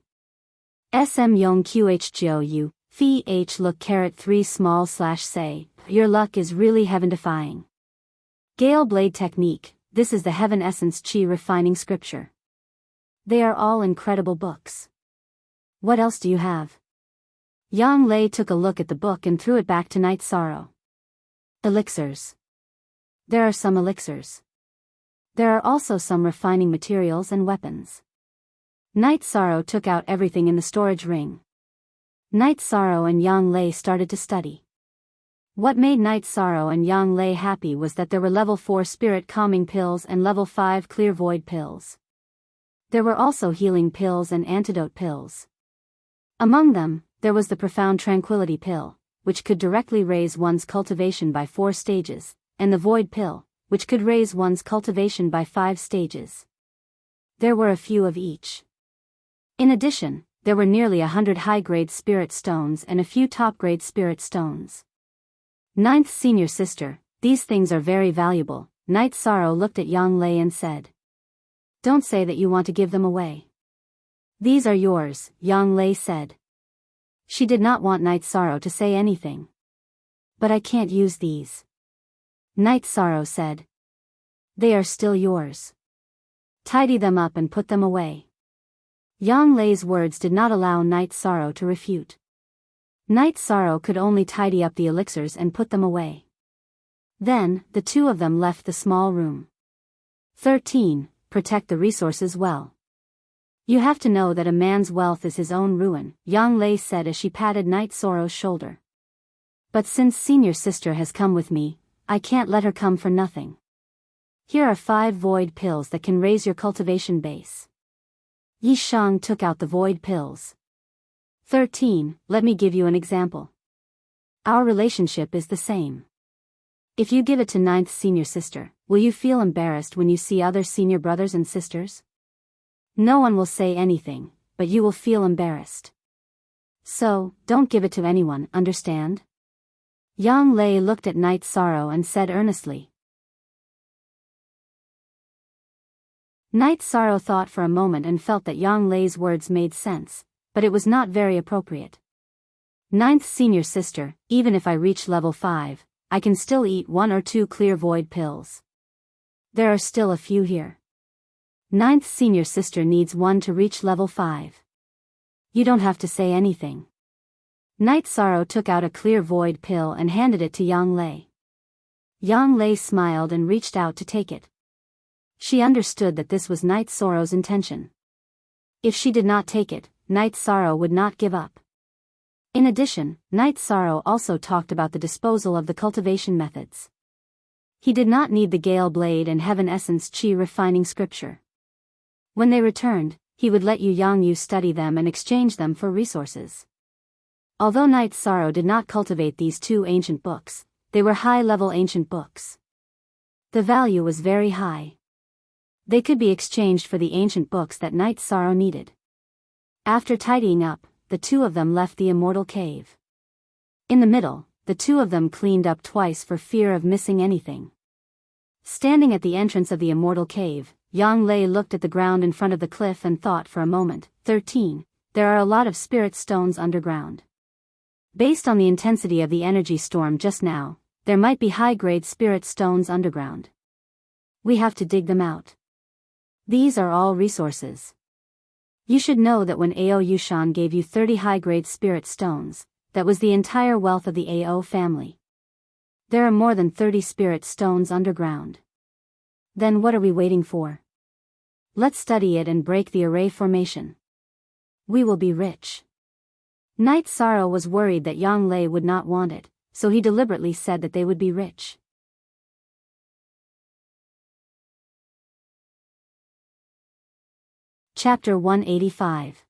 SM Yong QHGOU, Phi H look caret 3 small slash say, your luck is really heaven-defying. Gale Blade Technique, this is the Heaven Essence Chi Refining Scripture. They are all incredible books. What else do you have? Yang Lei took a look at the book and threw it back to Night Sorrow. Elixirs. There are some elixirs. There are also some refining materials and weapons. Night Sorrow took out everything in the storage ring. Night Sorrow and Yang Lei started to study. What made Night Sorrow and Yang Lei happy was that there were level 4 spirit calming pills and level 5 clear void pills. There were also healing pills and antidote pills. Among them, there was the profound tranquility pill, which could directly raise one's cultivation by 4 stages, and the void pill, which could raise one's cultivation by 5 stages. There were a few of each. In addition, there were nearly 100 high-grade spirit stones and a few top-grade spirit stones. Ninth senior sister, these things are very valuable, Night Sorrow looked at Yang Lei and said. Don't say that you want to give them away. These are yours, Yang Lei said. She did not want Night Sorrow to say anything. But I can't use these. Night Sorrow said. They are still yours. Tidy them up and put them away. Yang Lei's words did not allow Night Sorrow to refute. Night Sorrow could only tidy up the elixirs and put them away. Then, the two of them left the small room. 13. Protect the resources well. You have to know that a man's wealth is his own ruin, Yang Lei said as she patted Night Sorrow's shoulder. But since senior sister has come with me, I can't let her come for nothing. Here are 5 void pills that can raise your cultivation base. Yi Shang took out the void pills. 13. Let me give you an example. Our relationship is the same. If you give it to 9th senior sister, will you feel embarrassed when you see other senior brothers and sisters? No one will say anything, but you will feel embarrassed. So, don't give it to anyone, understand? Yang Lei looked at Night Sorrow and said earnestly. Night Sorrow thought for a moment and felt that Yang Lei's words made sense, but it was not very appropriate. 9th senior sister, even if I reach level 5, I can still eat 1 or 2 clear void pills. There are still a few here. 9th senior sister needs 1 to reach level 5. You don't have to say anything. Night Sorrow took out a clear void pill and handed it to Yang Lei. Yang Lei smiled and reached out to take it. She understood that this was Night Sorrow's intention. If she did not take it, Night Sorrow would not give up. In addition, Night Sorrow also talked about the disposal of the cultivation methods. He did not need the Gale Blade and Heaven Essence Chi refining scripture. When they returned, he would let Yang study them and exchange them for resources. Although Night Sorrow did not cultivate these 2 ancient books, they were high-level ancient books. The value was very high. They could be exchanged for the ancient books that Night Sorrow needed. After tidying up, the 2 of them left the immortal cave. In the middle, the 2 of them cleaned up twice for fear of missing anything. Standing at the entrance of the immortal cave, Yang Lei looked at the ground in front of the cliff and thought for a moment. 13. There are a lot of spirit stones underground. Based on the intensity of the energy storm just now, there might be high-grade spirit stones underground. We have to dig them out. These are all resources. You should know that when Ao Yushan gave you 30 high-grade spirit stones, that was the entire wealth of the Ao family. There are more than 30 spirit stones underground. Then what are we waiting for? Let's study it and break the array formation. We will be rich. Night Sorrow was worried that Yang Lei would not want it, so he deliberately said that they would be rich. Chapter 185.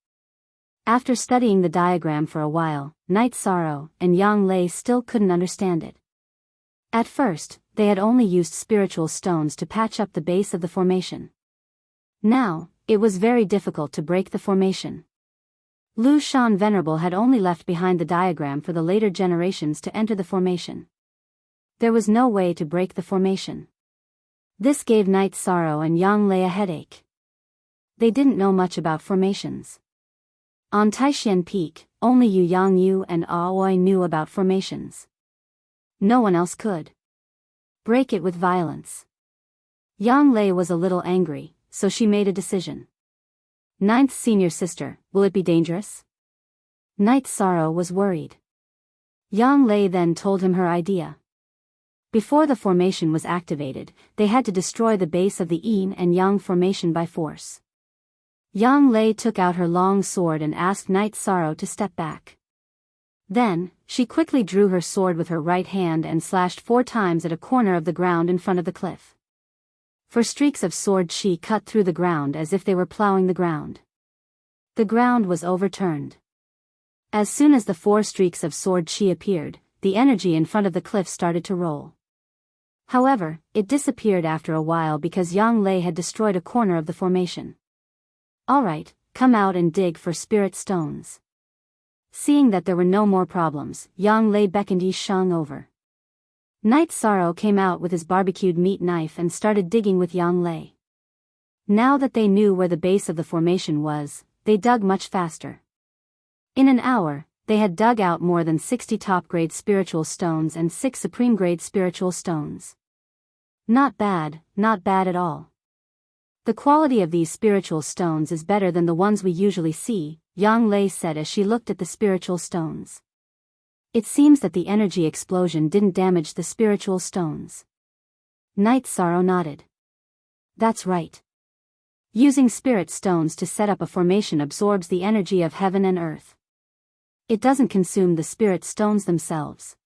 After studying the diagram for a while, Night Sorrow and Yang Lei still couldn't understand it. At first, they had only used spiritual stones to patch up the base of the formation. Now, it was very difficult to break the formation. Lu Shan Venerable had only left behind the diagram for the later generations to enter the formation. There was no way to break the formation. This gave Night Sorrow and Yang Lei a headache. They didn't know much about formations. On Taishan Peak, only Yu Yangyu and Aoi knew about formations. No one else could. Break it with violence. Yang Lei was a little angry, so she made a decision. 9th senior sister, will it be dangerous? Night Sorrow was worried. Yang Lei then told him her idea. Before the formation was activated, they had to destroy the base of the Yin and Yang formation by force. Yang Lei took out her long sword and asked Night Sorrow to step back. Then, she quickly drew her sword with her right hand and slashed 4 times at a corner of the ground in front of the cliff. 4 streaks of sword chi cut through the ground as if they were plowing the ground. The ground was overturned. As soon as the 4 streaks of sword chi appeared, the energy in front of the cliff started to roll. However, it disappeared after a while because Yang Lei had destroyed a corner of the formation. Alright, come out and dig for spirit stones. Seeing that there were no more problems, Yang Lei beckoned Yi Shang over. Night Sorrow came out with his barbecued meat knife and started digging with Yang Lei. Now that they knew where the base of the formation was, they dug much faster. In an hour, they had dug out more than 60 top-grade spiritual stones and 6 supreme-grade spiritual stones. Not bad at all. The quality of these spiritual stones is better than the ones we usually see, Yang Lei said as she looked at the spiritual stones. It seems that the energy explosion didn't damage the spiritual stones. Night Sorrow nodded. That's right. Using spirit stones to set up a formation absorbs the energy of heaven and earth. It doesn't consume the spirit stones themselves.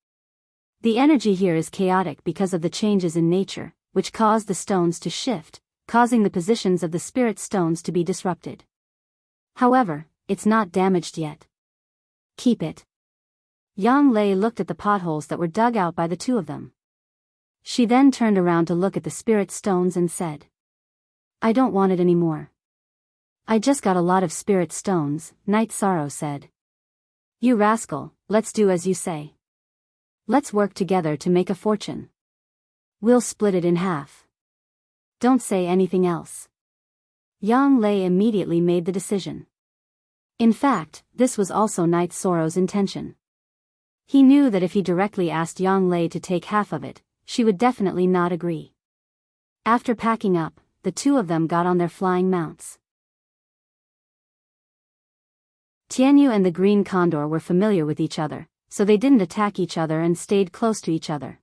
The energy here is chaotic because of the changes in nature, which cause the stones to shift, causing the positions of the spirit stones to be disrupted. However, it's not damaged yet. Keep it. Yang Lei looked at the potholes that were dug out by the two of them. She then turned around to look at the spirit stones and said, I don't want it anymore. I just got a lot of spirit stones, Night Sorrow said. You rascal, let's do as you say. Let's work together to make a fortune. We'll split it in half. Don't say anything else. Yang Lei immediately made the decision. In fact, this was also Night Sorrow's intention. He knew that if he directly asked Yang Lei to take half of it, she would definitely not agree. After packing up, the two of them got on their flying mounts. Tianyu and the Green Condor were familiar with each other, so they didn't attack each other and stayed close to each other.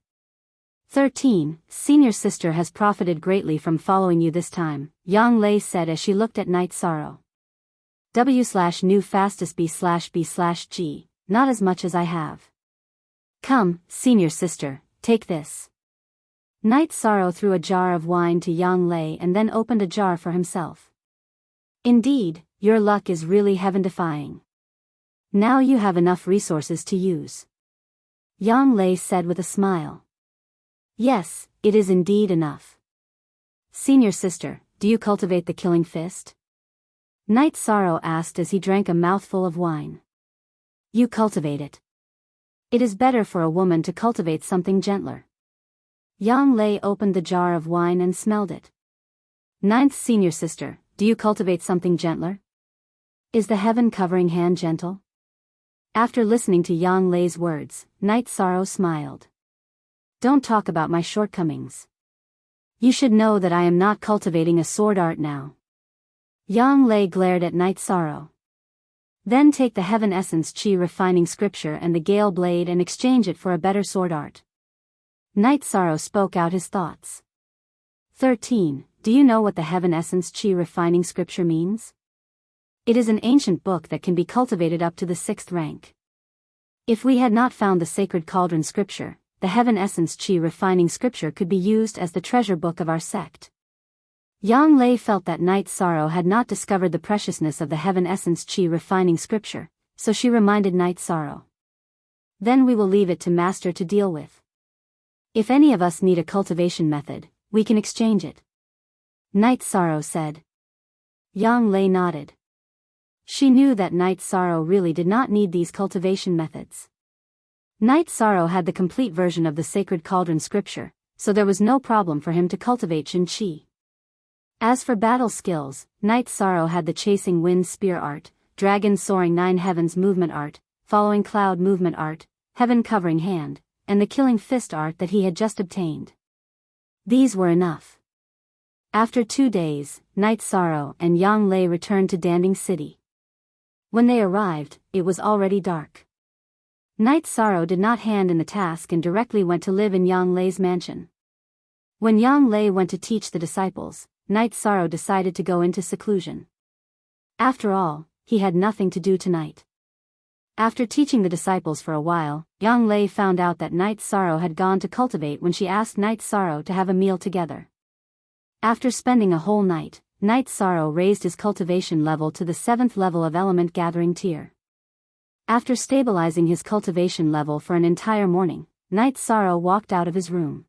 13. Senior sister has profited greatly from following you this time, Yang Lei said as she looked at Night Sorrow. W/new fastest B/B/G, not as much as I have. Come, senior sister, take this. Night Sorrow threw a jar of wine to Yang Lei and then opened a jar for himself. Indeed, your luck is really heaven-defying. Now you have enough resources to use. Yang Lei said with a smile. Yes, it is indeed enough. Senior sister, do you cultivate the killing fist? Night Sorrow asked as he drank a mouthful of wine. You cultivate it. It is better for a woman to cultivate something gentler. Yang Lei opened the jar of wine and smelled it. Ninth senior sister, do you cultivate something gentler? Is the heaven-covering hand gentle? After listening to Yang Lei's words, Night Sorrow smiled. Don't talk about my shortcomings. You should know that I am not cultivating a sword art now. Yang Lei glared at Night Sorrow. Then take the Heaven Essence Chi Refining Scripture and the Gale Blade and exchange it for a better sword art. Night Sorrow spoke out his thoughts. 13. Do you know what the Heaven Essence Chi Refining Scripture means? It is an ancient book that can be cultivated up to the 6th rank. If we had not found the Sacred Cauldron Scripture, the Heaven Essence Chi Refining Scripture could be used as the treasure book of our sect. Yang Lei felt that Night Sorrow had not discovered the preciousness of the Heaven Essence Chi Refining Scripture, so she reminded Night Sorrow. Then we will leave it to Master to deal with. If any of us need a cultivation method, we can exchange it. Night Sorrow said. Yang Lei nodded. She knew that Night Sorrow really did not need these cultivation methods. Night Sorrow had the complete version of the Sacred Cauldron Scripture, so there was no problem for him to cultivate Jin Chi. As for battle skills, Night Sorrow had the Chasing Wind Spear Art, Dragon Soaring 9 Heavens Movement Art, Following Cloud Movement Art, Heaven Covering Hand, and the Killing Fist Art that he had just obtained. These were enough. After 2 days, Night Sorrow and Yang Lei returned to Danding City. When they arrived, it was already dark. Night Sorrow did not hand in the task and directly went to live in Yang Lei's mansion. When Yang Lei went to teach the disciples, Night Sorrow decided to go into seclusion. After all, he had nothing to do tonight. After teaching the disciples for a while, Yang Lei found out that Night Sorrow had gone to cultivate when she asked Night Sorrow to have a meal together. After spending a whole night, Night Sorrow raised his cultivation level to the 7th level of Element Gathering tier. After stabilizing his cultivation level for an entire morning, Night Sorrow walked out of his room.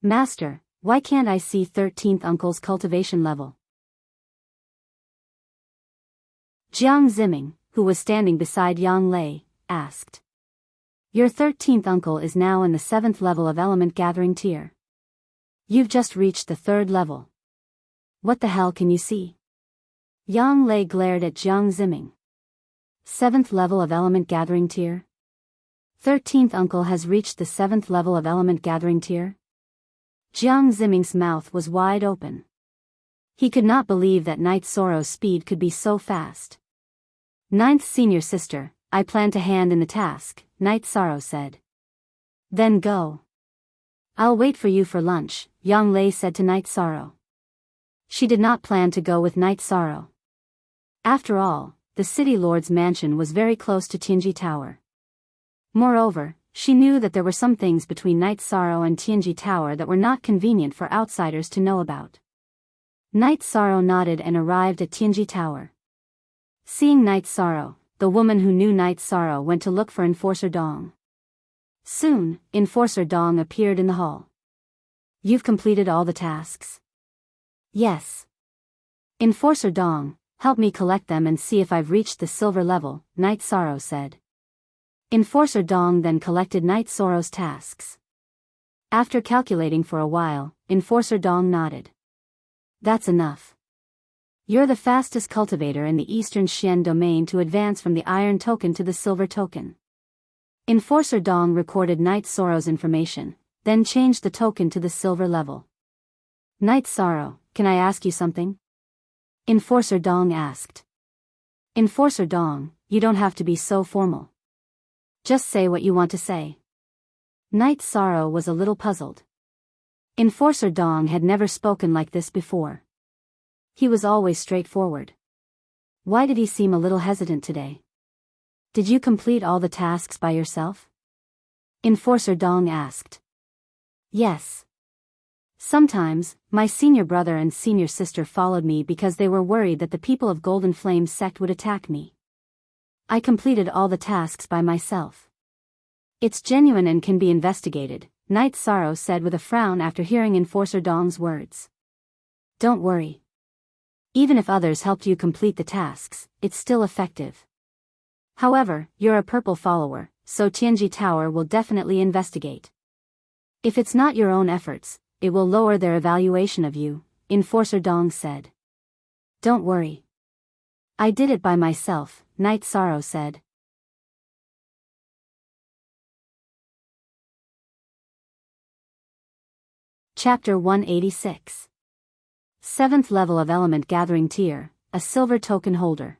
Master, why can't I see 13th uncle's cultivation level? Jiang Ziming, who was standing beside Yang Lei, asked. Your 13th uncle is now in the 7th level of Element Gathering tier. You've just reached the 3rd level. What the hell can you see? Yang Lei glared at Jiang Ziming. 7th level of Element Gathering tier? 13th uncle has reached the 7th level of Element Gathering tier? Jiang Ziming's mouth was wide open. He could not believe that Night Sorrow's speed could be so fast. Ninth senior sister, I plan to hand in the task, Night Sorrow said. Then go. I'll wait for you for lunch, Yang Lei said to Night Sorrow. She did not plan to go with Night Sorrow. After all, the city lord's mansion was very close to Tianji Tower. Moreover, she knew that there were some things between Night Sorrow and Tianji Tower that were not convenient for outsiders to know about. Night Sorrow nodded and arrived at Tianji Tower. Seeing Night Sorrow, the woman who knew Night Sorrow went to look for Enforcer Dong. Soon, Enforcer Dong appeared in the hall. You've completed all the tasks? Yes. Enforcer Dong, help me collect them and see if I've reached the silver level, Night Sorrow said. Enforcer Dong then collected Night Sorrow's tasks. After calculating for a while, Enforcer Dong nodded. That's enough. You're the fastest cultivator in the Eastern Xian domain to advance from the Iron Token to the Silver Token. Enforcer Dong recorded Night Sorrow's information, then changed the token to the silver level. Night Sorrow, can I ask you something? Enforcer Dong asked. Enforcer Dong, you don't have to be so formal. Just say what you want to say. Night Sorrow was a little puzzled. Enforcer Dong had never spoken like this before. He was always straightforward. Why did he seem a little hesitant today? Did you complete all the tasks by yourself? Enforcer Dong asked. Yes. Sometimes, my senior brother and senior sister followed me because they were worried that the people of Golden Flame sect would attack me. I completed all the tasks by myself. It's genuine and can be investigated, Night Sorrow said with a frown after hearing Enforcer Dong's words. Don't worry. Even if others helped you complete the tasks, it's still effective. However, you're a purple follower, so Tianji Tower will definitely investigate. If it's not your own efforts, it will lower their evaluation of you, Enforcer Dong said. Don't worry. I did it by myself, Night Sorrow said. Chapter 186. 7th level of Element Gathering Tier, a Silver Token Holder.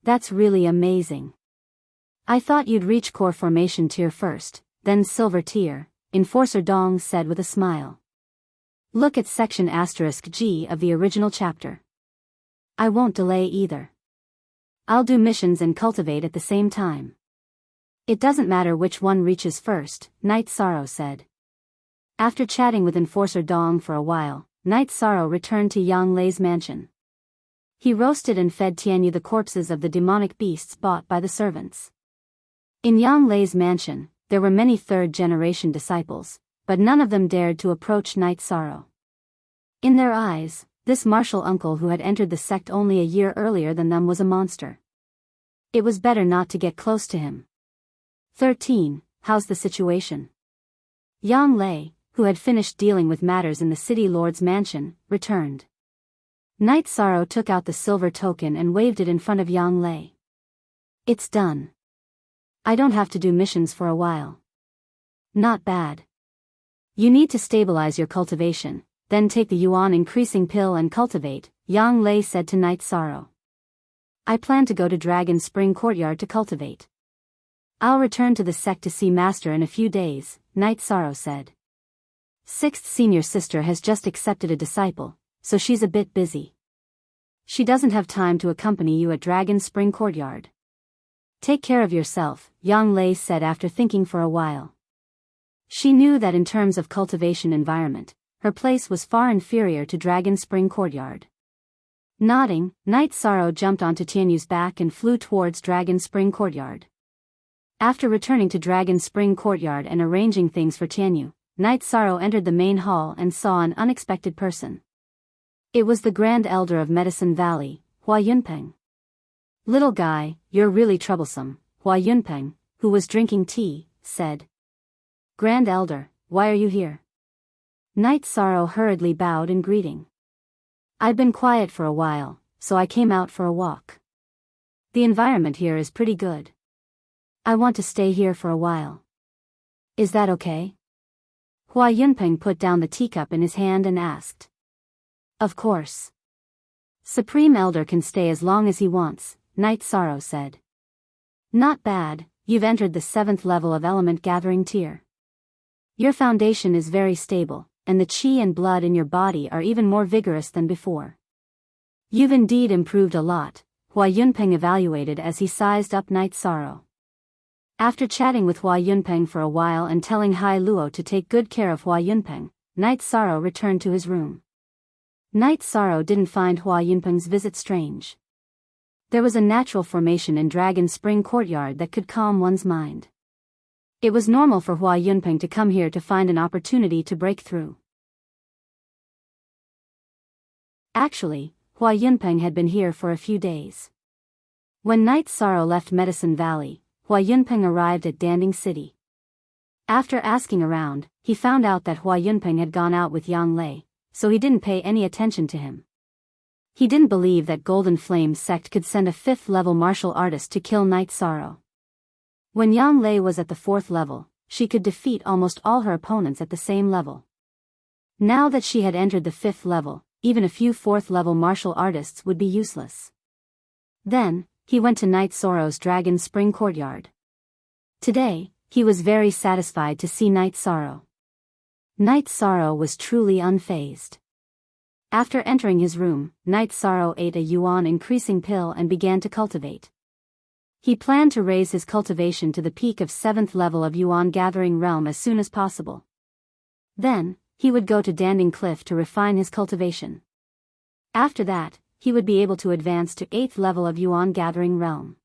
That's really amazing. I thought you'd reach Core Formation Tier first, then Silver Tier, Enforcer Dong said with a smile. Look at section *G of the original chapter. I won't delay either. I'll do missions and cultivate at the same time. It doesn't matter which one reaches first, Night Sorrow said. After chatting with Enforcer Dong for a while, Night Sorrow returned to Yang Lei's mansion. He roasted and fed Tianyu the corpses of the demonic beasts bought by the servants. In Yang Lei's mansion, there were many third-generation disciples, but none of them dared to approach Night Sorrow. In their eyes, this martial uncle who had entered the sect only a year earlier than them was a monster. It was better not to get close to him. 13. How's the situation? Yang Lei, who had finished dealing with matters in the city lord's mansion, returned. Night Sorrow took out the silver token and waved it in front of Yang Lei. It's done. I don't have to do missions for a while. Not bad. You need to stabilize your cultivation, then take the yuan increasing pill and cultivate, Yang Lei said to Night Sorrow. I plan to go to Dragon Spring Courtyard to cultivate. I'll return to the sect to see Master in a few days, Night Sorrow said. 6th senior sister has just accepted a disciple, so she's a bit busy. She doesn't have time to accompany you at Dragon Spring Courtyard. Take care of yourself, Yang Lei said after thinking for a while. She knew that in terms of cultivation environment, her place was far inferior to Dragon Spring Courtyard. Nodding, Night Sorrow jumped onto Tianyu's back and flew towards Dragon Spring Courtyard. After returning to Dragon Spring Courtyard and arranging things for Tianyu, Night Sorrow entered the main hall and saw an unexpected person. It was the Grand Elder of Medicine Valley, Hua Yunpeng. Little guy, you're really troublesome, Hua Yunpeng, who was drinking tea, said. Grand Elder, why are you here? Night Sorrow hurriedly bowed in greeting. I've been quiet for a while, so I came out for a walk. The environment here is pretty good. I want to stay here for a while. Is that okay? Hua Yunpeng put down the teacup in his hand and asked. Of course. Supreme Elder can stay as long as he wants, Night Sorrow said. Not bad, you've entered the 7th level of element gathering tier. Your foundation is very stable, and the chi and blood in your body are even more vigorous than before. You've indeed improved a lot, Hua Yunpeng evaluated as he sized up Night Sorrow. After chatting with Hua Yunpeng for a while and telling Hai Luo to take good care of Hua Yunpeng, Night Sorrow returned to his room. Night Sorrow didn't find Hua Yunpeng's visit strange. There was a natural formation in Dragon Spring Courtyard that could calm one's mind. It was normal for Hua Yunpeng to come here to find an opportunity to break through. Actually, Hua Yunpeng had been here for a few days. When Night Sorrow left Medicine Valley, Hua Yunpeng arrived at Danding City. After asking around, he found out that Hua Yunpeng had gone out with Yang Lei, so he didn't pay any attention to him. He didn't believe that Golden Flame sect could send a 5th-level martial artist to kill Night Sorrow. When Yang Lei was at the 4th level, she could defeat almost all her opponents at the same level. Now that she had entered the 5th level, even a few 4th-level martial artists would be useless. Then, he went to Night Sorrow's Dragon Spring Courtyard. Today, he was very satisfied to see Night Sorrow. Night Sorrow was truly unfazed. After entering his room, Night Sorrow ate a yuan increasing pill and began to cultivate. He planned to raise his cultivation to the peak of 7th level of yuan gathering realm as soon as possible. Then, he would go to Danding Cliff to refine his cultivation. After that, he would be able to advance to 8th level of yuan gathering realm.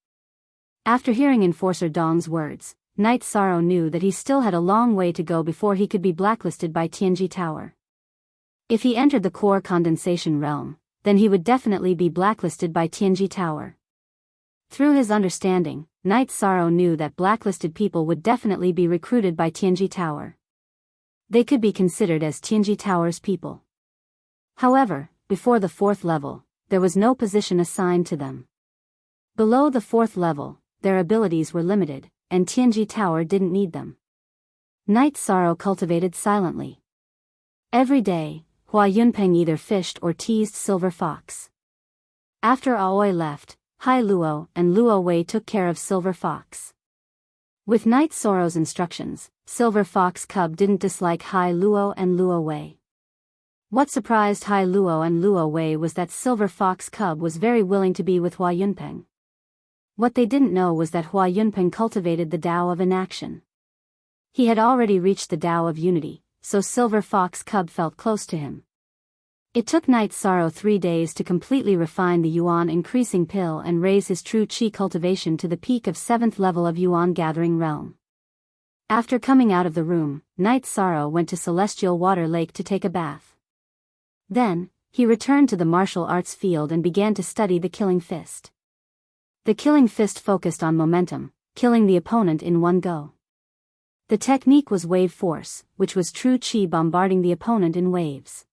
After hearing Enforcer Dong's words, Night Sorrow knew that he still had a long way to go before he could be blacklisted by Tianji Tower. If he entered the core condensation realm, then he would definitely be blacklisted by Tianji Tower. Through his understanding, Night Sorrow knew that blacklisted people would definitely be recruited by Tianji Tower. They could be considered as Tianji Tower's people. However, before the 4th level, there was no position assigned to them. Below the 4th level, their abilities were limited, and Tianji Tower didn't need them. Night Sorrow cultivated silently. Every day, Hua Yunpeng either fished or teased Silver Fox. After Aoi left, Hai Luo and Luo Wei took care of Silver Fox. With Night Sorrow's instructions, Silver Fox Cub didn't dislike Hai Luo and Luo Wei. What surprised Hai Luo and Luo Wei was that Silver Fox Cub was very willing to be with Hua Yunpeng. What they didn't know was that Hua Yunpeng cultivated the Tao of Inaction. He had already reached the Tao of Unity, so Silver Fox Cub felt close to him. It took Night Sorrow 3 days to completely refine the yuan increasing pill and raise his true chi cultivation to the peak of 7th level of yuan gathering realm. After coming out of the room, Night Sorrow went to Celestial Water Lake to take a bath. Then, he returned to the martial arts field and began to study the Killing Fist. The Killing Fist focused on momentum, killing the opponent in one go. The technique was Wave Force, which was true chi bombarding the opponent in waves.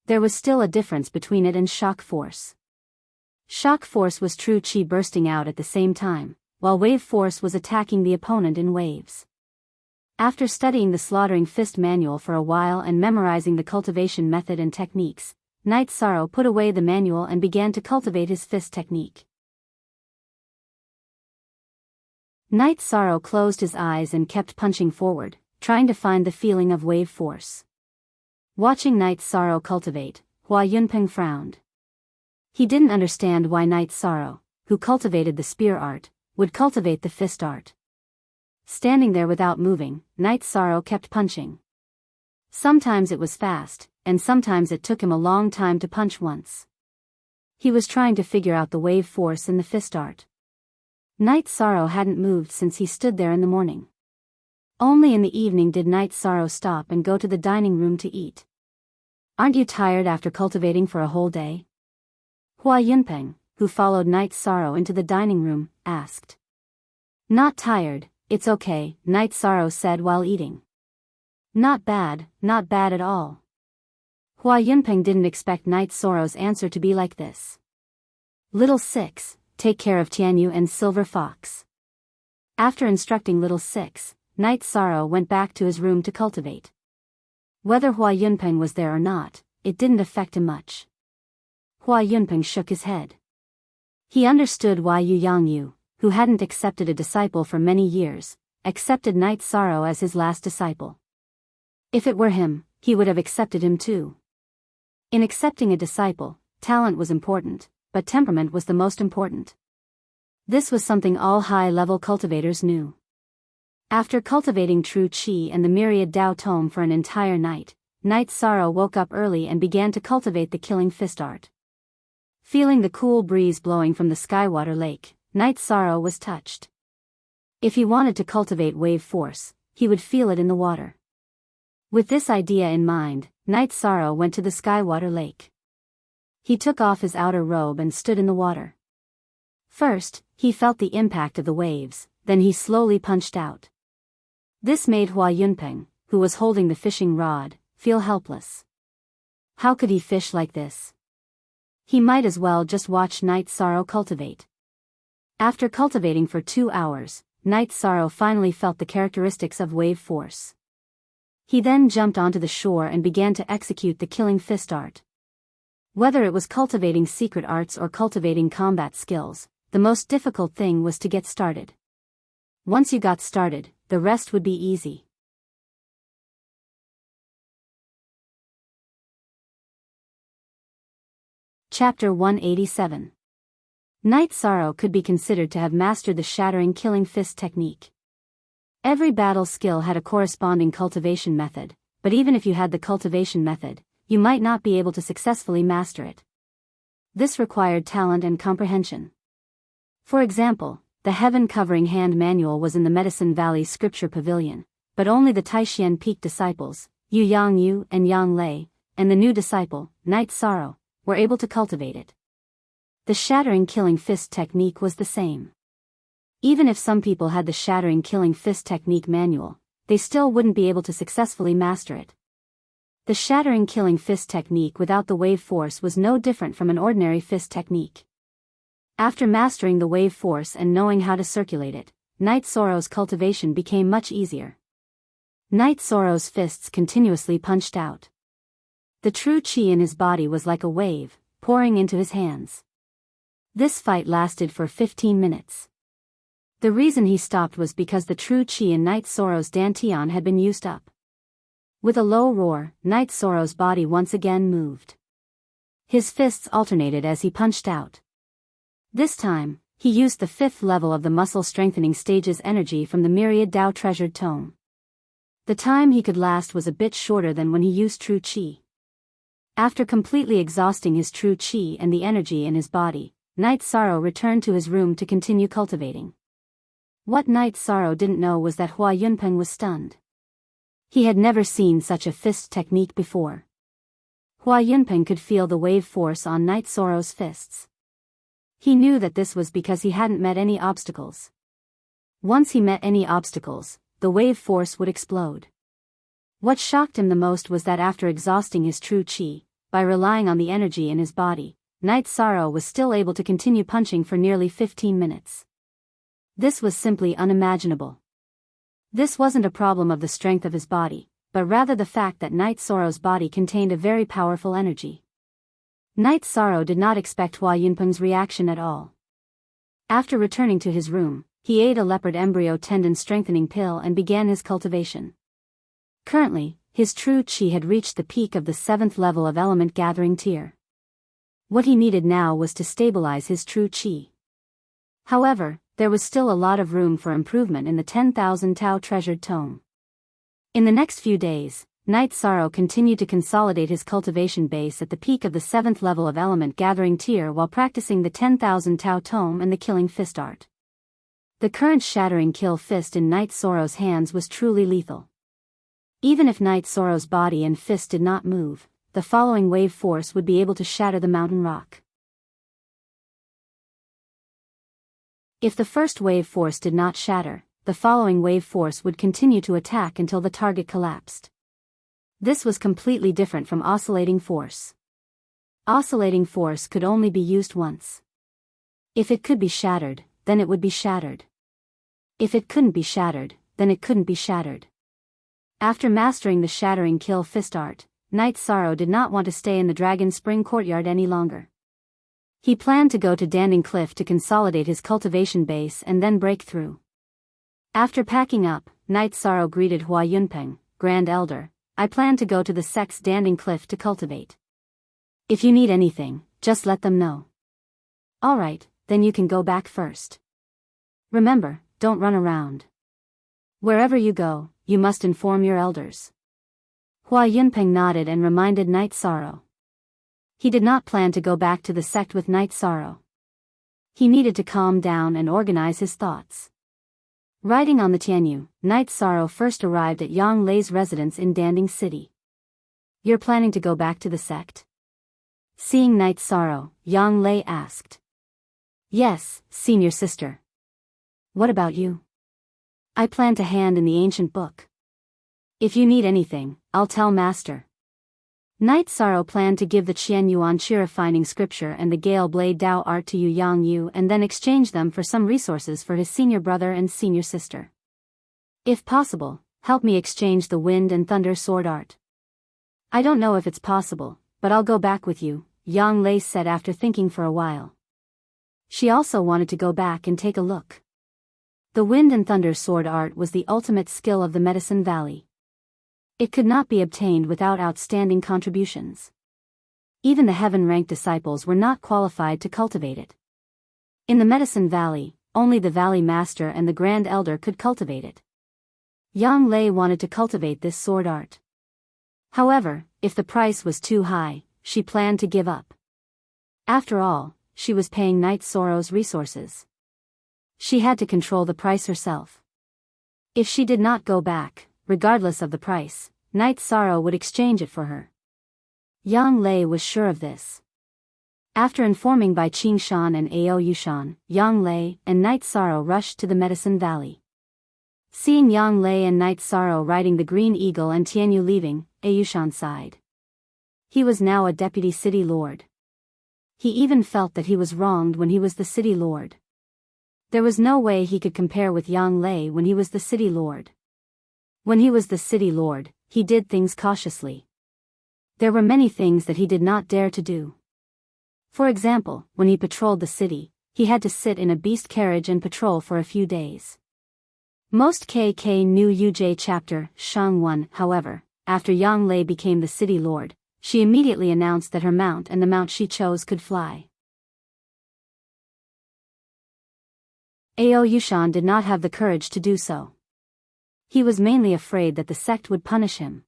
There was still a difference between it and Shock Force. Shock Force was true chi bursting out at the same time, while Wave Force was attacking the opponent in waves. After studying the Slaughtering Fist manual for a while and memorizing the cultivation method and techniques, Night Sorrow put away the manual and began to cultivate his fist technique. Night Sorrow closed his eyes and kept punching forward, trying to find the feeling of Wave Force. Watching Night Sorrow cultivate, Hua Yunpeng frowned. He didn't understand why Night Sorrow, who cultivated the spear art, would cultivate the fist art. Standing there without moving, Night Sorrow kept punching. Sometimes it was fast, and sometimes it took him a long time to punch once. He was trying to figure out the Wave Force in the fist art. Night Sorrow hadn't moved since he stood there in the morning. Only in the evening did Night Sorrow stop and go to the dining room to eat. "Aren't you tired after cultivating for a whole day?" Hua Yunpeng, who followed Night Sorrow into the dining room, asked. "Not tired, it's okay," Night Sorrow said while eating. Not bad at all." Hua Yunpeng didn't expect Night Sorrow's answer to be like this. "Little Six, take care of Tianyu and Silver Fox." After instructing Little Six, Night Sorrow went back to his room to cultivate. Whether Hua Yunpeng was there or not, it didn't affect him much. Hua Yunpeng shook his head. He understood why Yu Yangyu, who hadn't accepted a disciple for many years, accepted Night Sorrow as his last disciple. If it were him, he would have accepted him too. In accepting a disciple, talent was important, but temperament was the most important. This was something all high-level cultivators knew. After cultivating true qi and the myriad Dao tome for an entire night, Night Sorrow woke up early and began to cultivate the killing fist art. Feeling the cool breeze blowing from the Skywater Lake, Night Sorrow was touched. If he wanted to cultivate wave force, he would feel it in the water. With this idea in mind, Night Sorrow went to the Skywater Lake. He took off his outer robe and stood in the water. First, he felt the impact of the waves, then he slowly punched out. This made Hua Yunpeng, who was holding the fishing rod, feel helpless. How could he fish like this? He might as well just watch Night Sorrow cultivate. After cultivating for 2 hours, Night Sorrow finally felt the characteristics of wave force. He then jumped onto the shore and began to execute the killing fist art. Whether it was cultivating secret arts or cultivating combat skills, the most difficult thing was to get started. Once you got started, the rest would be easy. Chapter 187. Night Sorrow could be considered to have mastered the shattering killing fist technique. Every battle skill had a corresponding cultivation method, but even if you had the cultivation method, you might not be able to successfully master it. This required talent and comprehension. For example, the heaven-covering hand manual was in the Medicine Valley Scripture Pavilion, but only the Taishian Peak disciples, Yu Yangyu and Yang Lei, and the new disciple, Night Sorrow, were able to cultivate it. The shattering killing fist technique was the same. Even if some people had the shattering killing fist technique manual, they still wouldn't be able to successfully master it. The shattering killing fist technique without the wave force was no different from an ordinary fist technique. After mastering the wave force and knowing how to circulate it, Night Sorrow's cultivation became much easier. Night Sorrow's fists continuously punched out. The true qi in his body was like a wave, pouring into his hands. This fight lasted for 15 minutes. The reason he stopped was because the true qi in Night Sorrow's dantian had been used up. With a low roar, Night Sorrow's body once again moved. His fists alternated as he punched out. This time, he used the 5th level of the muscle strengthening stage's energy from the myriad Dao treasured tome. The time he could last was a bit shorter than when he used true qi. After completely exhausting his true qi and the energy in his body, Night Sorrow returned to his room to continue cultivating. What Night Sorrow didn't know was that Hua Yunpeng was stunned. He had never seen such a fist technique before. Hua Yunpeng could feel the wave force on Night Sorrow's fists. He knew that this was because he hadn't met any obstacles. Once he met any obstacles, the wave force would explode. What shocked him the most was that after exhausting his true qi, by relying on the energy in his body, Night Sorrow was still able to continue punching for nearly 15 minutes. This was simply unimaginable. This wasn't a problem of the strength of his body, but rather the fact that Night Sorrow's body contained a very powerful energy. Night Sorrow did not expect Hua Yunpeng's reaction at all. After returning to his room, he ate a leopard embryo tendon strengthening pill and began his cultivation. Currently, his true qi had reached the peak of the 7th level of element gathering tier. What he needed now was to stabilize his true qi. However, there was still a lot of room for improvement in the 10,000 Tao treasured tome. In the next few days, Night Sorrow continued to consolidate his cultivation base at the peak of the 7th level of element gathering tier while practicing the 10,000 Tao tome and the killing fist art. The current shattering kill fist in Night Sorrow's hands was truly lethal. Even if Night Sorrow's body and fist did not move, the following wave force would be able to shatter the mountain rock. If the first wave force did not shatter, the following wave force would continue to attack until the target collapsed. This was completely different from oscillating force. Oscillating force could only be used once. If it could be shattered, then it would be shattered. If it couldn't be shattered, then it couldn't be shattered. After mastering the shattering kill fist art, Night Sorrow did not want to stay in the Dragon Spring courtyard any longer. He planned to go to Danding Cliff to consolidate his cultivation base and then break through. After packing up, Knight Sorrow greeted Hua Yunpeng, Grand Elder. I plan to go to the sect's Danding Cliff to cultivate. If you need anything, just let them know. Alright, then you can go back first. Remember, don't run around. Wherever you go, you must inform your elders. Hua Yunpeng nodded and reminded Knight Sorrow. He did not plan to go back to the sect with Knight Sorrow. He needed to calm down and organize his thoughts. Riding on the Tianyu, Knight Sorrow first arrived at Yang Lei's residence in Danding City. You're planning to go back to the sect? Seeing Knight Sorrow, Yang Lei asked. Yes, senior sister. What about you? I plan to hand in the ancient book. If you need anything, I'll tell Master. Knight Sorrow planned to give the Qian Yuan Chi refining scripture and the Gale Blade Dao art to Yu Yang Yu and then exchange them for some resources for his senior brother and senior sister. If possible, help me exchange the Wind and Thunder sword art. I don't know if it's possible, but I'll go back with you, Yang Lei said after thinking for a while. She also wanted to go back and take a look. The Wind and Thunder sword art was the ultimate skill of the Medicine Valley. It could not be obtained without outstanding contributions. Even the heaven-ranked disciples were not qualified to cultivate it. In the Medicine Valley, only the Valley Master and the Grand Elder could cultivate it. Yang Lei wanted to cultivate this sword art. However, if the price was too high, she planned to give up. After all, she was paying Knight Sorrow's resources. She had to control the price herself. If she did not go back, regardless of the price, Knight Sorrow would exchange it for her. Yang Lei was sure of this. After informing Bai Qingshan and Ao Yushan, Yang Lei and Knight Sorrow rushed to the Medicine Valley. Seeing Yang Lei and Knight Sorrow riding the Green Eagle and Tianyu leaving, Ao Yushan sighed. He was now a deputy city lord. He even felt that he was wronged when he was the city lord. There was no way he could compare with Yang Lei when he was the city lord. When he was the city lord, he did things cautiously. There were many things that he did not dare to do. For example, when he patrolled the city, he had to sit in a beast carriage and patrol for a few days. Most KK knew UJ chapter, Shang 1, however, after Yang Lei became the city lord, she immediately announced that her mount and the mount she chose could fly. Ao Yushan did not have the courage to do so. He was mainly afraid that the sect would punish him.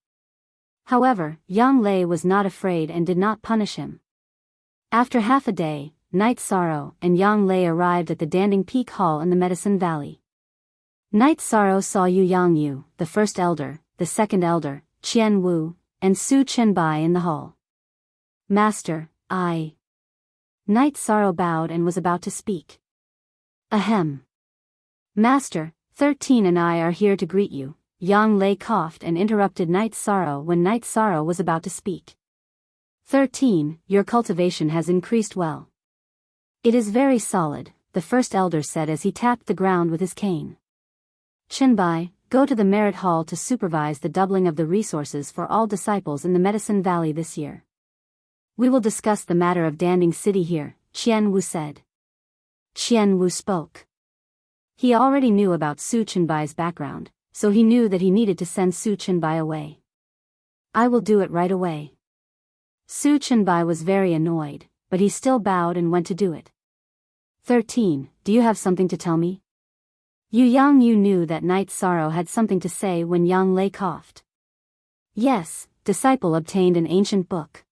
However, Yang Lei was not afraid and did not punish him. After half a day, Knight Sorrow and Yang Lei arrived at the Danding Peak Hall in the Medicine Valley. Knight Sorrow saw Yu Yang Yu, the first elder, the second elder, Qian Wu, and Su Chenbai in the hall. Master, Knight Sorrow bowed and was about to speak. Ahem. Master, 13 and I are here to greet you. Yang Lei coughed and interrupted Knight Sorrow when Knight Sorrow was about to speak. 13, your cultivation has increased well. It is very solid, the first elder said as he tapped the ground with his cane. Chenbai, go to the Merit Hall to supervise the doubling of the resources for all disciples in the Medicine Valley this year. We will discuss the matter of Danding City here, Qian Wu said. Qian Wu spoke. He already knew about Su Chenbai's background, so he knew that he needed to send Su Chenbai away. I will do it right away. Su Chenbai was very annoyed, but he still bowed and went to do it. 13, do you have something to tell me? Yu Yang Yu knew that Knight Sorrow had something to say when Yang Lei coughed. Yes, disciple obtained an ancient book.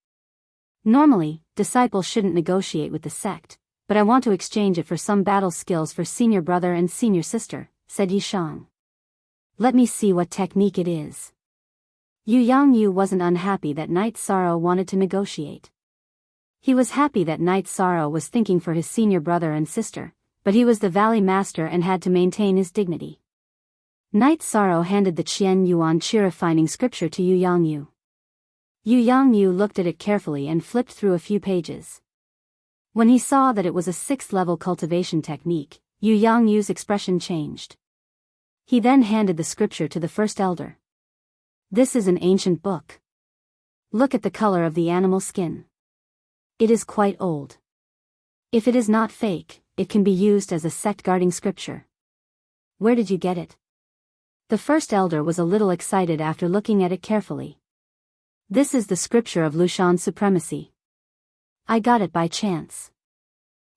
Normally, disciples shouldn't negotiate with the sect, but I want to exchange it for some battle skills for senior brother and senior sister, said Yishang. Let me see what technique it is. Yu Yang Yu wasn't unhappy that Knight Sorrow wanted to negotiate. He was happy that Knight Sorrow was thinking for his senior brother and sister, but he was the Valley Master and had to maintain his dignity. Knight Sorrow handed the Qian Yuan Chi refining scripture to Yu Yang Yu. Yu Yang Yu looked at it carefully and flipped through a few pages. When he saw that it was a 6th-level cultivation technique, Yu Yang Yu's expression changed. He then handed the scripture to the first elder. This is an ancient book. Look at the color of the animal skin. It is quite old. If it is not fake, it can be used as a sect-guarding scripture. Where did you get it? The first elder was a little excited after looking at it carefully. This is the scripture of Lushan's supremacy. I got it by chance.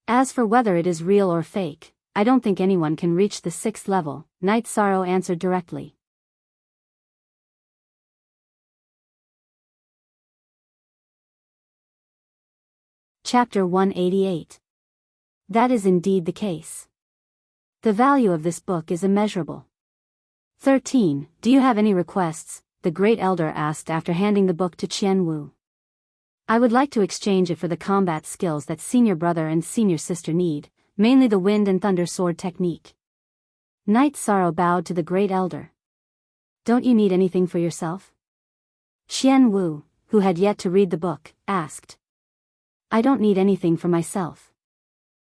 As for whether it is real or fake, I don't think anyone can reach the 6th level, Night Sorrow answered directly. Chapter 188. That is indeed the case. The value of this book is immeasurable. 13. Do you have any requests? The Great Elder asked after handing the book to Qian Wu. I would like to exchange it for the combat skills that senior brother and senior sister need, mainly the wind and thunder sword technique. Night Sorrow bowed to the Great Elder. Don't you need anything for yourself? Qian Wu, who had yet to read the book, asked. I don't need anything for myself.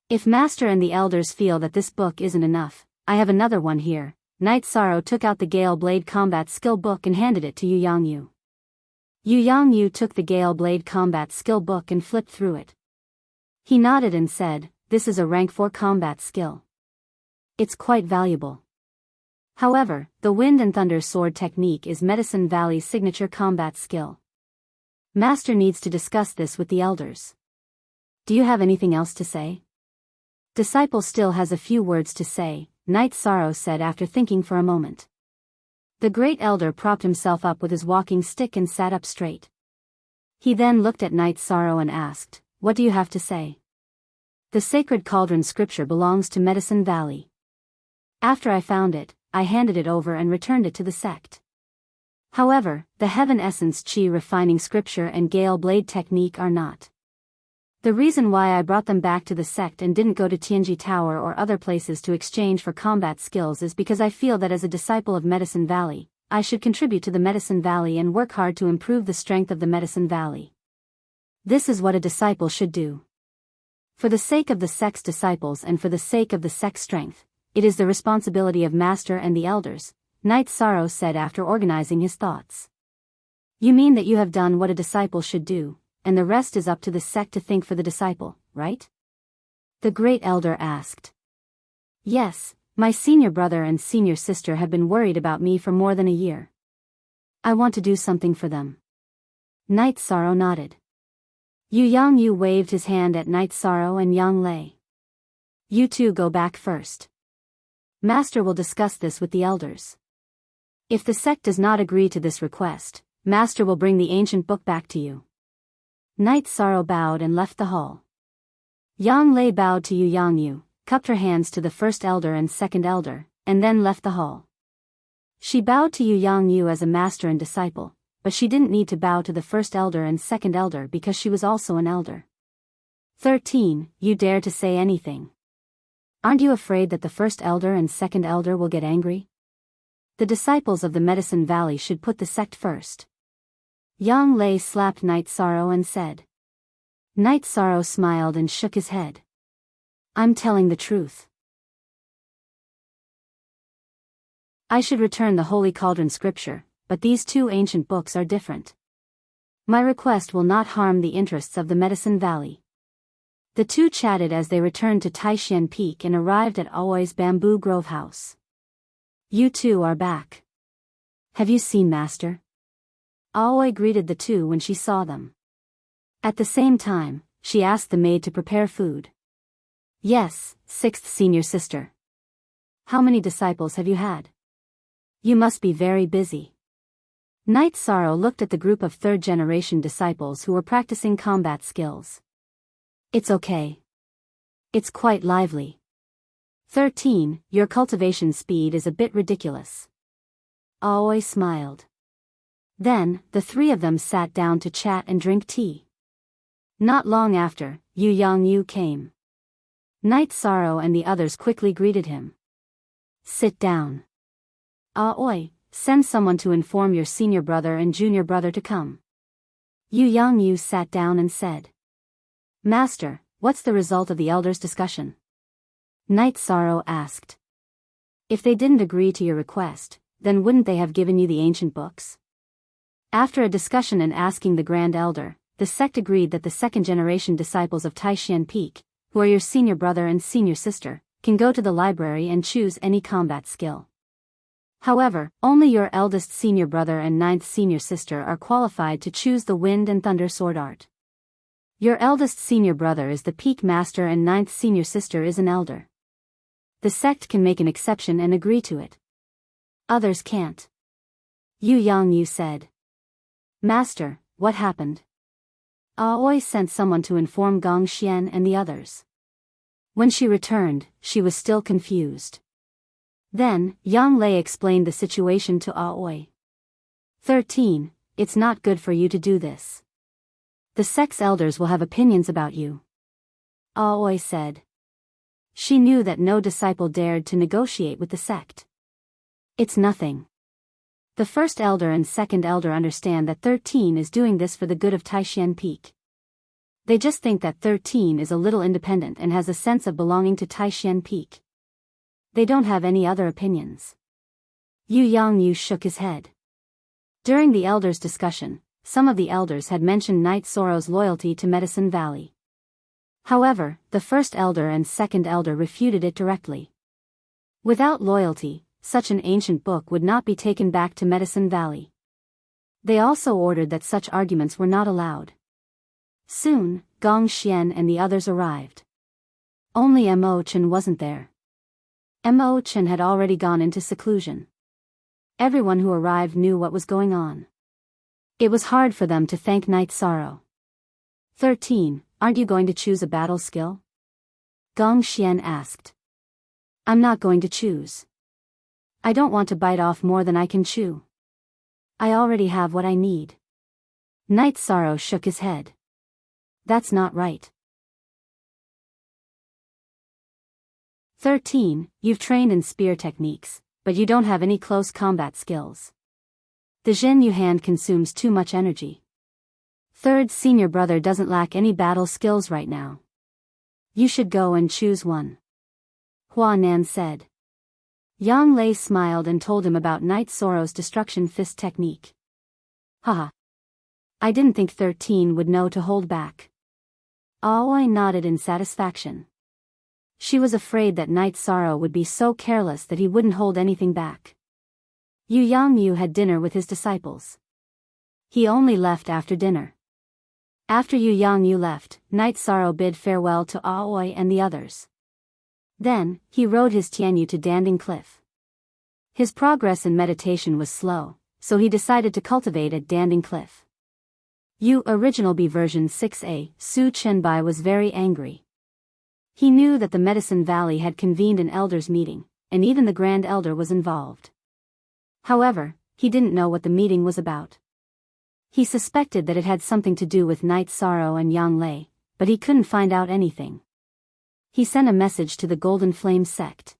If Master and the elders feel that this book isn't enough, I have another one here. Night Sorrow took out the Gale Blade Combat Skill Book and handed it to Yu Yangyu. Yu Yangyu took the Gale Blade Combat Skill Book and flipped through it. He nodded and said, this is a rank 4 combat skill. It's quite valuable. However, the Wind and Thunder Sword technique is Medicine Valley's signature combat skill. Master needs to discuss this with the elders. Do you have anything else to say? Disciple still has a few words to say, Night Sorrow said after thinking for a moment. The Great Elder propped himself up with his walking stick and sat up straight. He then looked at Night Sorrow and asked, what do you have to say? The Sacred Cauldron scripture belongs to Medicine Valley. After I found it, I handed it over and returned it to the sect. However, the Heaven Essence Chi refining scripture and Gale Blade technique are not. The reason why I brought them back to the sect and didn't go to Tianji Tower or other places to exchange for combat skills is because I feel that as a disciple of Medicine Valley, I should contribute to the Medicine Valley and work hard to improve the strength of the Medicine Valley. This is what a disciple should do. For the sake of the sect's disciples and for the sake of the sect's strength, it is the responsibility of Master and the elders, Night Sorrow said after organizing his thoughts. You mean that you have done what a disciple should do, and the rest is up to the sect to think for the disciple, right? The Great Elder asked. Yes, my senior brother and senior sister have been worried about me for more than a year. I want to do something for them. Night Sorrow nodded. Yu Yangyu waved his hand at Night Sorrow and Yang Lei. You two go back first. Master will discuss this with the elders. If the sect does not agree to this request, Master will bring the ancient book back to you. Night Sorrow bowed and left the hall. Yang Lei bowed to Yu Yangyu, cupped her hands to the first elder and second elder, and then left the hall. She bowed to Yu Yangyu as a master and disciple, but she didn't need to bow to the first elder and second elder because she was also an elder. 13. You dare to say anything. Aren't you afraid that the first elder and second elder will get angry? The disciples of the Medicine Valley should put the sect first. Yang Lei slapped Night Sorrow and said. Night Sorrow smiled and shook his head. I'm telling the truth. I should return the Holy Cauldron scripture, but these two ancient books are different. My request will not harm the interests of the Medicine Valley. The two chatted as they returned to Taishan Peak and arrived at Aoi's Bamboo Grove house. You two are back. Have you seen Master? Aoi greeted the two when she saw them. At the same time, she asked the maid to prepare food. Yes, 6th senior sister. How many disciples have you had? You must be very busy. Night Sorrow looked at the group of 3rd generation disciples who were practicing combat skills. It's okay. It's quite lively. 13. Your cultivation speed is a bit ridiculous. Aoi smiled. Then, the three of them sat down to chat and drink tea. Not long after, Yu Yangyu came. Night Sorrow and the others quickly greeted him. Sit down. Aoi, send someone to inform your senior brother and junior brother to come. Yu Yangyu sat down and said. Master, what's the result of the elders' discussion? Night Sorrow asked. If they didn't agree to your request, then wouldn't they have given you the ancient books? After a discussion and asking the Grand Elder, the sect agreed that the 2nd generation disciples of Taishan Peak, who are your senior brother and senior sister, can go to the library and choose any combat skill. However, only your eldest senior brother and ninth senior sister are qualified to choose the Wind and Thunder Sword Art. Your eldest senior brother is the Peak Master and ninth senior sister is an Elder. The sect can make an exception and agree to it. Others can't. Yu Yangyu said. Master, what happened? Aoi sent someone to inform Gong Xian and the others. When she returned, she was still confused. Then, Yang Lei explained the situation to Aoi. 13. It's not good for you to do this. The sect's elders will have opinions about you. Aoi said. She knew that no disciple dared to negotiate with the sect. It's nothing. The first elder and second elder understand that 13 is doing this for the good of Taishan Peak. They just think that 13 is a little independent and has a sense of belonging to Taishan Peak. They don't have any other opinions. Yu Yangyu shook his head. During the elders' discussion, some of the elders had mentioned Knight Soro's loyalty to Medicine Valley. However, the first elder and second elder refuted it directly. Without loyalty, such an ancient book would not be taken back to Medicine Valley. They also ordered that such arguments were not allowed. Soon, Gong Xian and the others arrived. Only Mo Chen wasn't there. Mo Chen had already gone into seclusion. Everyone who arrived knew what was going on. It was hard for them to thank Knight Sorrow. 13. Aren't you going to choose a battle skill? Gong Xian asked. I'm not going to choose. I don't want to bite off more than I can chew. I already have what I need. Knight Sorrow shook his head. That's not right. 13. You've trained in spear techniques, but you don't have any close combat skills. The Zhen Yu hand consumes too much energy. Third senior brother doesn't lack any battle skills right now. You should go and choose one. Hua Nan said. Yang Lei smiled and told him about Knight Soro's destruction fist technique. Haha. I didn't think 13 would know to hold back. Aoi nodded in satisfaction. She was afraid that Knight Sorrow would be so careless that he wouldn't hold anything back. Yu Yangyu had dinner with his disciples. He only left after dinner. After Yu Yangyu left, Knight Sorrow bid farewell to Aoi and the others. Then, he rode his Tianyu to Danding Cliff. His progress in meditation was slow, so he decided to cultivate at Danding Cliff. Original B version 6a, Su Chenbai was very angry. He knew that the Medicine Valley had convened an elders' meeting, and even the Grand Elder was involved. However, he didn't know what the meeting was about. He suspected that it had something to do with Knight Sorrow and Yang Lei, but he couldn't find out anything. He sent a message to the Golden Flame sect.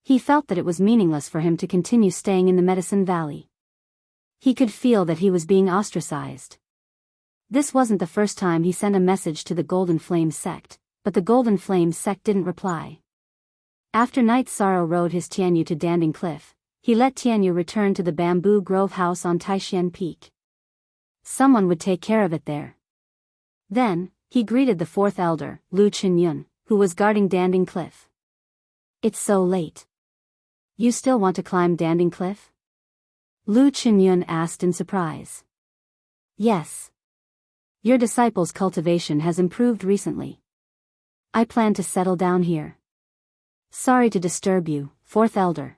He felt that it was meaningless for him to continue staying in the Medicine Valley. He could feel that he was being ostracized. This wasn't the first time he sent a message to the Golden Flame sect, but the Golden Flame sect didn't reply. After Knight Sorrow rode his Tianyu to Danding Cliff, he let Tianyu return to the Bamboo Grove house on Taishan Peak. Someone would take care of it there. Then, he greeted the fourth elder, Lu Qinyun, who was guarding Danding Cliff. It's so late. You still want to climb Danding Cliff? Lu Qinyun asked in surprise. Yes. Your disciple's cultivation has improved recently. I plan to settle down here. Sorry to disturb you, fourth elder.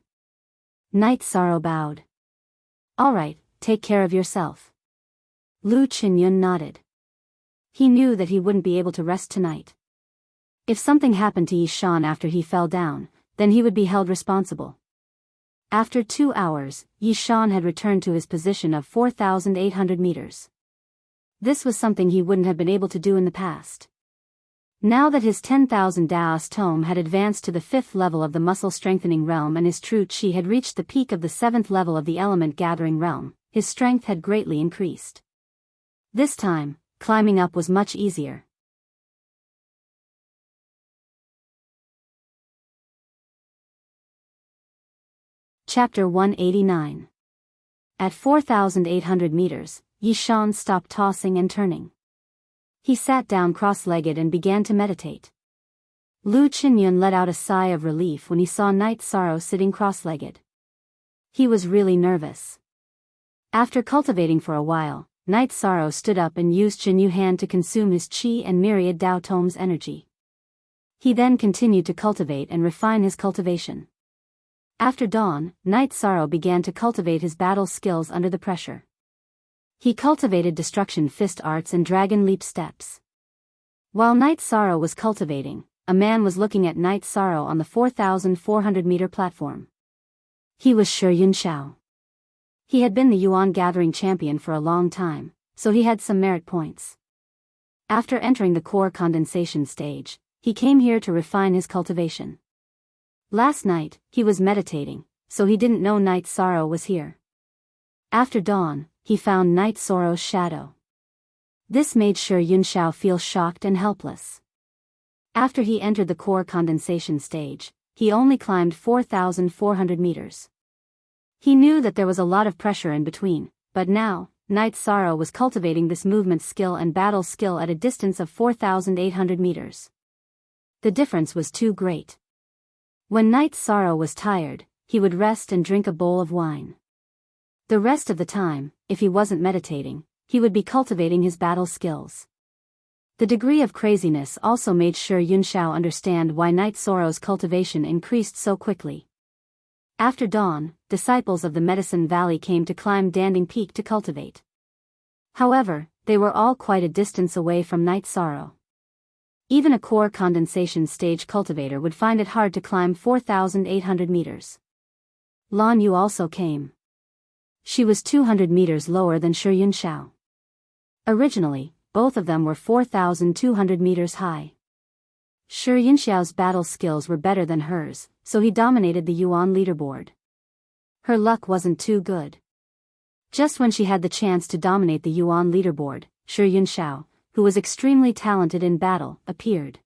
Knight Sorrow bowed. All right, take care of yourself. Lu Qinyun nodded. He knew that he wouldn't be able to rest tonight. If something happened to Yishan after he fell down, then he would be held responsible. After 2 hours, Yishan had returned to his position of 4,800 meters. This was something he wouldn't have been able to do in the past. Now that his 10,000 Daos tome had advanced to the 5th level of the muscle-strengthening realm and his true chi had reached the peak of the 7th level of the element-gathering realm, his strength had greatly increased. This time, climbing up was much easier. Chapter 189. At 4,800 meters, Yishan stopped tossing and turning. He sat down cross-legged and began to meditate. Lu Qinyun let out a sigh of relief when he saw Night Sorrow sitting cross-legged. He was really nervous. After cultivating for a while, Night Sorrow stood up and used Jinyu Hand to consume his qi and myriad Dao Tome's energy. He then continued to cultivate and refine his cultivation. After dawn, Night Sorrow began to cultivate his battle skills under the pressure. He cultivated Destruction Fist Arts and Dragon Leap Steps. While Night Sorrow was cultivating, a man was looking at Night Sorrow on the 4,400-meter platform. He was Shi Yunxiao. He had been the Yuan Gathering champion for a long time, so he had some merit points. After entering the core condensation stage, he came here to refine his cultivation. Last night, he was meditating, so he didn't know Night Sorrow was here. After dawn, he found Night Sorrow's shadow. This made Shi Yunxiao feel shocked and helpless. After he entered the core condensation stage, he only climbed 4,400 meters. He knew that there was a lot of pressure in between, but now, Night Sorrow was cultivating this movement skill and battle skill at a distance of 4,800 meters. The difference was too great. When Night Sorrow was tired, he would rest and drink a bowl of wine. The rest of the time, if he wasn't meditating, he would be cultivating his battle skills. The degree of craziness also made Shi Yunxiao understand why Night Sorrow's cultivation increased so quickly. After dawn, disciples of the Medicine Valley came to climb Danding Peak to cultivate. However, they were all quite a distance away from Night Sorrow. Even a core condensation stage cultivator would find it hard to climb 4,800 meters. Lan Yu also came. She was 200 meters lower than Shi Yunxiao. Originally, both of them were 4,200 meters high. Shi Yunxiao's battle skills were better than hers, so he dominated the Yuan leaderboard. Her luck wasn't too good. Just when she had the chance to dominate the Yuan leaderboard, Shi Yunxiao, who was extremely talented in battle, appeared.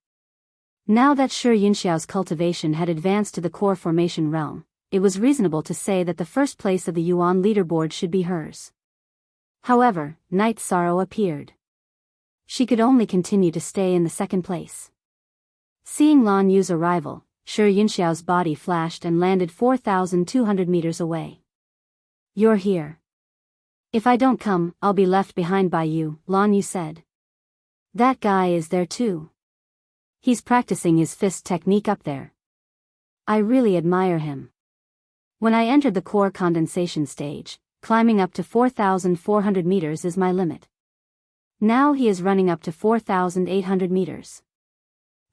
Now that Shi Yunxiao's cultivation had advanced to the core formation realm, it was reasonable to say that the first place of the Yuan leaderboard should be hers. However, Night Sorrow appeared. She could only continue to stay in the second place. Seeing Lan Yu's arrival, Shi Yunxiao's body flashed and landed 4,200 meters away. "You're here. If I don't come, I'll be left behind by you," Lan Yu said. "That guy is there too. He's practicing his fist technique up there. I really admire him. When I entered the core condensation stage, climbing up to 4,400 meters is my limit. Now he is running up to 4,800 meters.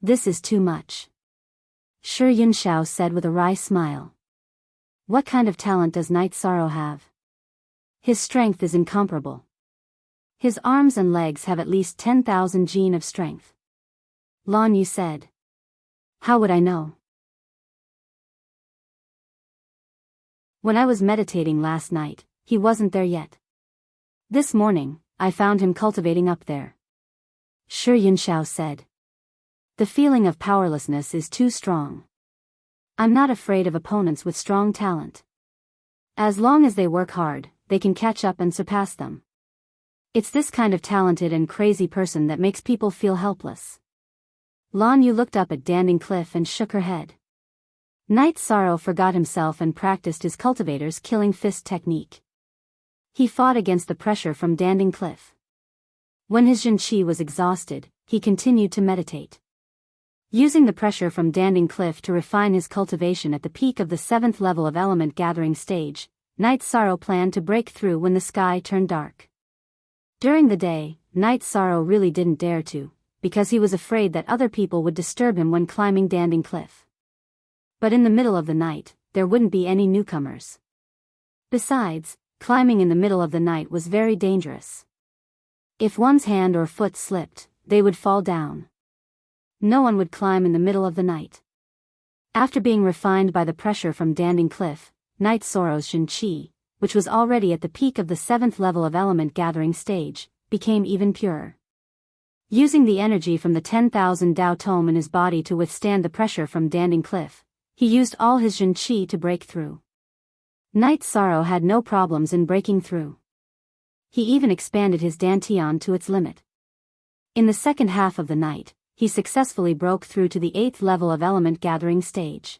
This is too much." Shi Yunxiao said with a wry smile. "What kind of talent does Night Sorrow have? His strength is incomparable. His arms and legs have at least 10,000 gene of strength." Lan Yu said. "How would I know? When I was meditating last night, he wasn't there yet. This morning, I found him cultivating up there." Shi Yunxiao said. "The feeling of powerlessness is too strong. I'm not afraid of opponents with strong talent. As long as they work hard, they can catch up and surpass them. It's this kind of talented and crazy person that makes people feel helpless." Lan Yu looked up at Danding Cliff and shook her head. Night Sorrow forgot himself and practiced his cultivator's killing fist technique. He fought against the pressure from Danding Cliff. When his Jin Qi was exhausted, he continued to meditate. Using the pressure from Danding Cliff to refine his cultivation at the peak of the 7th level of element gathering stage, Night Sorrow planned to break through when the sky turned dark. During the day, Night Sorrow really didn't dare to, because he was afraid that other people would disturb him when climbing Danding Cliff. But in the middle of the night, there wouldn't be any newcomers. Besides, climbing in the middle of the night was very dangerous. If one's hand or foot slipped, they would fall down. No one would climb in the middle of the night. After being refined by the pressure from Danding Cliff, Night Sorrow's Jin Qi, which was already at the peak of the 7th level of element gathering stage, became even purer. Using the energy from the 10,000 Dao Tome in his body to withstand the pressure from Danding Cliff, he used all his Jin Qi to break through. Night Sorrow had no problems in breaking through. He even expanded his Dantian to its limit. In the second half of the night, he successfully broke through to the 8th level of element gathering stage.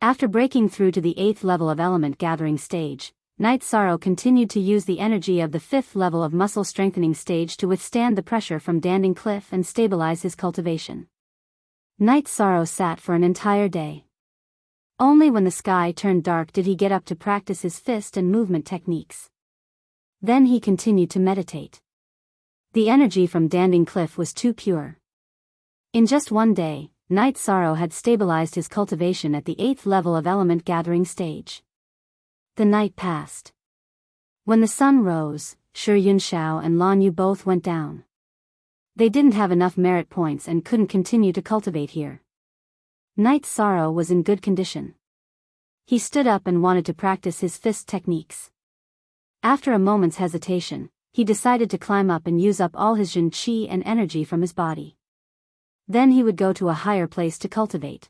After breaking through to the 8th level of element gathering stage, Night Sorrow continued to use the energy of the 5th level of muscle strengthening stage to withstand the pressure from Danding Cliff and stabilize his cultivation. Night Sorrow sat for an entire day. Only when the sky turned dark did he get up to practice his fist and movement techniques. Then he continued to meditate. The energy from Danding Cliff was too pure. In just one day, Night Sorrow had stabilized his cultivation at the 8th level of element gathering stage. The night passed. When the sun rose, Shi Yunxiao and Lan Yu both went down. They didn't have enough merit points and couldn't continue to cultivate here. Night Sorrow was in good condition. He stood up and wanted to practice his fist techniques. After a moment's hesitation, he decided to climb up and use up all his Jin Qi and energy from his body. Then he would go to a higher place to cultivate.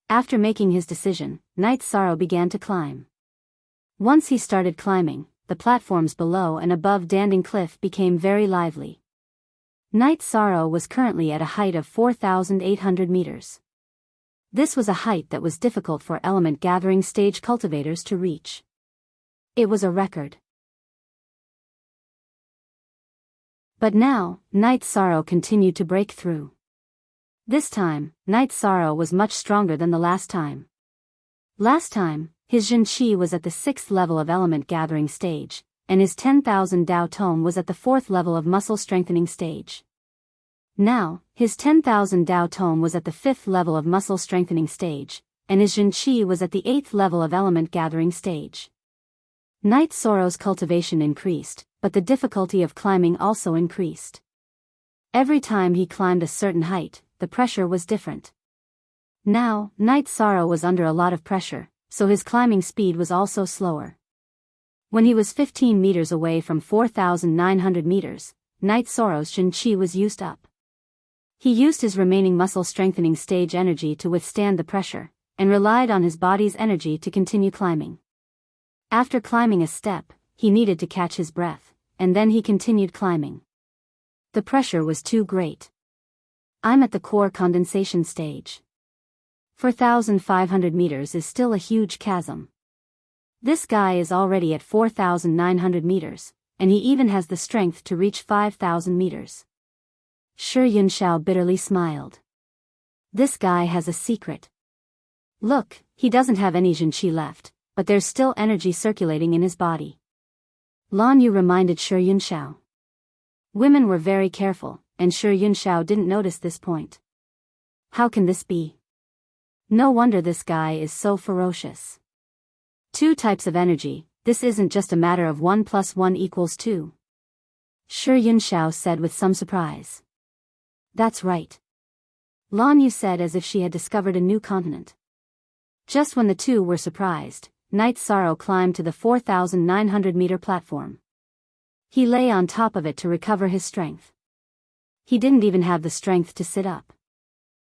After making his decision, Night Sorrow began to climb. Once he started climbing, the platforms below and above Danding Cliff became very lively. Night Sorrow was currently at a height of 4,800 meters. This was a height that was difficult for element gathering stage cultivators to reach. It was a record. But now, Night Sorrow continued to break through. This time, Night Sorrow was much stronger than the last time. Last time, his Jin Qi was at the 6th level of element gathering stage, and his 10,000 Dao Tome was at the 4th level of muscle strengthening stage. Now, his 10,000 Dao Tome was at the 5th level of muscle strengthening stage, and his Jin Qi was at the 8th level of element gathering stage. Night Sorrow's cultivation increased, but the difficulty of climbing also increased. Every time he climbed a certain height, the pressure was different. Now, Night Sorrow was under a lot of pressure, so his climbing speed was also slower. When he was 15 meters away from 4,900 meters, Night Sorrow's Jin Qi was used up. He used his remaining muscle strengthening stage energy to withstand the pressure, and relied on his body's energy to continue climbing. After climbing a step, he needed to catch his breath, and then he continued climbing. The pressure was too great. I'm at the core condensation stage. 4,500 meters is still a huge chasm. This guy is already at 4,900 meters, and he even has the strength to reach 5,000 meters. Shi Yunxiao bitterly smiled. This guy has a secret. Look, he doesn't have any Jin Qi left, but there's still energy circulating in his body. Lan Yu reminded Shi Yunxiao. Women were very careful, and Shi Yunxiao didn't notice this point. How can this be? No wonder this guy is so ferocious. Two types of energy, this isn't just a matter of 1 + 1 = 2. Shi Yunxiao said with some surprise. That's right. Lan Yu said as if she had discovered a new continent. Just when the two were surprised, Night Sorrow climbed to the 4,900-meter platform. He lay on top of it to recover his strength. He didn't even have the strength to sit up.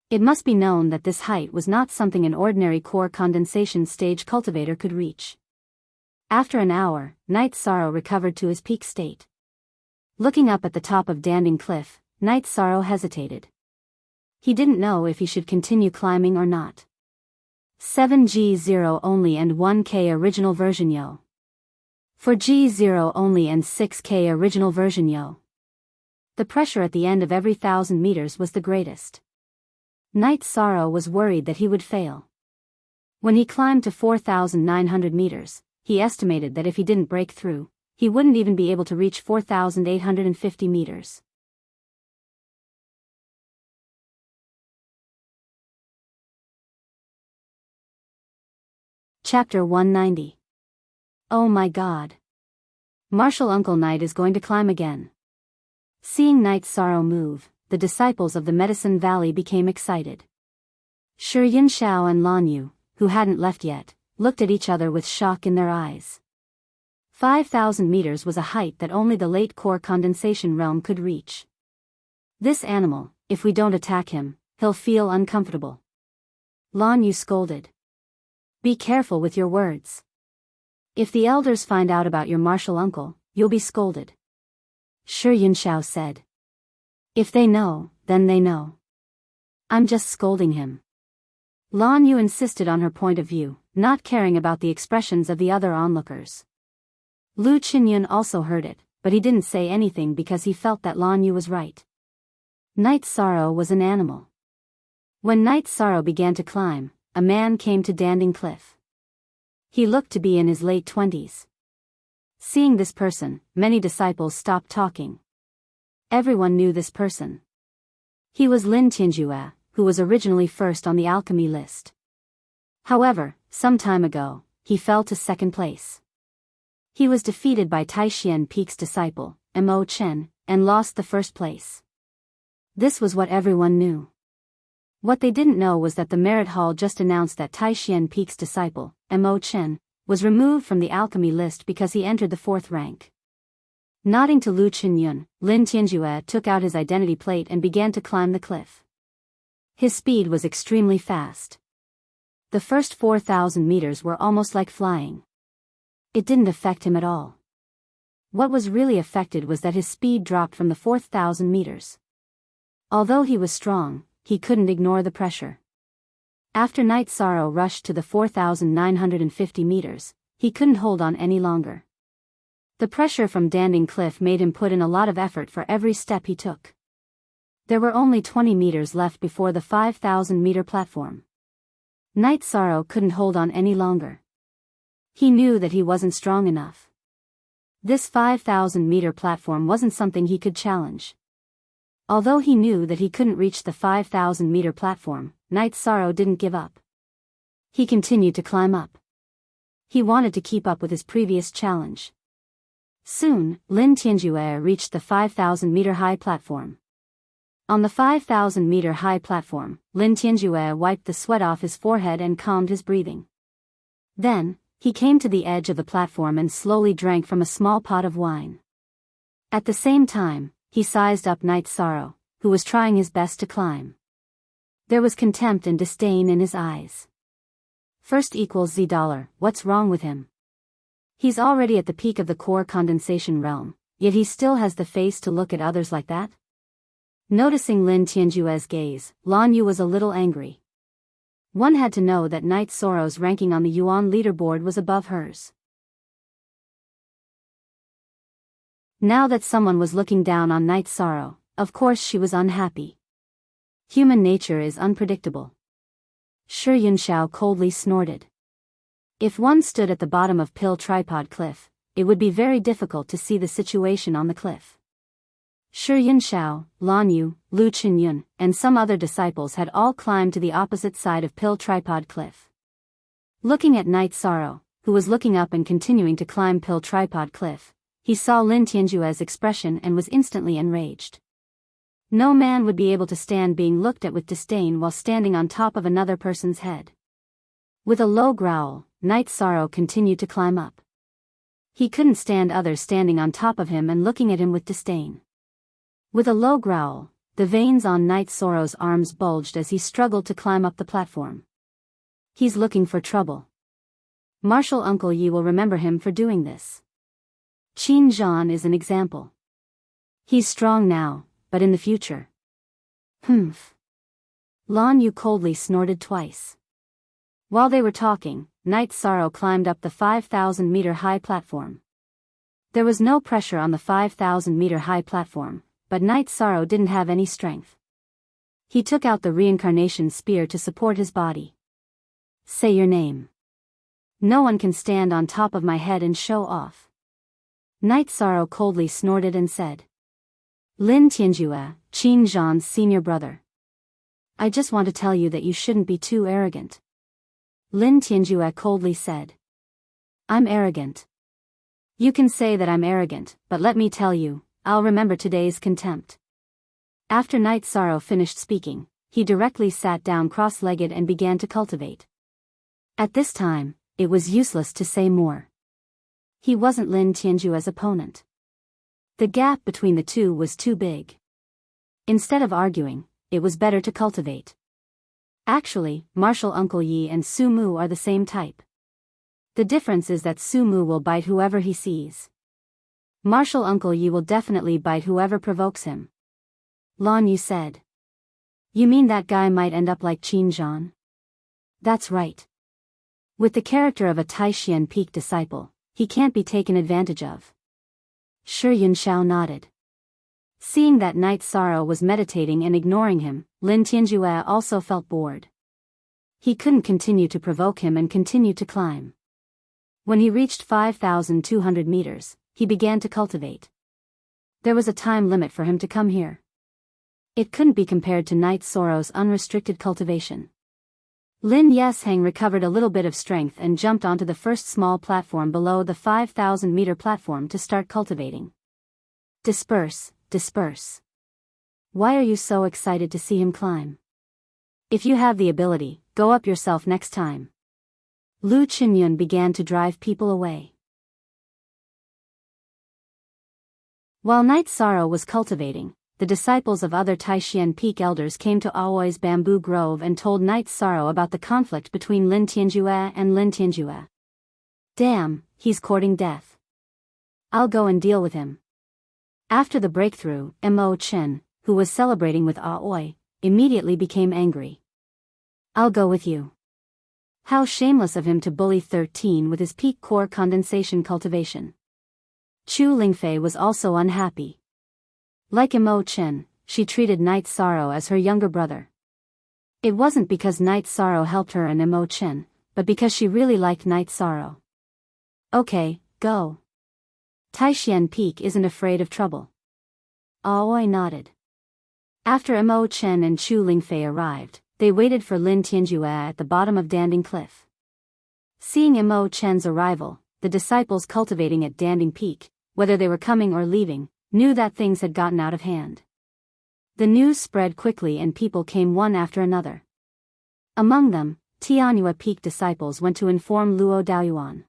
It must be known that this height was not something an ordinary core condensation stage cultivator could reach. After an hour, Night Sorrow recovered to his peak state. Looking up at the top of Danding Cliff, Night Sorrow hesitated. He didn't know if he should continue climbing or not. 7G0 only and 1K original version yo. For G0 only and 6K original version yo. The pressure at the end of every 1,000 meters was the greatest. Night Sorrow was worried that he would fail. When he climbed to 4,900 meters, he estimated that if he didn't break through, he wouldn't even be able to reach 4,850 meters. Chapter 190. Oh my God. Martial Uncle Night is going to climb again. Seeing Night Sorrow move, the disciples of the Medicine Valley became excited. Shi Yunxiao and Lan Yu, who hadn't left yet, looked at each other with shock in their eyes. 5,000 meters was a height that only the late core condensation realm could reach. This animal, if we don't attack him, he'll feel uncomfortable. Lan Yu scolded. Be careful with your words. If the elders find out about your martial uncle, you'll be scolded. Shi Yunxiao said. If they know, then they know. I'm just scolding him. Lan Yu insisted on her point of view, not caring about the expressions of the other onlookers. Lu Qinyun also heard it, but he didn't say anything because he felt that Lan Yu was right. Night Sorrow was an animal. When Night Sorrow began to climb, a man came to Danding Cliff. He looked to be in his late 20s. Seeing this person, many disciples stopped talking. Everyone knew this person. He was Lin Tianjue, who was originally first on the alchemy list. However, some time ago, he fell to second place. He was defeated by Taishian Peak's disciple, Mo Chen, and lost the first place. This was what everyone knew. What they didn't know was that the Merit Hall just announced that Taishian Peak's disciple, Mo Chen, was removed from the alchemy list because he entered the 4th rank. Nodding to Lu Qinyun, Lin Tianjue took out his identity plate and began to climb the cliff. His speed was extremely fast. The first 4,000 meters were almost like flying. It didn't affect him at all. What was really affected was that his speed dropped from the 4,000 meters. Although he was strong, he couldn't ignore the pressure. After Night Sorrow rushed to the 4,950 meters, he couldn't hold on any longer. The pressure from Danding Cliff made him put in a lot of effort for every step he took. There were only 20 meters left before the 5,000-meter platform. Night Sorrow couldn't hold on any longer. He knew that he wasn't strong enough. This 5,000-meter platform wasn't something he could challenge. Although he knew that he couldn't reach the 5,000-meter platform, Night Sorrow didn't give up. He continued to climb up. He wanted to keep up with his previous challenge. Soon, Lin Tianjue reached the 5,000-meter high platform. On the 5,000-meter high platform, Lin Tianjue wiped the sweat off his forehead and calmed his breathing. Then, he came to the edge of the platform and slowly drank from a small pot of wine. At the same time, he sized up Night Sorrow, who was trying his best to climb. There was contempt and disdain in his eyes. First equals $, what's wrong with him? He's already at the peak of the core condensation realm, yet he still has the face to look at others like that? Noticing Lin Tianjue's gaze, Lan Yu was a little angry. One had to know that Night Sorrow's ranking on the Yuan leaderboard was above hers. Now that someone was looking down on Night Sorrow, of course she was unhappy. Human nature is unpredictable. Shi Yunxiao coldly snorted. If one stood at the bottom of Pill Tripod Cliff, it would be very difficult to see the situation on the cliff. Shi Yunxiao, Lan Yu, Lu Qinyun, and some other disciples had all climbed to the opposite side of Pill Tripod Cliff. Looking at Night Sorrow, who was looking up and continuing to climb Pill Tripod Cliff, he saw Lin Tianjue's expression and was instantly enraged. No man would be able to stand being looked at with disdain while standing on top of another person's head. With a low growl, Night Sorrow continued to climb up. He couldn't stand others standing on top of him and looking at him with disdain. With a low growl, the veins on Night Sorrow's arms bulged as he struggled to climb up the platform. He's looking for trouble. Martial Uncle Yi will remember him for doing this. Qin Zhan is an example. He's strong now, but in the future. Humph. Lan Yu coldly snorted twice. While they were talking, Night Sorrow climbed up the 5,000-meter high platform. There was no pressure on the 5,000-meter high platform, but Night Sorrow didn't have any strength. He took out the reincarnation spear to support his body. Say your name. No one can stand on top of my head and show off. Night Sorrow coldly snorted and said. Lin Tianjue, Qin Zhan's senior brother. I just want to tell you that you shouldn't be too arrogant. Lin Tianjue coldly said. I'm arrogant. You can say that I'm arrogant, but let me tell you, I'll remember today's contempt. After Night Sorrow finished speaking, he directly sat down cross-legged and began to cultivate. At this time, it was useless to say more. He wasn't Lin Tianjue's opponent. The gap between the two was too big. Instead of arguing, it was better to cultivate. Actually, Martial Uncle Yi and Su Mu are the same type. The difference is that Su Mu will bite whoever he sees. Martial Uncle Yi will definitely bite whoever provokes him. Lan Yu said. You mean that guy might end up like Qin Zhan? That's right. With the character of a Taishan Peak disciple, he can't be taken advantage of. Shi Yunxiao nodded. Seeing that Night Sorrow was meditating and ignoring him, Lin Tianjue also felt bored. He couldn't continue to provoke him and continued to climb. When he reached 5,200 meters, he began to cultivate. There was a time limit for him to come here. It couldn't be compared to Night Sorrow's unrestricted cultivation. Lin Yesheng recovered a little bit of strength and jumped onto the first small platform below the 5,000-meter platform to start cultivating. Disperse, disperse. Why are you so excited to see him climb? If you have the ability, go up yourself next time. Lu Qinyun began to drive people away. While Night Sorrow was cultivating, the disciples of other Taishan Peak elders came to Aoi's bamboo grove and told Night Sorrow about the conflict between Lin Tianjue and Lin Tianjue. Damn, he's courting death. I'll go and deal with him. After the breakthrough, Mo Chen, who was celebrating with Aoi, immediately became angry. I'll go with you. How shameless of him to bully 13 with his peak core condensation cultivation. Chu Lingfei was also unhappy. Like Mo Chen, she treated Night Sorrow as her younger brother. It wasn't because Night Sorrow helped her and Mo Chen, but because she really liked Night Sorrow. Okay, go. Taishan Peak isn't afraid of trouble. Aoi nodded. After Mo Chen and Chu Lingfei arrived, they waited for Lin Tianjue at the bottom of Danding Cliff. Seeing Mo Chen's arrival, the disciples cultivating at Danding Peak, whether they were coming or leaving, knew that things had gotten out of hand. The news spread quickly and people came one after another. Among them, Tianyue Peak disciples went to inform Luo Daoyuan.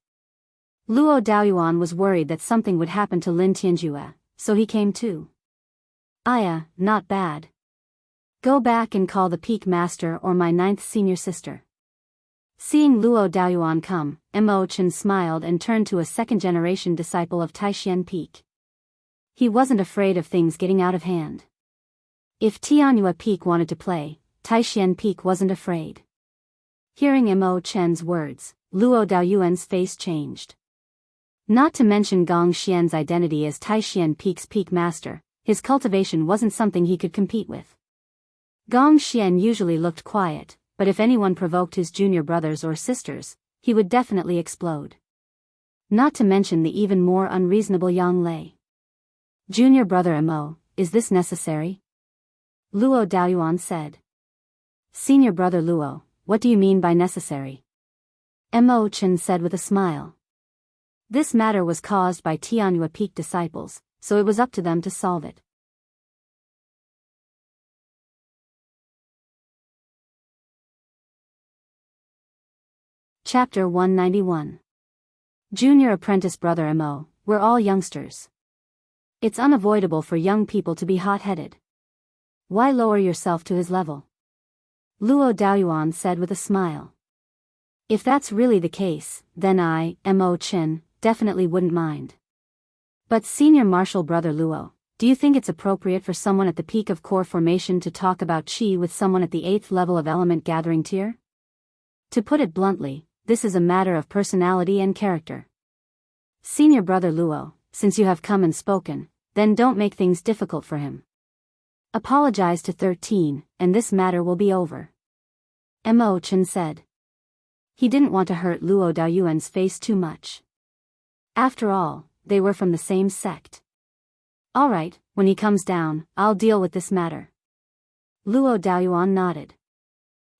Luo Daoyuan was worried that something would happen to Lin Tianjue, so he came too. Aya, not bad. Go back and call the Peak Master or my 9th senior sister. Seeing Luo Daoyuan come, Mo Chen smiled and turned to a second-generation disciple of Taishan Peak. He wasn't afraid of things getting out of hand. If Tianyue Peak wanted to play, Taishan Peak wasn't afraid. Hearing Mo Chen's words, Luo Daoyuan's face changed. Not to mention Gong Xian's identity as Taishan Peak's Peak Master, his cultivation wasn't something he could compete with. Gong Xian usually looked quiet, but if anyone provoked his junior brothers or sisters, he would definitely explode. Not to mention the even more unreasonable Yang Lei. Junior brother Mo, is this necessary? Luo Daoyuan said. Senior brother Luo, what do you mean by necessary? Mo Chen said with a smile. This matter was caused by Tianyue Peak disciples, so it was up to them to solve it. Chapter 191. Junior apprentice brother Mo, we're all youngsters. It's unavoidable for young people to be hot-headed. Why lower yourself to his level? Luo Daoyuan said with a smile. If that's really the case, then I, Mo Chen, definitely wouldn't mind. But senior martial brother Luo, do you think it's appropriate for someone at the peak of core formation to talk about qi with someone at the 8th level of element gathering tier? To put it bluntly, this is a matter of personality and character. Senior brother Luo, since you have come and spoken, then don't make things difficult for him. Apologize to 13, and this matter will be over. Mo Chen said. He didn't want to hurt Luo Daoyuan's face too much. After all, they were from the same sect. Alright, when he comes down, I'll deal with this matter. Luo Daoyuan nodded.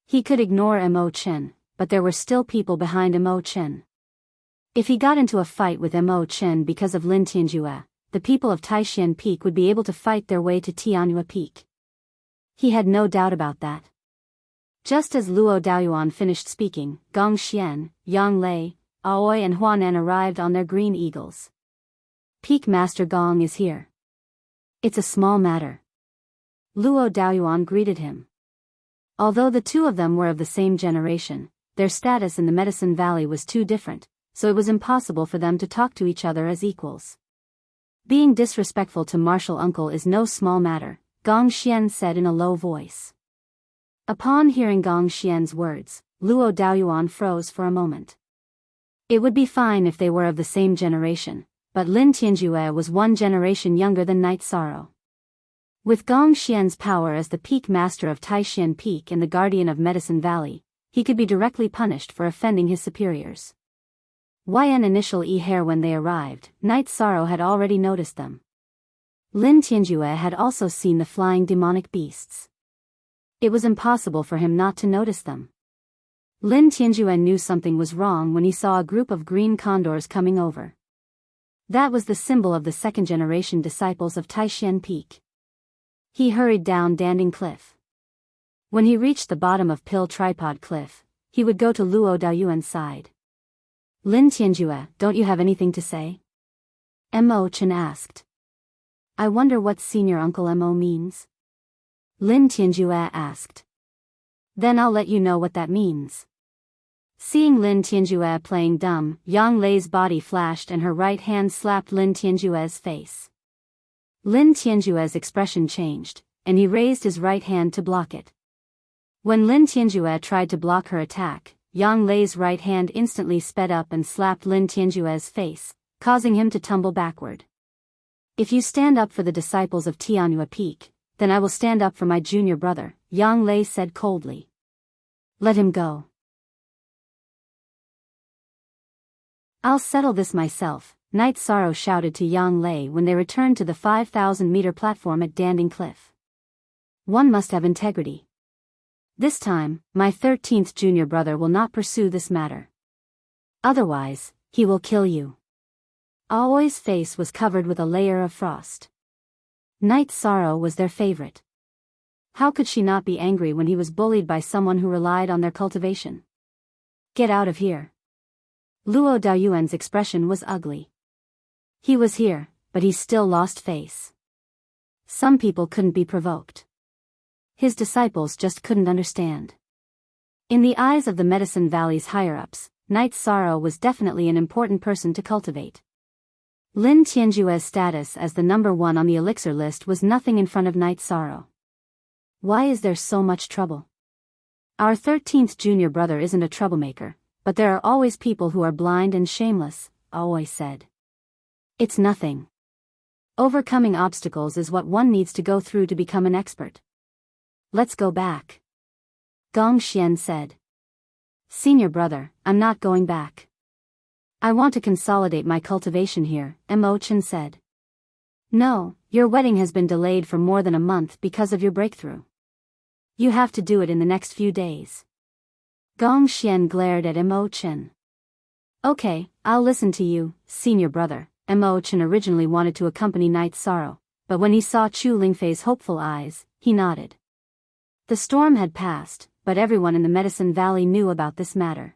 He could ignore Mo Chen, but there were still people behind Mo Chen. If he got into a fight with Mo Chen because of Lin Tianjue, the people of Taishan Peak would be able to fight their way to Tianyue Peak. He had no doubt about that. Just as Luo Daoyuan finished speaking, Gong Xian, Yang Lei, Aoi and Huanan arrived on their green eagles. Peak Master Gong is here. It's a small matter. Luo Daoyuan greeted him. Although the two of them were of the same generation, their status in the Medicine Valley was too different, so it was impossible for them to talk to each other as equals. Being disrespectful to martial uncle is no small matter, Gong Xian said in a low voice. Upon hearing Gong Xian's words, Luo Daoyuan froze for a moment. It would be fine if they were of the same generation, but Lin Tianjue was one generation younger than Night Sorrow. With Gong Xian's power as the peak master of Taishan Peak and the guardian of Medicine Valley, he could be directly punished for offending his superiors. Yn initial hair when they arrived, Night Sorrow had already noticed them. Lin Tianjue had also seen the flying demonic beasts. It was impossible for him not to notice them. Lin Tianjue knew something was wrong when he saw a group of green condors coming over. That was the symbol of the second-generation disciples of Taishan Peak. He hurried down Danding Cliff. When he reached the bottom of Pill Tripod Cliff, he would go to Luo Daoyuan's side. Lin Tianjue, don't you have anything to say? Mo Chen asked. I wonder what senior uncle Mo means. Lin Tianjue asked. Then I'll let you know what that means. Seeing Lin Tianjue playing dumb, Yang Lei's body flashed and her right hand slapped Lin Tianjue's face. Lin Tianjue's expression changed, and he raised his right hand to block it. When Lin Tianjue tried to block her attack, Yang Lei's right hand instantly sped up and slapped Lin Tianjue's face, causing him to tumble backward. If you stand up for the disciples of Tianhua Peak, then I will stand up for my junior brother, Yang Lei said coldly. Let him go. I'll settle this myself, Night Sorrow shouted to Yang Lei when they returned to the 5,000-meter platform at Danding Cliff. One must have integrity. This time, my 13th junior brother will not pursue this matter. Otherwise, he will kill you. Aoi's face was covered with a layer of frost. Night Sorrow was their favorite. How could she not be angry when he was bullied by someone who relied on their cultivation? Get out of here. Luo Daoyuan's expression was ugly. He was here, but he still lost face. Some people couldn't be provoked. His disciples just couldn't understand. In the eyes of the Medicine Valley's higher-ups, Night Sorrow was definitely an important person to cultivate. Lin Tianjue's status as the number one on the elixir list was nothing in front of Night Sorrow. Why is there so much trouble? Our 13th junior brother isn't a troublemaker, but there are always people who are blind and shameless, Aoi said. It's nothing. Overcoming obstacles is what one needs to go through to become an expert. Let's go back. Gong Xian said. Senior brother, I'm not going back. I want to consolidate my cultivation here, Mo Chen said. No, your wedding has been delayed for more than a month because of your breakthrough. You have to do it in the next few days. Gong Xian glared at Mo Chen. Okay, I'll listen to you, senior brother. Mo Chen originally wanted to accompany Night Sorrow, but when he saw Chu Lingfei's hopeful eyes, he nodded. The storm had passed, but everyone in the Medicine Valley knew about this matter.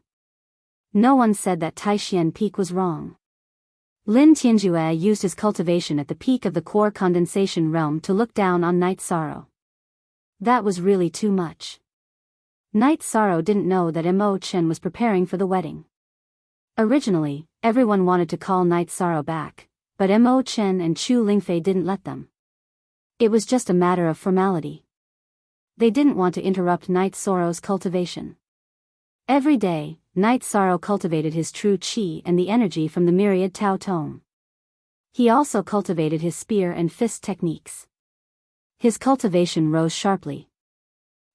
No one said that Taishan Peak was wrong. Lin Tianjue used his cultivation at the peak of the core condensation realm to look down on Night Sorrow. That was really too much. Night Sorrow didn't know that Mo Chen was preparing for the wedding. Originally, everyone wanted to call Night Sorrow back, but Mo Chen and Chu Lingfei didn't let them. It was just a matter of formality. They didn't want to interrupt Night Sorrow's cultivation. Every day, Night Sorrow cultivated his true qi and the energy from the myriad Tao Tome. He also cultivated his spear and fist techniques. His cultivation rose sharply.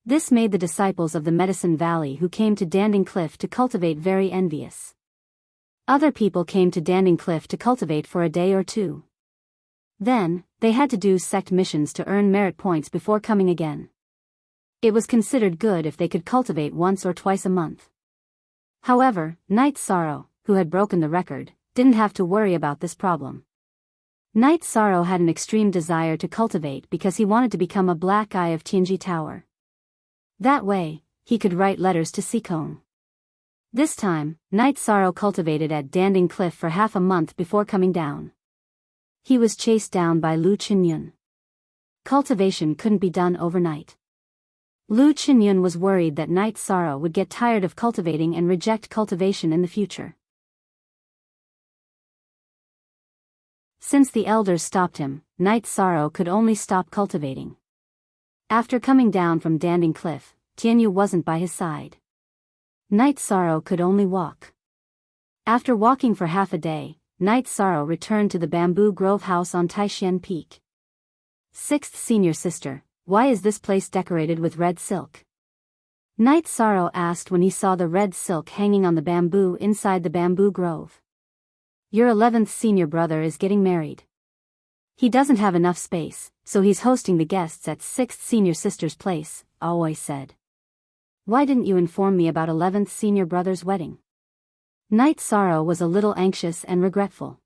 This made the disciples of the Medicine Valley who came to Danding Cliff to cultivate very envious. Other people came to Danding Cliff to cultivate for a day or two. Then, they had to do sect missions to earn merit points before coming again. It was considered good if they could cultivate once or twice a month. However, Night Sorrow, who had broken the record, didn't have to worry about this problem. Night Sorrow had an extreme desire to cultivate because he wanted to become a Black Eye of Tianji Tower. That way, he could write letters to Sikong. This time, Night Sorrow cultivated at Danding Cliff for half a month before coming down. He was chased down by Lu Qinyun. Cultivation couldn't be done overnight. Lu Qinyun was worried that Night Sorrow would get tired of cultivating and reject cultivation in the future. Since the elders stopped him, Night Sorrow could only stop cultivating. After coming down from Danding Cliff, Tianyu wasn't by his side. Night Sorrow could only walk. After walking for half a day, Night Sorrow returned to the bamboo grove house on Taishan Peak. Sixth Senior Sister, why is this place decorated with red silk? Night Sorrow asked when he saw the red silk hanging on the bamboo inside the bamboo grove. Your 11th senior brother is getting married. He doesn't have enough space, so he's hosting the guests at 6th senior sister's place, Aoi said. Why didn't you inform me about 11th senior brother's wedding? Night Sorrow was a little anxious and regretful.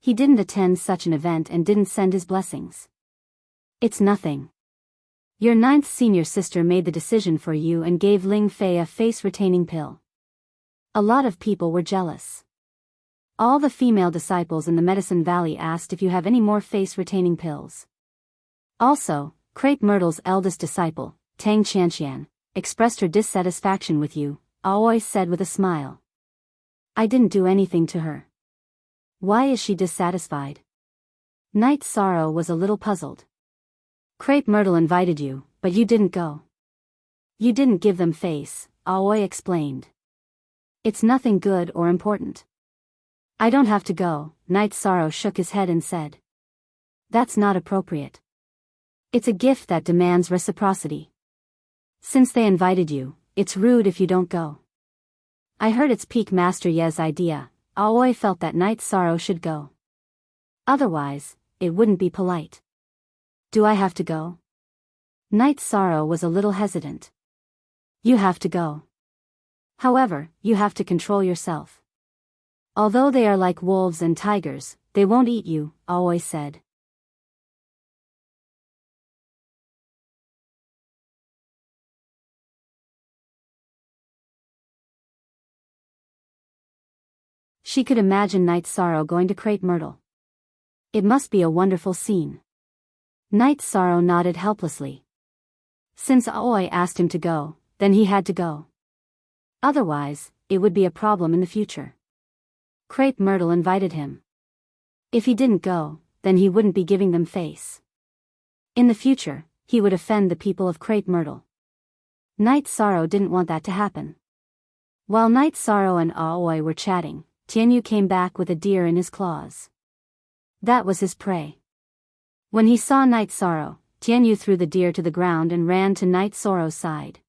He didn't attend such an event and didn't send his blessings. It's nothing. Your 9th senior sister made the decision for you and gave Ling Fei a face-retaining pill. A lot of people were jealous. All the female disciples in the Medicine Valley asked if you have any more face-retaining pills. Also, Crepe Myrtle's eldest disciple, Tang Qianqian, expressed her dissatisfaction with you, Aoi said with a smile. I didn't do anything to her. Why is she dissatisfied? Night Sorrow was a little puzzled. Crepe Myrtle invited you, but you didn't go. You didn't give them face, Aoi explained. It's nothing good or important. I don't have to go, Night Sorrow shook his head and said. That's not appropriate. It's a gift that demands reciprocity. Since they invited you, it's rude if you don't go. I heard it's Peak Master Ye's idea, Aoi felt that Night Sorrow should go. Otherwise, it wouldn't be polite. Do I have to go? Night Sorrow was a little hesitant. You have to go. However, you have to control yourself. Although they are like wolves and tigers, they won't eat you, Aoi said. She could imagine Night Sorrow going to Crepe Myrtle. It must be a wonderful scene. Night Sorrow nodded helplessly. Since Aoi asked him to go, then he had to go. Otherwise, it would be a problem in the future. Crepe Myrtle invited him. If he didn't go, then he wouldn't be giving them face. In the future, he would offend the people of Crepe Myrtle. Night Sorrow didn't want that to happen. While Night Sorrow and Aoi were chatting, Tianyu came back with a deer in his claws. That was his prey. When he saw Night Sorrow, Tianyu threw the deer to the ground and ran to Night Sorrow's side.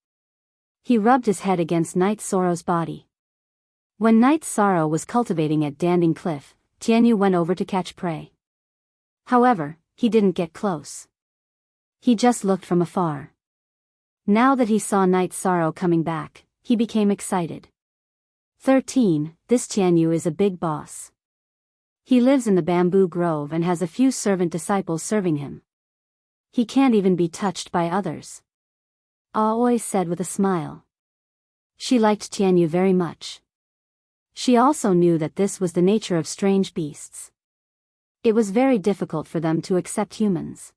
He rubbed his head against Night Sorrow's body. When Night Sorrow was cultivating at Danding Cliff, Tianyu went over to catch prey. However, he didn't get close. He just looked from afar. Now that he saw Night Sorrow coming back, he became excited. 13. This Tianyu is a big boss. He lives in the bamboo grove and has a few servant disciples serving him. He can't even be touched by others. Aoi said with a smile. She liked Tianyu very much. She also knew that this was the nature of strange beasts. It was very difficult for them to accept humans.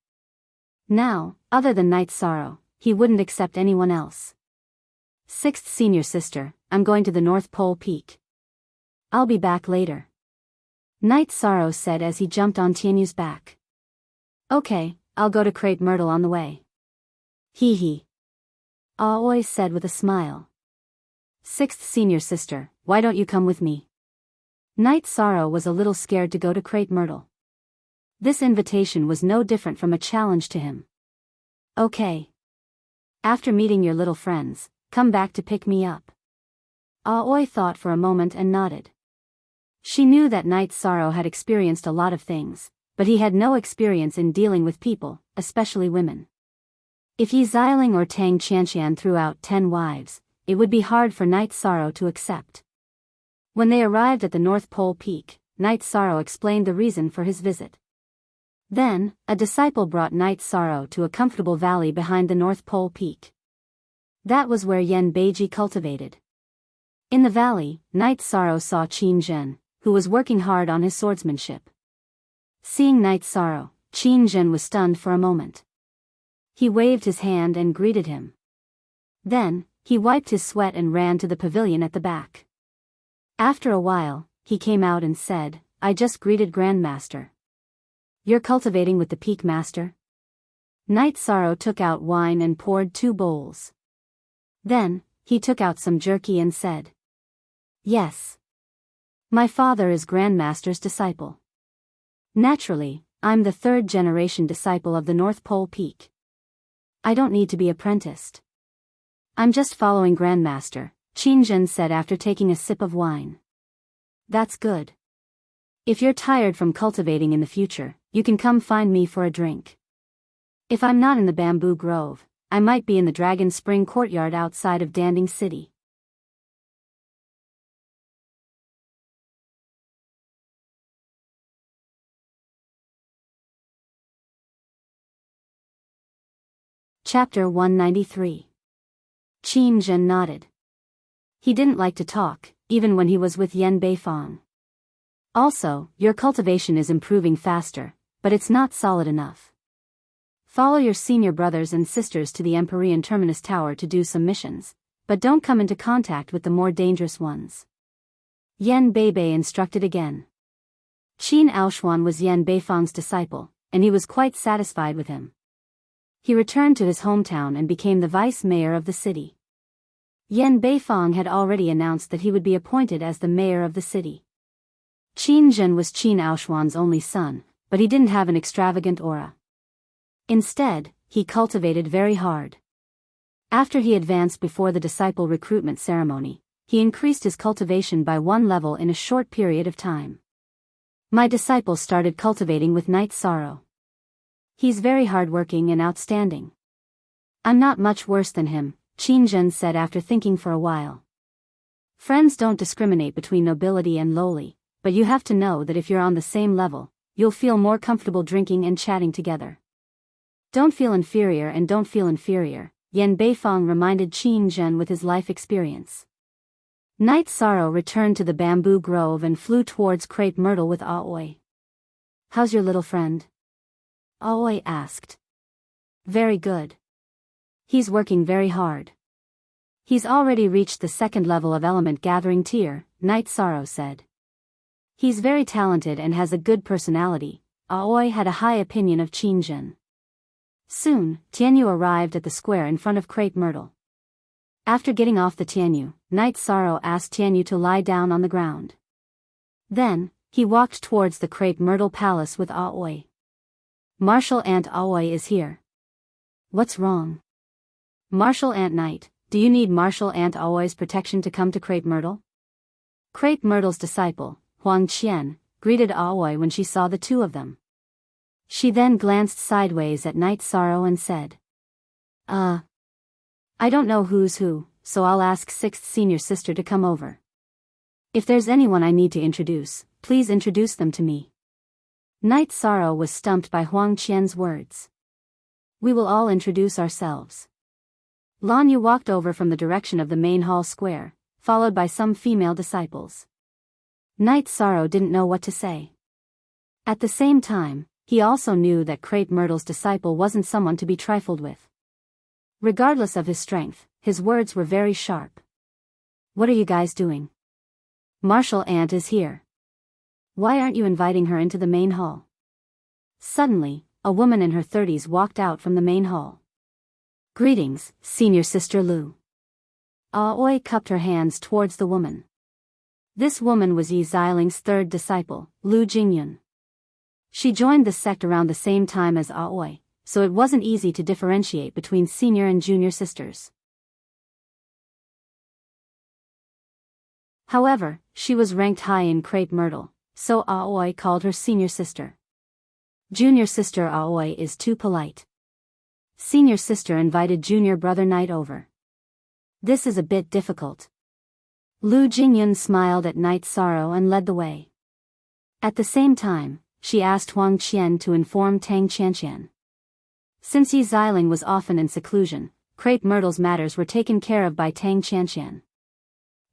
Now, other than Night Sorrow, he wouldn't accept anyone else. 6th Senior Sister, I'm going to the North Pole Peak. I'll be back later. Night Sorrow said as he jumped on Tianyu's back. Okay, I'll go to Crepe Myrtle on the way. Hee hee. Aoi said with a smile. 6th Senior Sister, why don't you come with me? Night Sorrow was a little scared to go to Crepe Myrtle. This invitation was no different from a challenge to him. Okay. After meeting your little friends, come back to pick me up. Aoi thought for a moment and nodded. She knew that Night Sorrow had experienced a lot of things, but he had no experience in dealing with people, especially women. If Yi Xiling or Tang Qianqian threw out 10 wives, it would be hard for Night Sorrow to accept. When they arrived at the North Pole Peak, Night Sorrow explained the reason for his visit. Then, a disciple brought Night Sorrow to a comfortable valley behind the North Pole Peak. That was where Yen Beiji cultivated. In the valley, Night Sorrow saw Qin Zhen, who was working hard on his swordsmanship. Seeing Night Sorrow, Qin Zhen was stunned for a moment. He waved his hand and greeted him. Then, he wiped his sweat and ran to the pavilion at the back. After a while, he came out and said, I just greeted Grandmaster. You're cultivating with the Peak Master? Night Sorrow took out wine and poured 2 bowls. Then, he took out some jerky and said, "Yes. My father is Grandmaster's disciple. Naturally, I'm the third-generation disciple of the North Pole Peak. I don't need to be apprenticed. I'm just following Grandmaster," Qinzhen said after taking a sip of wine. "That's good. If you're tired from cultivating in the future, you can come find me for a drink. If I'm not in the bamboo grove, I might be in the Dragon Spring courtyard outside of Danding City." Chapter 193. Qinzhen nodded. He didn't like to talk, even when he was with Yan Beifang. "Also, your cultivation is improving faster, but it's not solid enough. Follow your senior brothers and sisters to the Empyrean Terminus Tower to do some missions, but don't come into contact with the more dangerous ones," Yan Beibei instructed again. Qin Aoshuan was Yan Beifang's disciple, and he was quite satisfied with him. He returned to his hometown and became the vice mayor of the city. Yan Beifang had already announced that he would be appointed as the mayor of the city. Qinzhen was Qin Aoshuan's only son, but he didn't have an extravagant aura. Instead, he cultivated very hard. After he advanced before the disciple recruitment ceremony, he increased his cultivation by 1 level in a short period of time. "My disciple started cultivating with Night Sorrow. He's very hardworking and outstanding. I'm not much worse than him," Qinzhen said after thinking for a while. "Friends don't discriminate between nobility and lowly, but you have to know that if you're on the same level, you'll feel more comfortable drinking and chatting together. Don't feel inferior and don't feel inferior," Yan Beifang reminded Qinzhen with his life experience. Night Sorrow returned to the bamboo grove and flew towards Crepe Myrtle with Aoi. "How's your little friend?" Aoi asked. "Very good. He's working very hard. He's already reached the 2nd level of element gathering tier," Night Sorrow said. "He's very talented and has a good personality." Aoi had a high opinion of Qinzhen. Soon, Tianyu arrived at the square in front of Crepe Myrtle. After getting off the Tianyu, Night Sorrow asked Tianyu to lie down on the ground. Then, he walked towards the Crepe Myrtle Palace with Aoi. "Martial Aunt Aoi is here." "What's wrong?" "Martial Aunt Night, do you need Martial Aunt Aoi's protection to come to Crepe Myrtle?" Crepe Myrtle's disciple, Huang Qian, greeted Aoi when she saw the two of them. She then glanced sideways at Night Sorrow and said, I don't know who's who, so I'll ask 6th senior sister to come over. If there's anyone I need to introduce, please introduce them to me." Night Sorrow was stumped by Huang Qian's words. "We will all introduce ourselves." Lan Yu walked over from the direction of the main hall square, followed by some female disciples. Night Sorrow didn't know what to say. At the same time, he also knew that Crepe Myrtle's disciple wasn't someone to be trifled with. Regardless of his strength, his words were very sharp. "What are you guys doing? Martial Aunt is here. Why aren't you inviting her into the main hall?" Suddenly, a woman in her 30s walked out from the main hall. "Greetings, Senior Sister Lu." Aoi cupped her hands towards the woman. This woman was Yi Ziling's 3rd disciple, Lu Jingyun. She joined the sect around the same time as Aoi, so it wasn't easy to differentiate between senior and junior sisters. However, she was ranked high in Crepe Myrtle, so Aoi called her senior sister. Junior sister Aoi is too polite. Senior sister invited junior brother Night over. This is a bit difficult. Lu Jingyun smiled at Night Sorrow and led the way. At the same time, she asked Huang Qian to inform Tang Qianqian. Since Yi Ziling was often in seclusion, Crepe Myrtle's matters were taken care of by Tang Qianqian.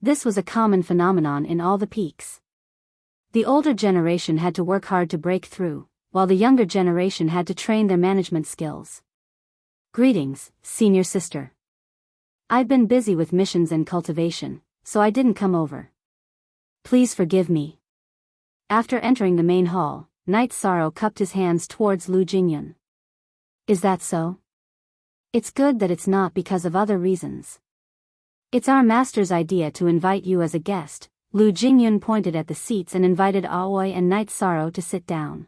This was a common phenomenon in all the peaks. The older generation had to work hard to break through, while the younger generation had to train their management skills. "Greetings, senior sister. I've been busy with missions and cultivation, so I didn't come over. Please forgive me." After entering the main hall, Night Sorrow cupped his hands towards Lu Jingyun. "Is that so? It's good that it's not because of other reasons." It's our master's idea to invite you as a guest. Lu Jingyun pointed at the seats and invited Aoi and Night Sorrow to sit down.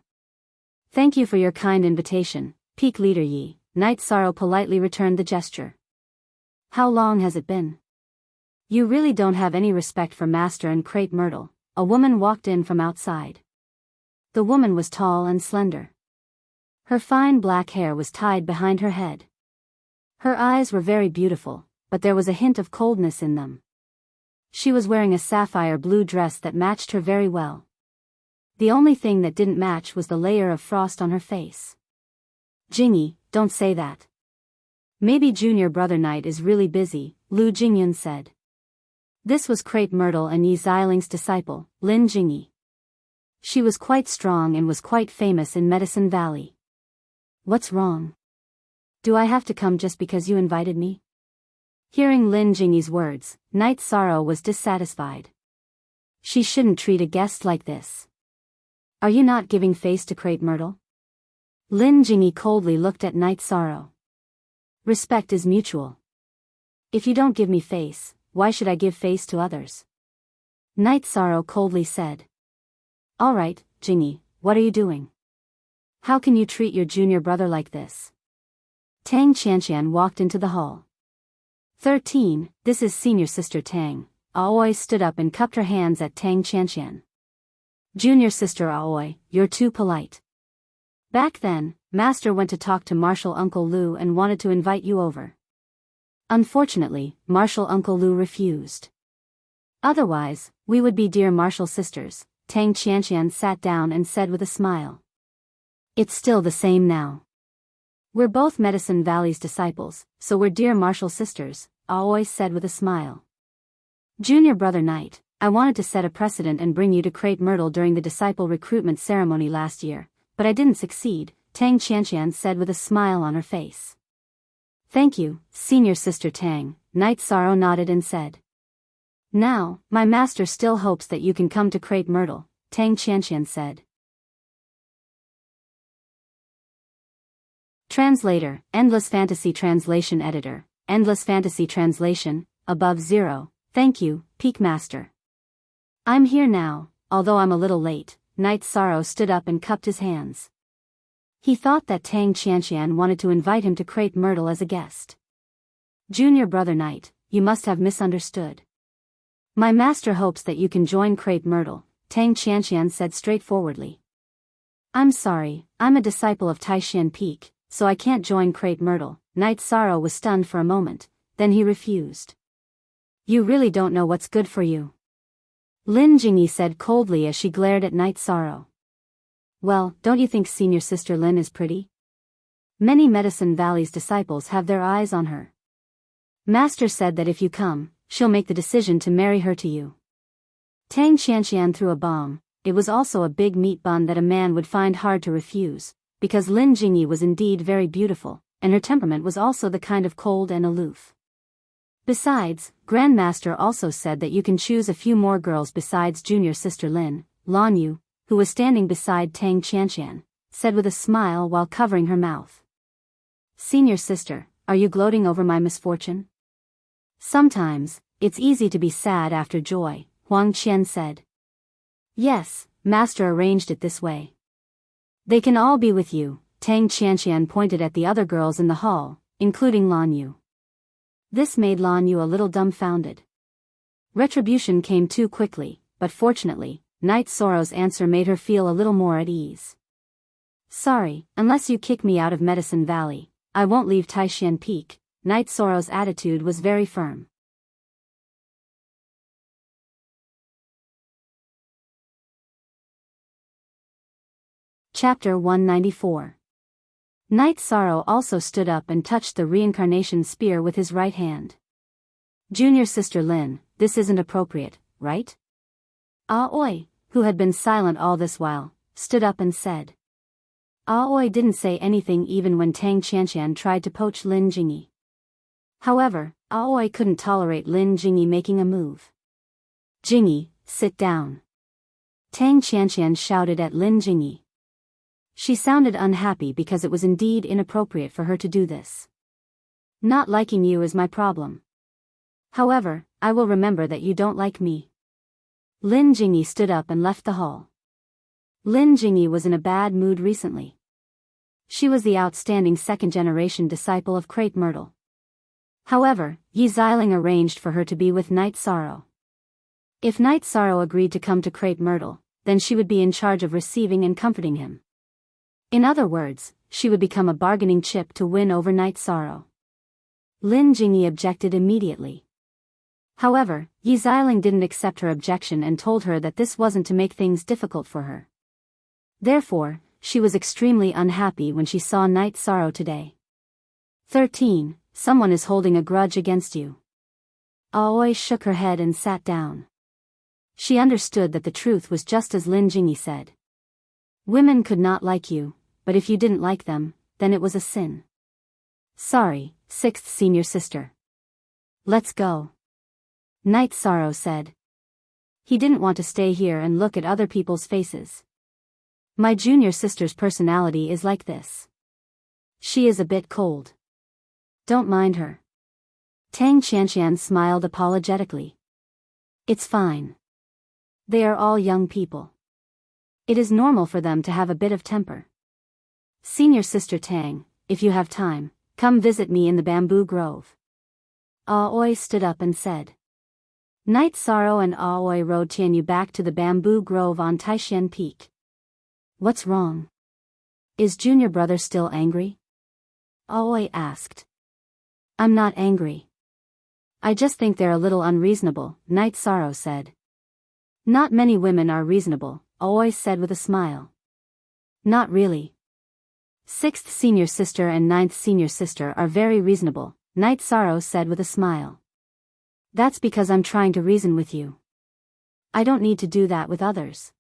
Thank you for your kind invitation, Peak Leader Yi. Night Sorrow politely returned the gesture. How long has it been? You really don't have any respect for Master and Crepe Myrtle. A woman walked in from outside. The woman was tall and slender. Her fine black hair was tied behind her head. Her eyes were very beautiful, but there was a hint of coldness in them. She was wearing a sapphire blue dress that matched her very well. The only thing that didn't match was the layer of frost on her face. Jingy, don't say that. Maybe Junior Brother Knight is really busy, Lu Jingyun said. This was Crepe Myrtle and Yi Xiling's disciple, Lin Jingy. She was quite strong and was quite famous in Medicine Valley. What's wrong? Do I have to come just because you invited me? Hearing Lin Jingy's words, Night Sorrow was dissatisfied. She shouldn't treat a guest like this. Are you not giving face to Crepe Myrtle? Lin Jingy coldly looked at Night Sorrow. Respect is mutual. If you don't give me face, why should I give face to others? Night Sorrow coldly said. Alright, Jingy, what are you doing? How can you treat your junior brother like this? Tang Qianqian walked into the hall. 13, this is senior sister Tang. Aoi stood up and cupped her hands at Tang Qianqian. Junior sister Aoi, you're too polite. Back then, Master went to talk to Martial Uncle Lu and wanted to invite you over. Unfortunately, Martial Uncle Lu refused. Otherwise, we would be dear martial sisters. Tang Qianqian sat down and said with a smile. It's still the same now. We're both Medicine Valley's disciples, so we're dear martial sisters, Aoi said with a smile. Junior Brother Knight, I wanted to set a precedent and bring you to Crepe Myrtle during the disciple recruitment ceremony last year, but I didn't succeed, Tang Qianqian said with a smile on her face. Thank you, senior sister Tang, Night Sorrow nodded and said. Now, my master still hopes that you can come to Crepe Myrtle, Tang Qianqian said. Translator, Endless Fantasy Translation Editor, Endless Fantasy Translation, above 0, thank you, Peak Master. I'm here now, although I'm a little late. Night Sorrow stood up and cupped his hands. He thought that Tang Qianqian wanted to invite him to Crepe Myrtle as a guest. Junior Brother Knight, you must have misunderstood. My master hopes that you can join Crepe Myrtle, Tang Qianqian said straightforwardly. I'm sorry, I'm a disciple of Taishan Peak, so I can't join Crepe Myrtle. Night Sorrow was stunned for a moment, then he refused. You really don't know what's good for you. Lin Jingy said coldly as she glared at Night Sorrow. Well, don't you think senior sister Lin is pretty? Many Medicine Valley's disciples have their eyes on her. Master said that if you come, she'll make the decision to marry her to you. Tang Qianqian threw a bomb. It was also a big meat bun that a man would find hard to refuse, because Lin Jingy was indeed very beautiful, and her temperament was also the kind of cold and aloof. Besides, Grandmaster also said that you can choose a few more girls besides junior sister Lin. Lan Yu, who was standing beside Tang Qianqian, said with a smile while covering her mouth. Senior sister, are you gloating over my misfortune? Sometimes, it's easy to be sad after joy, Huang Qian said. Yes, Master arranged it this way. They can all be with you, Tang Qianqian pointed at the other girls in the hall, including Lan Yu. This made Lan Yu a little dumbfounded. Retribution came too quickly, but fortunately, Night Sorrow's answer made her feel a little more at ease. Sorry, unless you kick me out of Medicine Valley, I won't leave Taishan Peak. Night Sorrow's attitude was very firm. Chapter 194. Night Sorrow also stood up and touched the reincarnation spear with his right hand. Junior sister Lin, this isn't appropriate, right? Aoi, who had been silent all this while, stood up and said. Aoi didn't say anything even when Tang Qianqian tried to poach Lin Jingy. However, Aoi couldn't tolerate Lin Jingy making a move. Jingy, sit down. Tang Qianqian shouted at Lin Jingy. She sounded unhappy because it was indeed inappropriate for her to do this. Not liking you is my problem. However, I will remember that you don't like me. Lin Jingyi stood up and left the hall. Lin Jingyi was in a bad mood recently. She was the outstanding second-generation disciple of Crepe Myrtle. However, Yi Xiling arranged for her to be with Night Sorrow. If Night Sorrow agreed to come to Crepe Myrtle, then she would be in charge of receiving and comforting him. In other words, she would become a bargaining chip to win over Night Sorrow. Lin Jingyi objected immediately. However, Yi Xiling didn't accept her objection and told her that this wasn't to make things difficult for her. Therefore, she was extremely unhappy when she saw Night Sorrow today. 13. Someone is holding a grudge against you. Aoi shook her head and sat down. She understood that the truth was just as Lin Jingyi said. Women could not like you, but if you didn't like them, then it was a sin. Sorry, sixth senior sister. Let's go. Night Sorrow said. He didn't want to stay here and look at other people's faces. My junior sister's personality is like this. She is a bit cold. Don't mind her. Tang Qianqian smiled apologetically. It's fine. They are all young people. It is normal for them to have a bit of temper. Senior sister Tang, if you have time, come visit me in the bamboo grove. Aoi stood up and said. Night Sorrow and Aoi rode Tianyu back to the bamboo grove on Taishan Peak. What's wrong? Is junior brother still angry? Aoi asked. I'm not angry. I just think they're a little unreasonable, Night Sorrow said. Not many women are reasonable, Aoi said with a smile. Not really. Sixth senior sister and ninth senior sister are very reasonable, Night Sorrow said with a smile. That's because I'm trying to reason with you. I don't need to do that with others.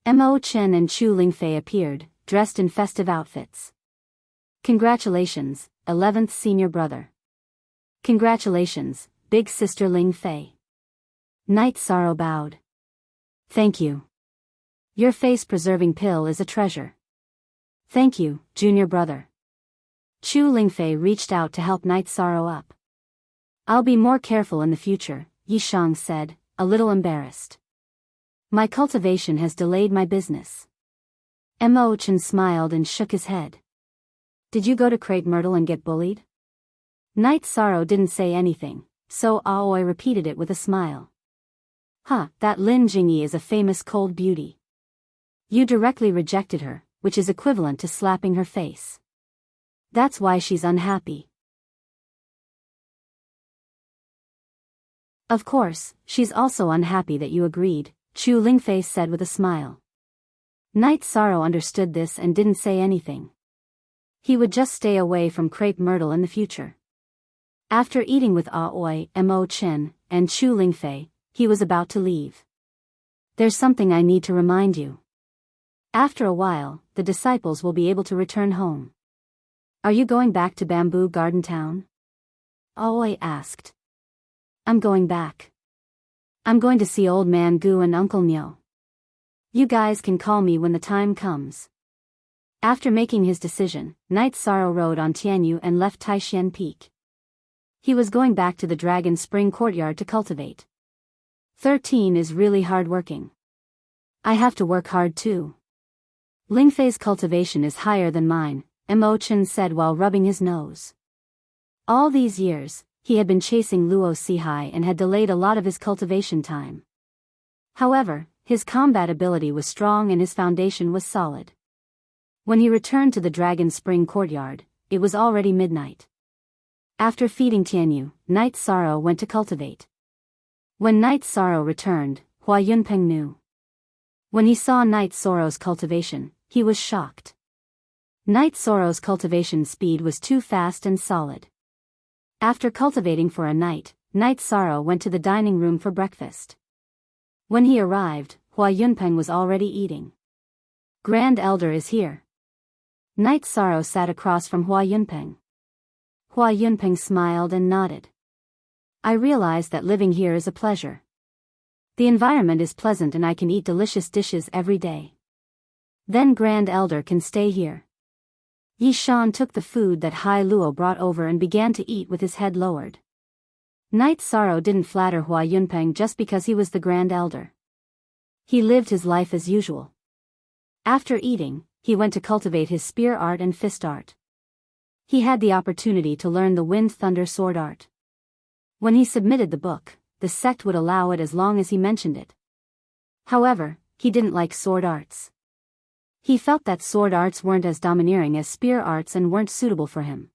Mo Chen and Chu Lingfei appeared, dressed in festive outfits. Congratulations, 11th senior brother. Congratulations, big sister Lingfei. Night Sorrow bowed. Thank you. Your face-preserving pill is a treasure. Thank you, junior brother. Chu Lingfei reached out to help Night Sorrow up. I'll be more careful in the future, Yi Shang said, a little embarrassed. My cultivation has delayed my business. Mo Chen smiled and shook his head. Did you go to Crepe Myrtle and get bullied? Night Sorrow didn't say anything, so Aoi repeated it with a smile. That Lin Jingyi is a famous cold beauty. You directly rejected her, which is equivalent to slapping her face. That's why she's unhappy. Of course, she's also unhappy that you agreed, Chu Lingfei said with a smile. Night Sorrow understood this and didn't say anything. He would just stay away from Crepe Myrtle in the future. After eating with Aoi, Mo Chen, and Chu Lingfei, he was about to leave. There's something I need to remind you. After a while, the disciples will be able to return home. Are you going back to Bamboo Garden Town? Aoi asked. I'm going back. I'm going to see Old Man Gu and Uncle Nyo. You guys can call me when the time comes. After making his decision, Night Sorrow rode on Tianyu and left Taishan Peak. He was going back to the Dragon Spring Courtyard to cultivate. 13 is really hard-working. I have to work hard too. Lingfei's cultivation is higher than mine, Mo Chen said while rubbing his nose. All these years, he had been chasing Luo Sihai and had delayed a lot of his cultivation time. However, his combat ability was strong and his foundation was solid. When he returned to the Dragon Spring Courtyard, it was already midnight. After feeding Tianyu, Night Sorrow went to cultivate. When Night Sorrow returned, Hua Yunpeng knew. When he saw Night Sorrow's cultivation, he was shocked. Night Sorrow's cultivation speed was too fast and solid. After cultivating for a night, Night Sorrow went to the dining room for breakfast. When he arrived, Hua Yunpeng was already eating. Grand Elder is here. Night Sorrow sat across from Hua Yunpeng. Hua Yunpeng smiled and nodded. I realize that living here is a pleasure. The environment is pleasant and I can eat delicious dishes every day. Then Grand Elder can stay here. Yi Shan took the food that Hai Luo brought over and began to eat with his head lowered. Night Sorrow didn't flatter Hua Yunpeng just because he was the Grand Elder. He lived his life as usual. After eating, he went to cultivate his spear art and fist art. He had the opportunity to learn the Wind Thunder sword art. When he submitted the book, the sect would allow it as long as he mentioned it. However, he didn't like sword arts. He felt that sword arts weren't as domineering as spear arts and weren't suitable for him.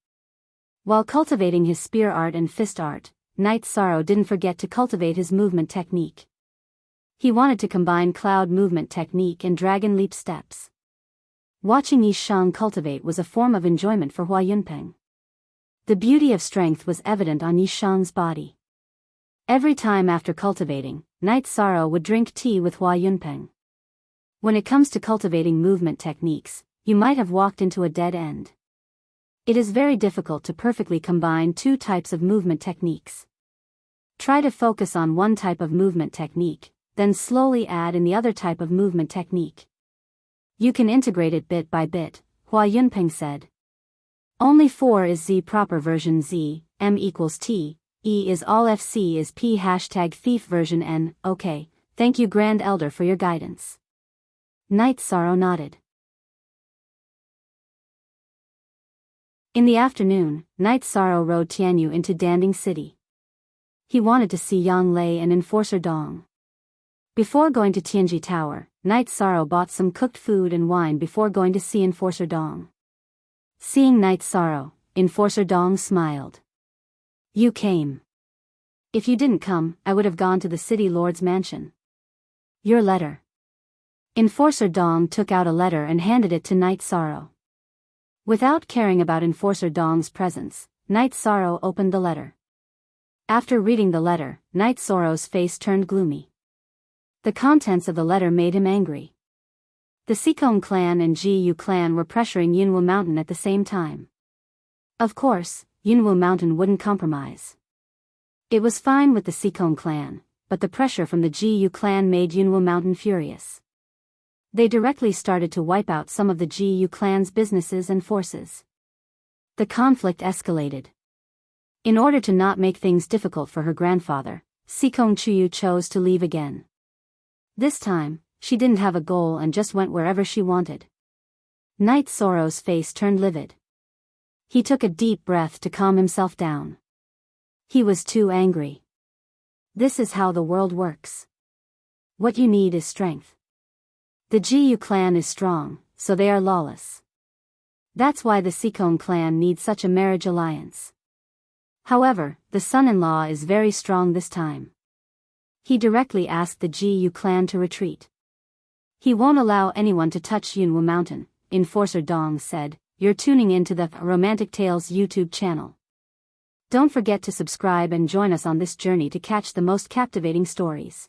While cultivating his spear art and fist art, Night Sorrow didn't forget to cultivate his movement technique. He wanted to combine cloud movement technique and dragon leap steps. Watching Yi Shang cultivate was a form of enjoyment for Hua Yunpeng. The beauty of strength was evident on Yi Shang's body. Every time after cultivating, Night Sorrow would drink tea with Hua Yunpeng. When it comes to cultivating movement techniques, you might have walked into a dead end. It is very difficult to perfectly combine two types of movement techniques. Try to focus on one type of movement technique, then slowly add in the other type of movement technique. You can integrate it bit by bit, Hua Yunpeng said. Only 4 is Z proper version Z, M equals T, E is all FC is P hashtag thief version N. Okay, thank you Grand Elder for your guidance. Night Sorrow nodded. In the afternoon, Night Sorrow rode Tianyu into Danding City. He wanted to see Yang Lei and Enforcer Dong. Before going to Tianji Tower, Night Sorrow bought some cooked food and wine before going to see Enforcer Dong. Seeing Night Sorrow, Enforcer Dong smiled. You came. If you didn't come, I would have gone to the city lord's mansion. Your letter. Enforcer Dong took out a letter and handed it to Night Sorrow. Without caring about Enforcer Dong's presence, Night Sorrow opened the letter. After reading the letter, Night Sorrow's face turned gloomy. The contents of the letter made him angry. The Sikong clan and Ji clan were pressuring Yunwu Mountain at the same time. Of course, Yunwu Mountain wouldn't compromise. It was fine with the Sikong clan, but the pressure from the Ji clan made Yunwu Mountain furious. They directly started to wipe out some of the Ji clan's businesses and forces. The conflict escalated. In order to not make things difficult for her grandfather, Sikong Chuyu chose to leave again. This time, she didn't have a goal and just went wherever she wanted. Night Sorrow's face turned livid. He took a deep breath to calm himself down. He was too angry. This is how the world works. What you need is strength. The Ji clan is strong, so they are lawless. That's why the Sikong clan needs such a marriage alliance. However, the son-in-law is very strong this time. He directly asked the Ji clan to retreat. He won't allow anyone to touch Yunwu Mountain, Enforcer Dong said. You're tuning into the Romantic Tales YouTube channel. Don't forget to subscribe and join us on this journey to catch the most captivating stories.